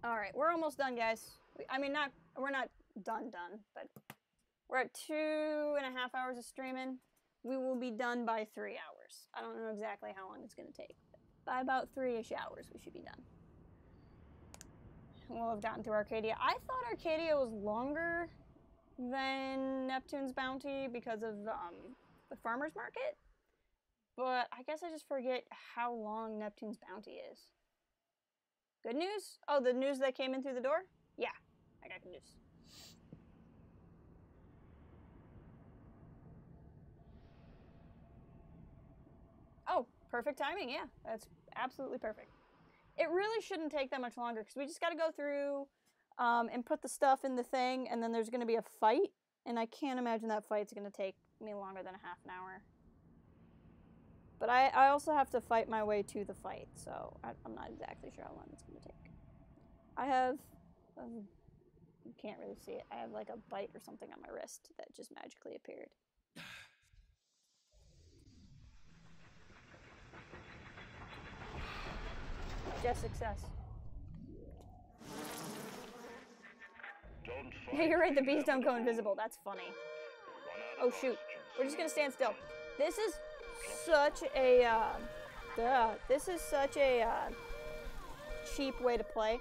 All right, we're almost done, guys. I mean, we're not done, but we're at 2.5 hours of streaming. We will be done by 3 hours. I don't know exactly how long it's going to take. But by about 3-ish hours, we should be done. We'll have gotten through Arcadia. I thought Arcadia was longer than Neptune's Bounty because of the farmer's market. But I guess I just forget how long Neptune's Bounty is. Good news? Oh, the news that came in through the door? Yeah, I got good news. Oh, perfect timing, yeah. That's absolutely perfect. It really shouldn't take that much longer, because we just got to go through and put the stuff in the thing, and then there's going to be a fight, and I can't imagine that fight's going to take me longer than a half an hour. But I also have to fight my way to the fight, so I'm not exactly sure how long it's going to take. I have, you can't really see it, I have like a bite or something on my wrist that just magically appeared. Just success. Yeah, you're right, the bees don't go invisible, that's funny. Oh shoot, we're just going to stand still. This is such a, cheap way to play.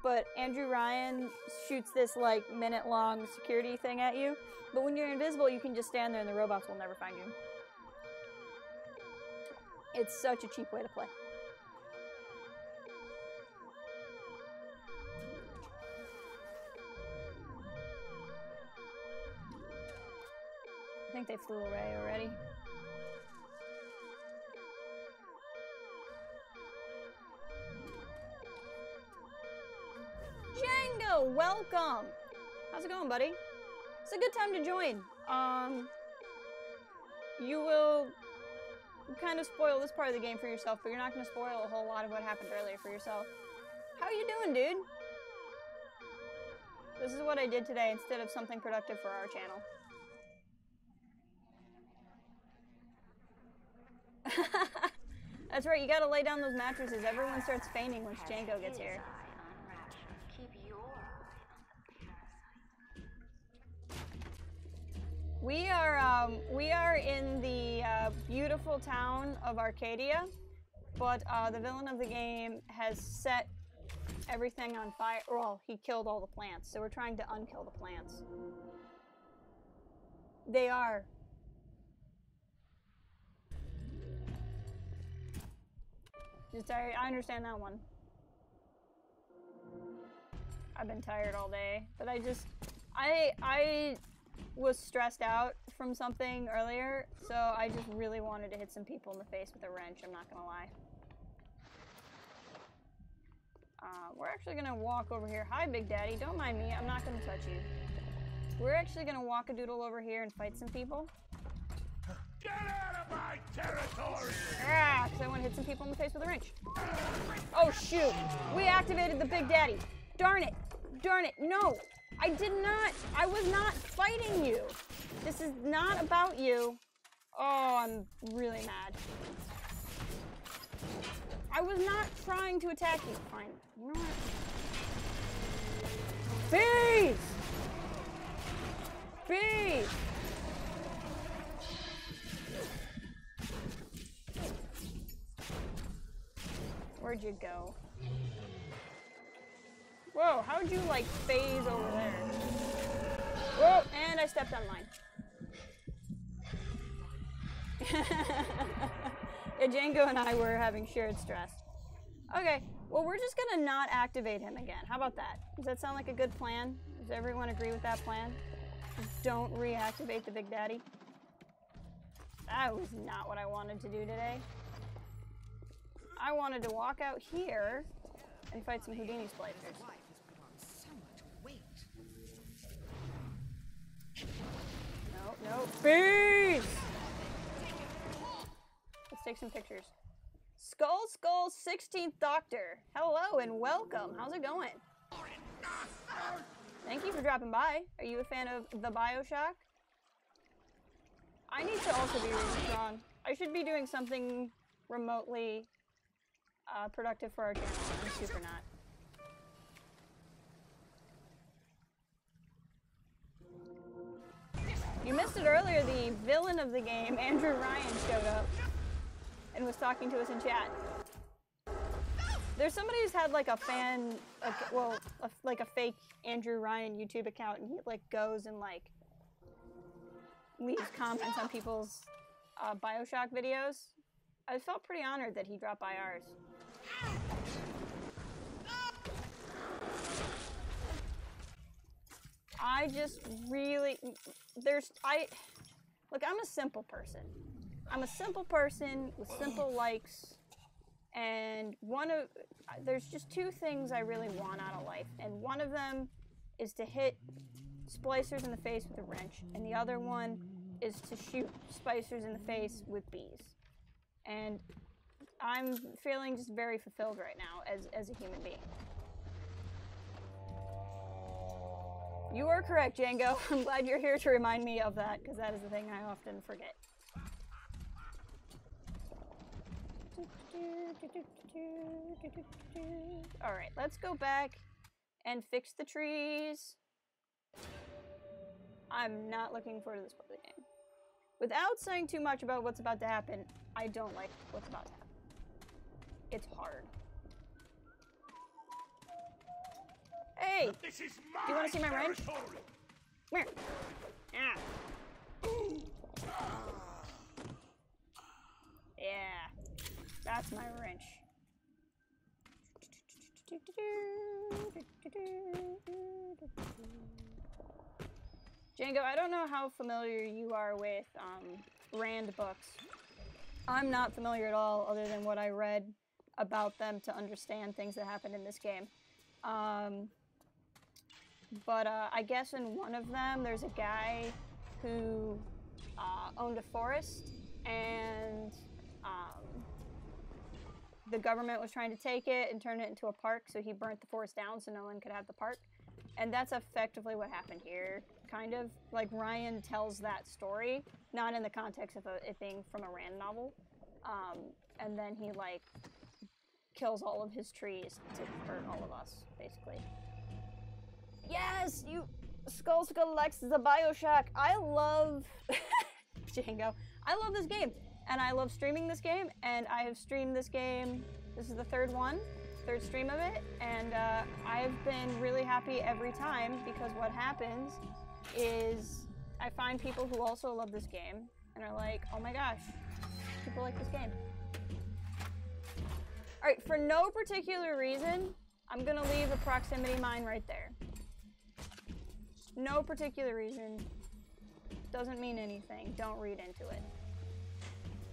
But Andrew Ryan shoots this like minute-long security thing at you. But when you're invisible, you can just stand there and the robots will never find you. It's such a cheap way to play. I think they flew away already. Django, welcome! How's it going, buddy? It's a good time to join. You will kind of spoil this part of the game for yourself, but you're not going to spoil a whole lot of what happened earlier for yourself. How you doing, dude? This is what I did today instead of something productive for our channel. That's right, you gotta lay down those mattresses. Everyone starts fainting once Django gets here. We are in the beautiful town of Arcadia, but the villain of the game has set everything on fire. Well, he killed all the plants, so we're trying to unkill the plants. They are. Just tired. I understand that one. I've been tired all day, but I was stressed out from something earlier, so I just really wanted to hit some people in the face with a wrench, I'm not gonna lie. We're actually gonna walk over here. Hi, Big Daddy, don't mind me, I'm not gonna touch you. We're actually gonna walk a doodle over here and fight some people.
Get out of my territory!
Ah, because I want to hit some people in the face with a wrench. Oh, shoot. We activated the Big Daddy. Darn it. Darn it. No. I did not. I was not fighting you. This is not about you. Oh, I'm really mad. I was not trying to attack you. Fine. You know what? Bees! Bees! Where'd you go? Whoa, how'd you, like, phase over there? Whoa, and I stepped on mine. Yeah, Django and I were having shared stress. Okay, well, we're just gonna not activate him again. How about that? Does that sound like a good plan? Does everyone agree with that plan? Just don't reactivate the Big Daddy. That was not what I wanted to do today. I wanted to walk out here and fight some Houdini splicers. No, no, bees! Let's take some pictures. Skull 16th Doctor. Hello and welcome. How's it going? Thank you for dropping by. Are you a fan of the BioShock? I need to also be really strong. I should be doing something remotely productive for our channel. I'm super not. You missed it earlier. The villain of the game, Andrew Ryan, showed up and was talking to us in chat. There's somebody who's had like a fan, like a fake Andrew Ryan YouTube account, and he like goes and like leaves comments on people's BioShock videos. I felt pretty honored that he dropped by ours. I just really, look, I'm a simple person. I'm a simple person with simple likes, and there's just two things I really want out of life, and one of them is to hit splicers in the face with a wrench, and the other one is to shoot splicers in the face with bees. And I'm feeling just very fulfilled right now as a human being. You are correct, Django. I'm glad you're here to remind me of that, because that is the thing I often forget. Alright, let's go back and fix the trees. I'm not looking forward to this part of the game. Without saying too much about what's about to happen, I don't like what's about to happen. It's hard. Hey! Do you want to see my wrench? Come here. Yeah. Yeah. That's my wrench. Django, I don't know how familiar you are with Rand books. I'm not familiar at all, other than what I read about them to understand things that happened in this game. But I guess in one of them, there's a guy who owned a forest, and the government was trying to take it and turn it into a park, so he burnt the forest down so no one could have the park. And that's effectively what happened here, kind of. Like, Ryan tells that story, not in the context of it being from a Rand novel. And then he, like, kills all of his trees to hurt all of us, basically. Yes! You... Skull Lex is a BioShock. I love... Django. I love this game. And I love streaming this game, and I have streamed this game. This is the third stream of it, and I've been really happy every time, because what happens is I find people who also love this game and are like, oh my gosh, people like this game. Alright, for no particular reason, I'm gonna leave a proximity mine right there. No particular reason. Doesn't mean anything. Don't read into it.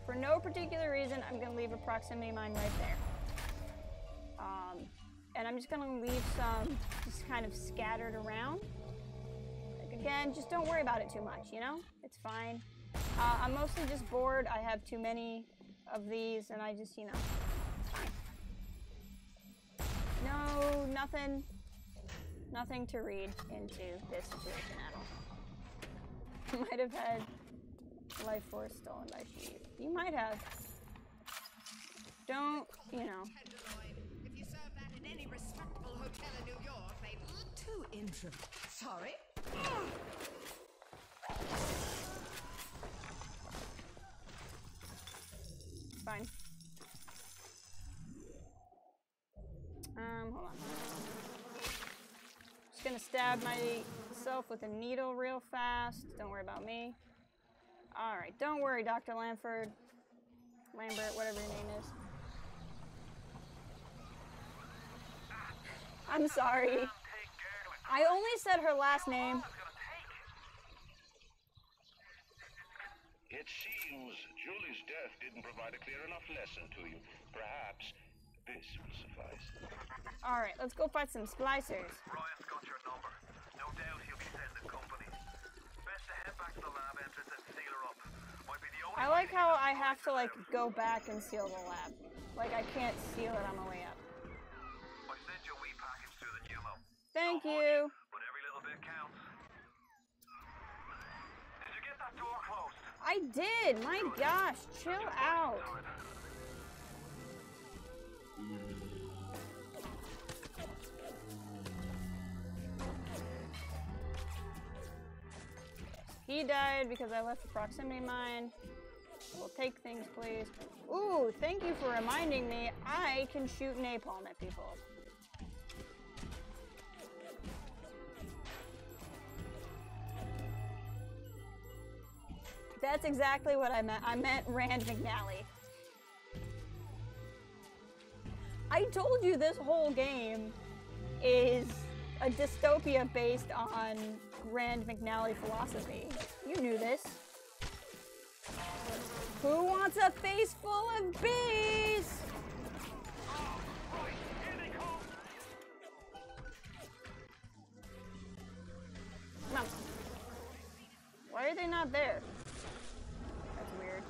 For no particular reason, I'm going to leave a proximity mine right there. And I'm just going to leave some just kind of scattered around. Like, again, just don't worry about it too much, you know? It's fine. I'm mostly just bored. I have too many of these, and I just, you know. No, nothing to read into this situation at all. Might have had life force stolen by Sheev. You might have. Don't, you know.
If you serve that in any respectable hotel in New York, they too introvert. Sorry.
Fine. Hold on. Just gonna stab myself with a needle real fast. Don't worry about me. Alright, don't worry, Dr. Lambert, whatever your name is. I'm sorry. I only said her last name.
It seems Julie's death didn't provide a clear enough lesson to you. Perhaps this will suffice.
Alright, let's go fight some splicers.
Ryan's got your number. No doubt he'll be sending company. Best to head back to the lab entrance and seal her up. Might be the only
I like how I have to, like, go back and seal the lab. Like, I can't seal it on my way up.
I sent you a wee package through the Jumo.
Thank you.
But every little bit counts. Did you get that door closed?
I did. My gosh, chill out. He died because I left the proximity mine. We'll take things, please. Ooh, thank you for reminding me. I can shoot napalm at people. That's exactly what I meant. I meant Rand McNally. I told you this whole game is a dystopia based on Rand McNally philosophy. You knew this. Who wants a face full of bees? No. Why are they not there? That's weird.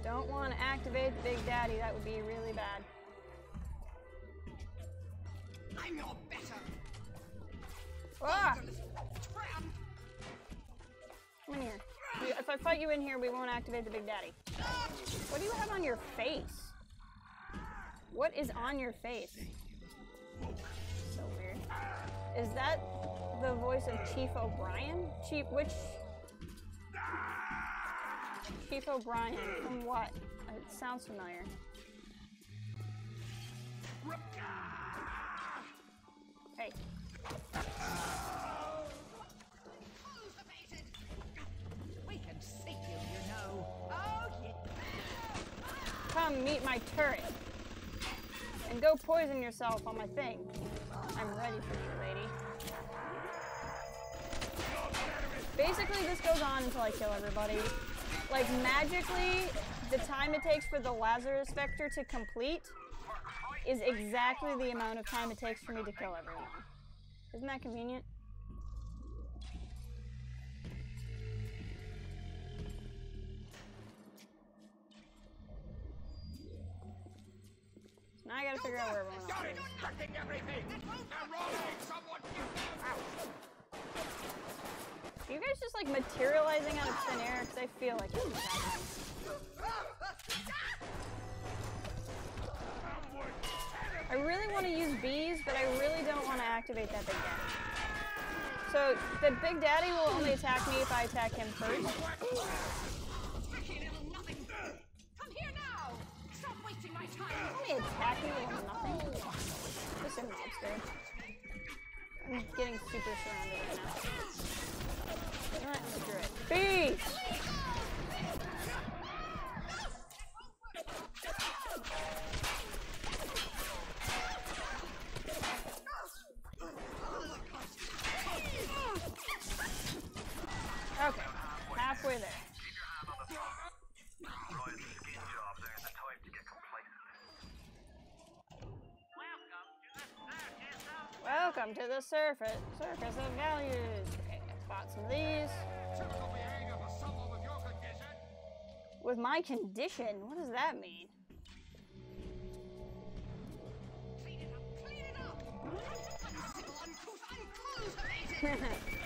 Don't want to activate the Big Daddy. That would be really bad.
I'm your better.
Ah! Come in here. If I fight you in here, we won't activate the Big Daddy. What do you have on your face? What is on your face? So weird. Is that the voice of Chief O'Brien? Which? Chief O'Brien, from what? It sounds familiar. Hey. come meet my turret. And go poison yourself on my thing. I'm ready for you, lady. Basically, this goes on until I kill everybody. Like, magically, the time it takes for the Lazarus Vector to complete is exactly the amount of time it takes for me to kill everyone. Isn't that convenient? Now I gotta figure out where everyone else is. Are you guys just like materializing out of thin air? Because I feel like it's happening. I really want to use bees, but I really don't want to activate that Big Daddy. So the Big Daddy will only attack me if I attack him first.
Come here now! Stop wasting my time!
Only attack me with nothing. Just a mobster. I'm getting super surrounded right now. You know what? Screw it. Bees! Okay, halfway there. Welcome to the circus of values. Okay, I bought some of these. With my condition, what does that mean?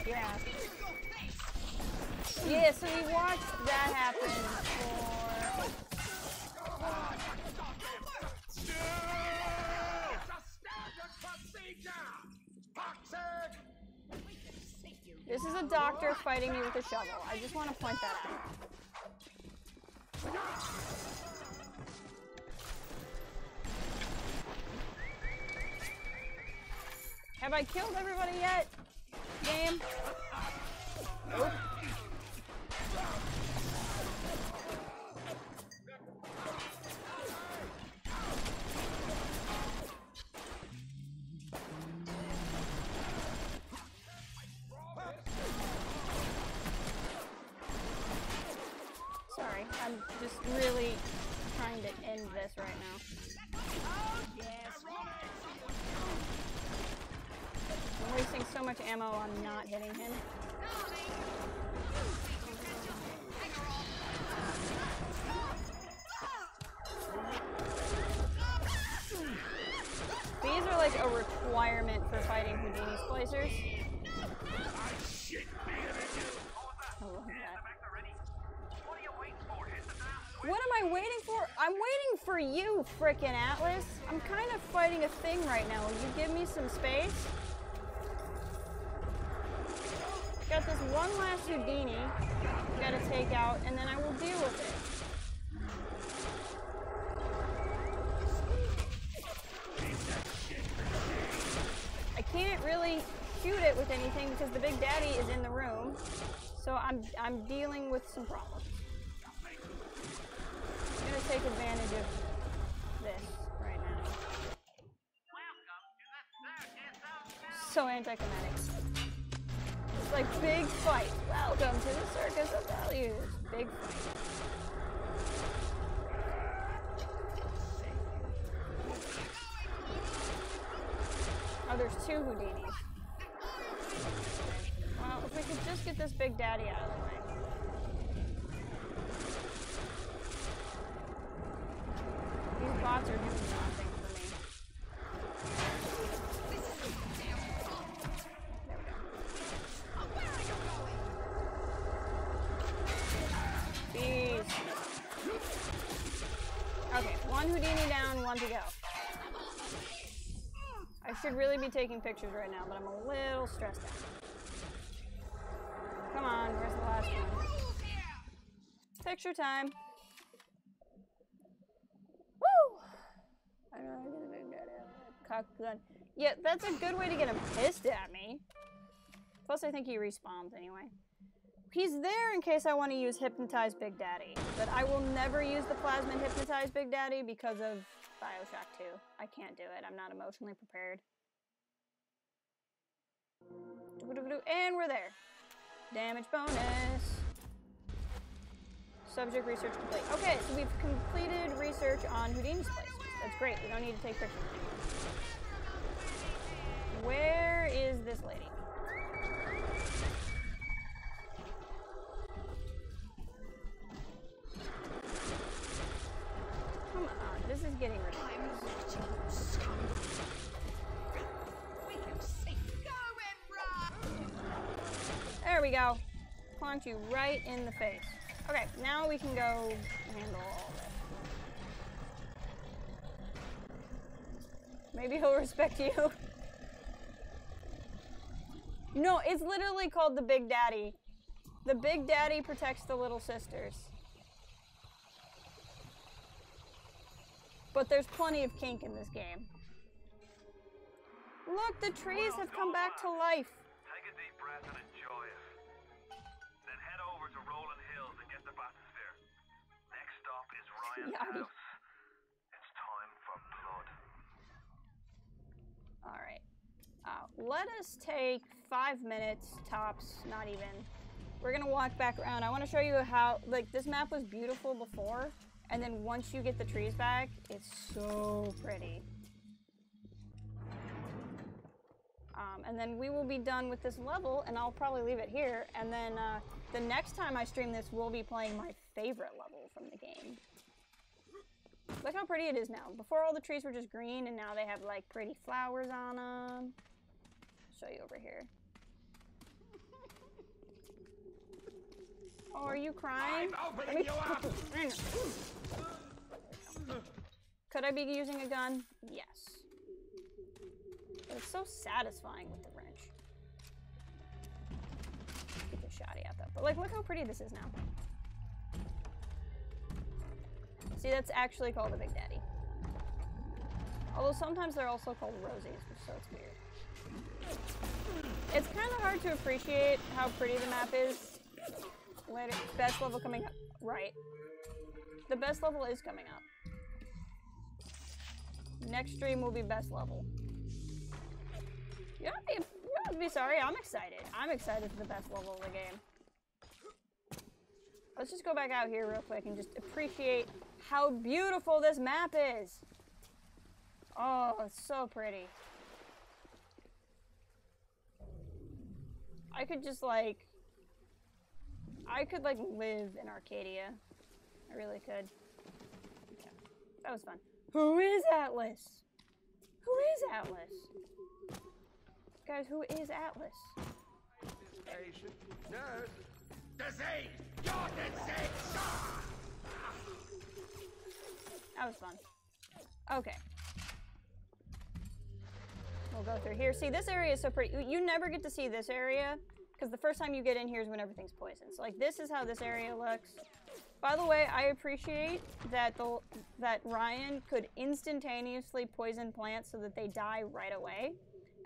Yeah. Yeah, so you watched that happen for... This is a doctor fighting me with a shovel. I just want to point that out. Have I killed everybody yet? Game? Nope. Sorry, I'm just really trying to end this right now. I'm wasting so much ammo on not hitting him. These are like a requirement for fighting Houdini splicers. I love that. What am I waiting for? I'm waiting for you, frickin' Atlas. I'm kind of fighting a thing right now. Will you give me some space? Got this one last Houdini gotta take out, and then I will deal with it. I can't really shoot it with anything because the Big Daddy is in the room, so I'm dealing with some problems. I'm gonna take advantage of this right now. So anticlimactic. It's like big fight. Welcome to the circus of values. Big fight. Oh, there's two Houdinis. Well, if we could just get this Big Daddy out of the way. These bots are doing nothing for me. Jeez. Okay, one Houdini down, one to go. I should really be taking pictures right now, but I'm a little stressed out. Come on, where's the last one? Picture time. Woo! I don't know how to get a Big Daddy out of that cock gun. Yeah, that's a good way to get him pissed at me. Plus, I think he respawns anyway. He's there in case I want to use Hypnotize Big Daddy, but I will never use the Plasmid Hypnotize Big Daddy because of BioShock 2. I can't do it. I'm not emotionally prepared. And we're there. Damage bonus. Subject research complete. Okay, so we've completed research on Houdini's place. That's great. We don't need to take pictures. Where is this lady? Come on, this is getting ridiculous. There we go. Clonked you right in the face. Okay, now we can go handle all of it. Maybe he'll respect you. No, it's literally called the Big Daddy. The Big Daddy protects the little sisters. But there's plenty of kink in this game. Look, the trees have come back to life.
Take a deep breath and enjoy it. Then head over to Rolling Hills and get the bathysphere. Next stop is Ryan's house. It's time for blood.
Alright. Let us take 5 minutes, tops, not even. We're gonna walk back around. I want to show you how, like, this map was beautiful before, and then once you get the trees back, it's so pretty. And then we will be done with this level, and I'll probably leave it here, and then the next time I stream this, we'll be playing my favorite level from the game. Look how pretty it is now. Before, all the trees were just green, and now they have, like, pretty flowers on them. I'll show you over here. Oh, are you crying?
I'm opening you up!
Could I be using a gun? Yes. But it's so satisfying with the wrench. Get the shotty out though. But like, look how pretty this is now. See, that's actually called a Big Daddy. Although sometimes they're also called Rosies, so it's weird. It's kind of hard to appreciate how pretty the map is. Later, best level coming up. Right. The best level is coming up. Next stream will be best level. You don't have to be sorry, I'm excited. I'm excited for the best level of the game. Let's just go back out here real quick and just appreciate how beautiful this map is. Oh, it's so pretty. I could just like... I could like live in Arcadia. I really could. Yeah, that was fun. Who is Atlas? Who is Atlas? Guys, who is Atlas?
Patient, nurse, disease! You're disease!
That was fun. Okay. We'll go through here. See, this area is so pretty. You never get to see this area, because the first time you get in here is when everything's poisoned. So, like, this is how this area looks. By the way, I appreciate that that Ryan could instantaneously poison plants so that they die right away,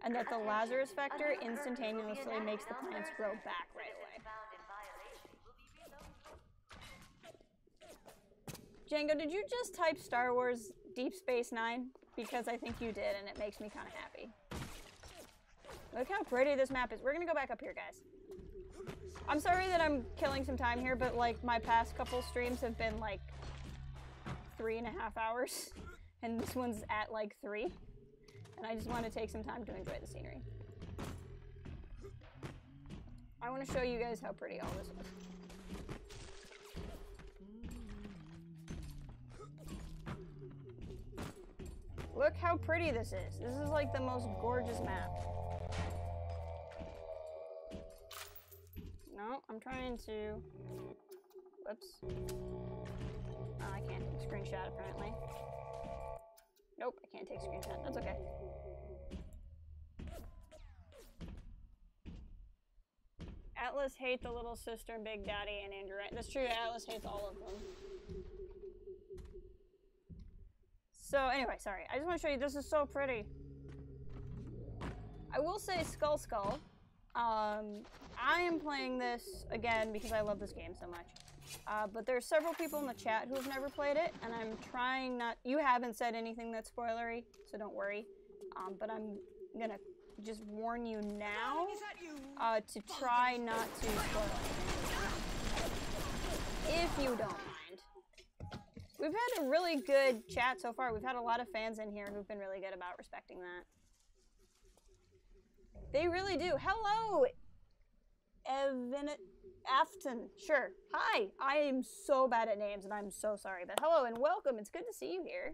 and that the Lazarus Vector instantaneously makes the plants grow back right away. Django, did you just type Star Wars Deep Space Nine? Because I think you did, and it makes me kind of happy. Look how pretty this map is. We're gonna go back up here, guys. I'm sorry that I'm killing some time here, but like my past couple streams have been like 3.5 hours, and this one's at like 3. And I just want to take some time to enjoy the scenery. I want to show you guys how pretty all this is. Look how pretty this is. This is like the most gorgeous map. No, I'm trying to... Whoops. Oh, I can't take a screenshot apparently. Nope, I can't take a screenshot. That's okay. Atlas hates the little sister, Big Daddy, and Andrew. That's true, Atlas hates all of them. So anyway, sorry. I just want to show you, this is so pretty. I will say Skull Skull. I am playing this again because I love this game so much. But there's several people in the chat who have never played it, and I'm trying not. You haven't said anything that's spoilery, so don't worry. But I'm gonna just warn you now to try not to spoil anything, if you don't mind. We've had a really good chat so far. We've had a lot of fans in here who've been really good about respecting that. They really do. Hello, Afton. Sure. Hi. I am so bad at names, and I'm so sorry. But hello and welcome. It's good to see you here.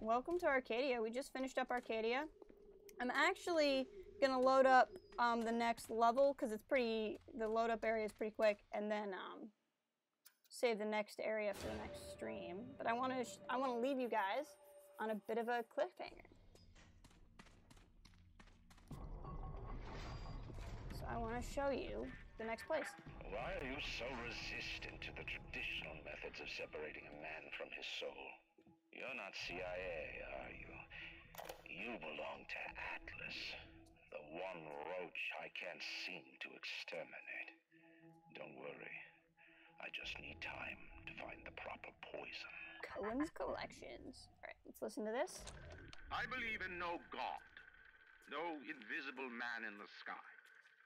Welcome to Arcadia. We just finished up Arcadia. I'm actually going to load up the next level, because it's the load up area is pretty quick, and then save the next area for the next stream. But I want to leave you guys on a bit of a cliffhanger. So I want to show you the next place.
Why are you so resistant to the traditional methods of separating a man from his soul? You're not CIA, are you? You belong to Atlas, the one roach I can't seem to exterminate. Don't worry. I just need time to find the proper poison.
Cohen's Collections. All right, let's listen to this.
I believe in no God, no invisible man in the sky.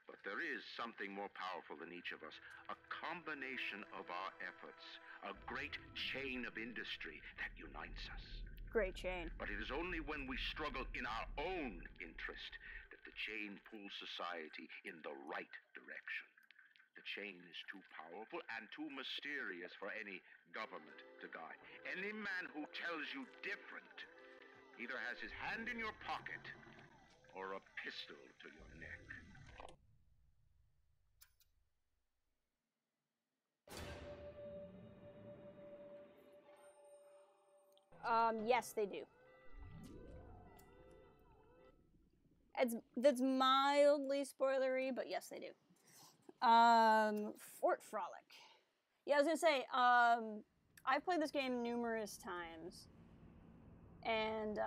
But there is something more powerful than each of us, a combination of our efforts, a great chain of industry that unites us.
Great chain.
But it is only when we struggle in our own interest that the chain pulls society in the right direction. The chain is too powerful and too mysterious for any government to guide. Any man who tells you different either has his hand in your pocket or a pistol to your neck.
Yes, they do. That's mildly spoilery, but yes, they do. Fort Frolic. Yeah, I was gonna say, I've played this game numerous times, and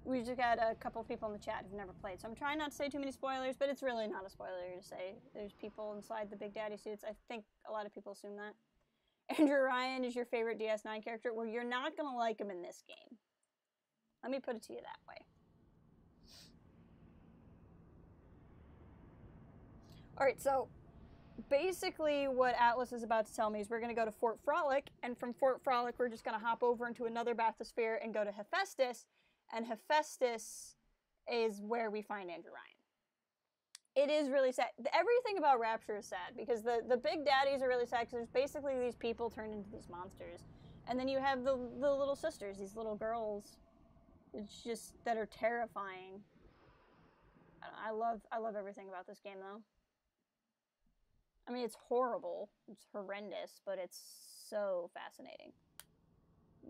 we just got a couple of people in the chat who've never played, so I'm trying not to say too many spoilers, but it's really not a spoiler to say there's people inside the Big Daddy suits. I think a lot of people assume that. Andrew Ryan is your favorite DS9 character. Well, you're not gonna like him in this game. Let me put it to you that way. Alright, so basically what Atlas is about to tell me is we're going to go to Fort Frolic, and from Fort Frolic we're just going to hop over into another bathysphere and go to Hephaestus, and Hephaestus is where we find Andrew Ryan. It is really sad. Everything about Rapture is sad, because the big daddies are really sad, because there's basically these people turned into these monsters. And then you have the little sisters, these little girls, it's just, that are terrifying. I love everything about this game, though. I mean, it's horrible. It's horrendous, but it's so fascinating.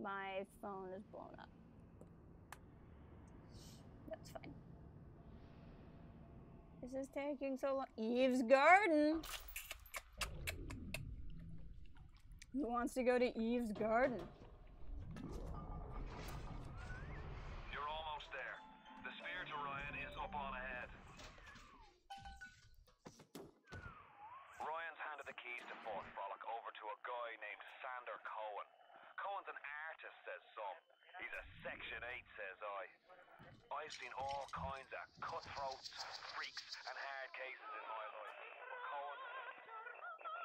My phone is blown up. That's fine. This is taking so long. Eve's Garden! Who wants to go to Eve's Garden?
You're almost there. The sphere to Ryan is up on ahead. Ryan's handed the keys to Fort Frolic over to a guy named Sander Cohen. Cohen's an artist, says some. He's a Section 8, says I. I've seen all kinds of cutthroats, freaks, and hard cases in my life. But Cohen...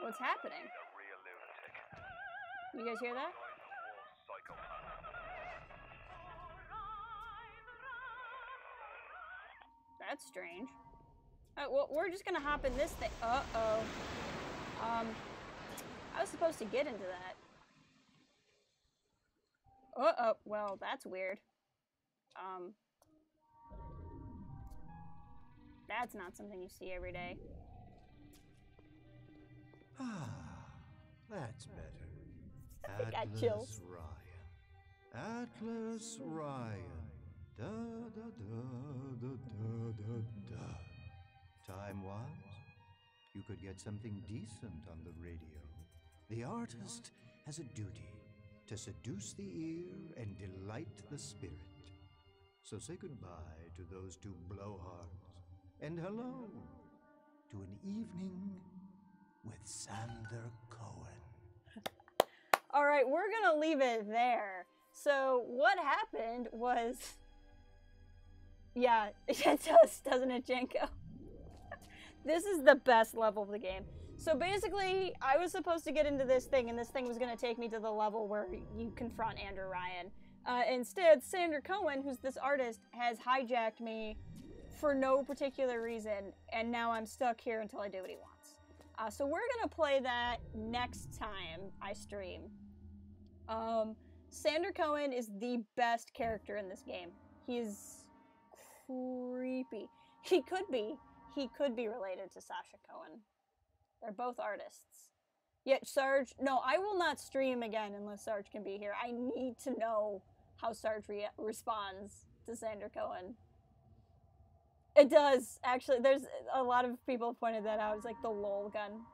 What's happening?
He's a real lunatic.
You guys hear that? That's strange. Alright, well, we're just gonna hop in this thing. Uh-oh. I was supposed to get into that. Uh-oh. Well, that's weird. That's not something you see every day.
Ah, that's better.
I think I got chills.
Ryan. Atlas Ryan. Da da da da da da da. Time-wise, you could get something decent on the radio. The artist has a duty to seduce the ear and delight the spirit. So say goodbye to those two blowhards And hello to an evening with Sander Cohen.
All right, we're gonna leave it there. So what happened was, yeah, it does, doesn't it, Jenko? This is the best level of the game. So basically, I was supposed to get into this thing, and this thing was going to take me to the level where you confront Andrew Ryan. Instead, Sander Cohen, who's this artist, has hijacked me for no particular reason, and now I'm stuck here until I do what he wants. So we're going to play that next time I stream. Sander Cohen is the best character in this game. He's creepy. He could be related to Sasha Cohen. They're both artists. Yet Sarge, no, I will not stream again unless Sarge can be here. I need to know how Sarge responds to Sander Cohen. It does, actually. There's a lot of people pointed that out. It's like the lol gun.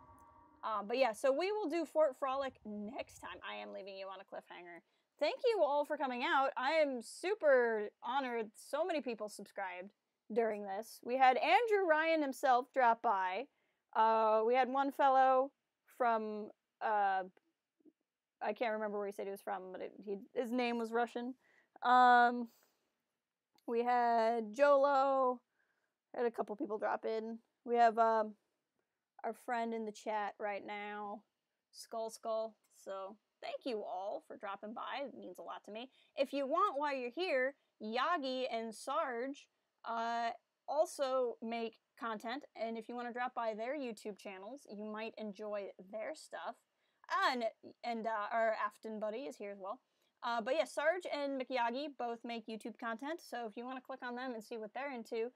But yeah, so we will do Fort Frolic next time. I am leaving you on a cliffhanger. Thank you all for coming out. I am super honored so many people subscribed during this. We had Andrew Ryan himself drop by. We had one fellow from, I can't remember where he said he was from, but his name was Russian. We had Jolo. Had a couple people drop in. We have our friend in the chat right now, Skull. So thank you all for dropping by. It means a lot to me. If you want, while you're here, Yagi and Sarge also make content, and if you want to drop by their YouTube channels, you might enjoy their stuff. And our Afton buddy is here as well. But yeah, Sarge and McYagi both make YouTube content, so if you want to click on them and see what they're into,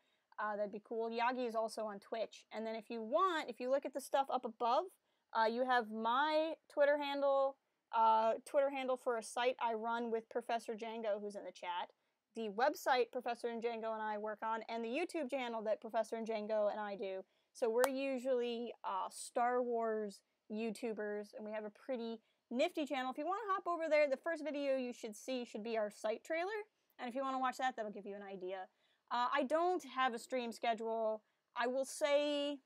that'd be cool. Yagi is also on Twitch. And then if you want, if you look at the stuff up above, you have my Twitter handle for a site I run with Professor Django, who's in the chat, the website Professor and Django and I work on, and the YouTube channel that Professor and Django and I do. So we're usually Star Wars YouTubers, and we have a pretty nifty channel. If you want to hop over there, the first video you should see should be our site trailer. And if you want to watch that, that'll give you an idea. I don't have a stream schedule. I will say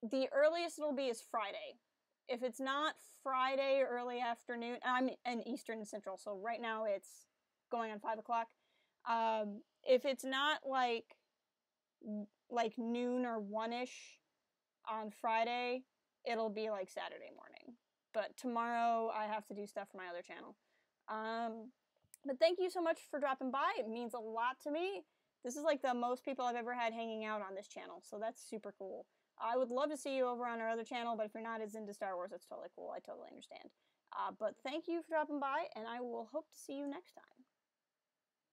the earliest it'll be is Friday. If it's not Friday early afternoon, I'm in Eastern and Central, so right now it's going on 5 o'clock. If it's not like noon or 1-ish on Friday, it'll be like Saturday morning. But tomorrow I have to do stuff for my other channel. But thank you so much for dropping by. It means a lot to me. This is like the most people I've ever had hanging out on this channel, so that's super cool. I would love to see you over on our other channel, but if you're not as into Star Wars, that's totally cool. I totally understand. But thank you for dropping by, and I will hope to see you next time.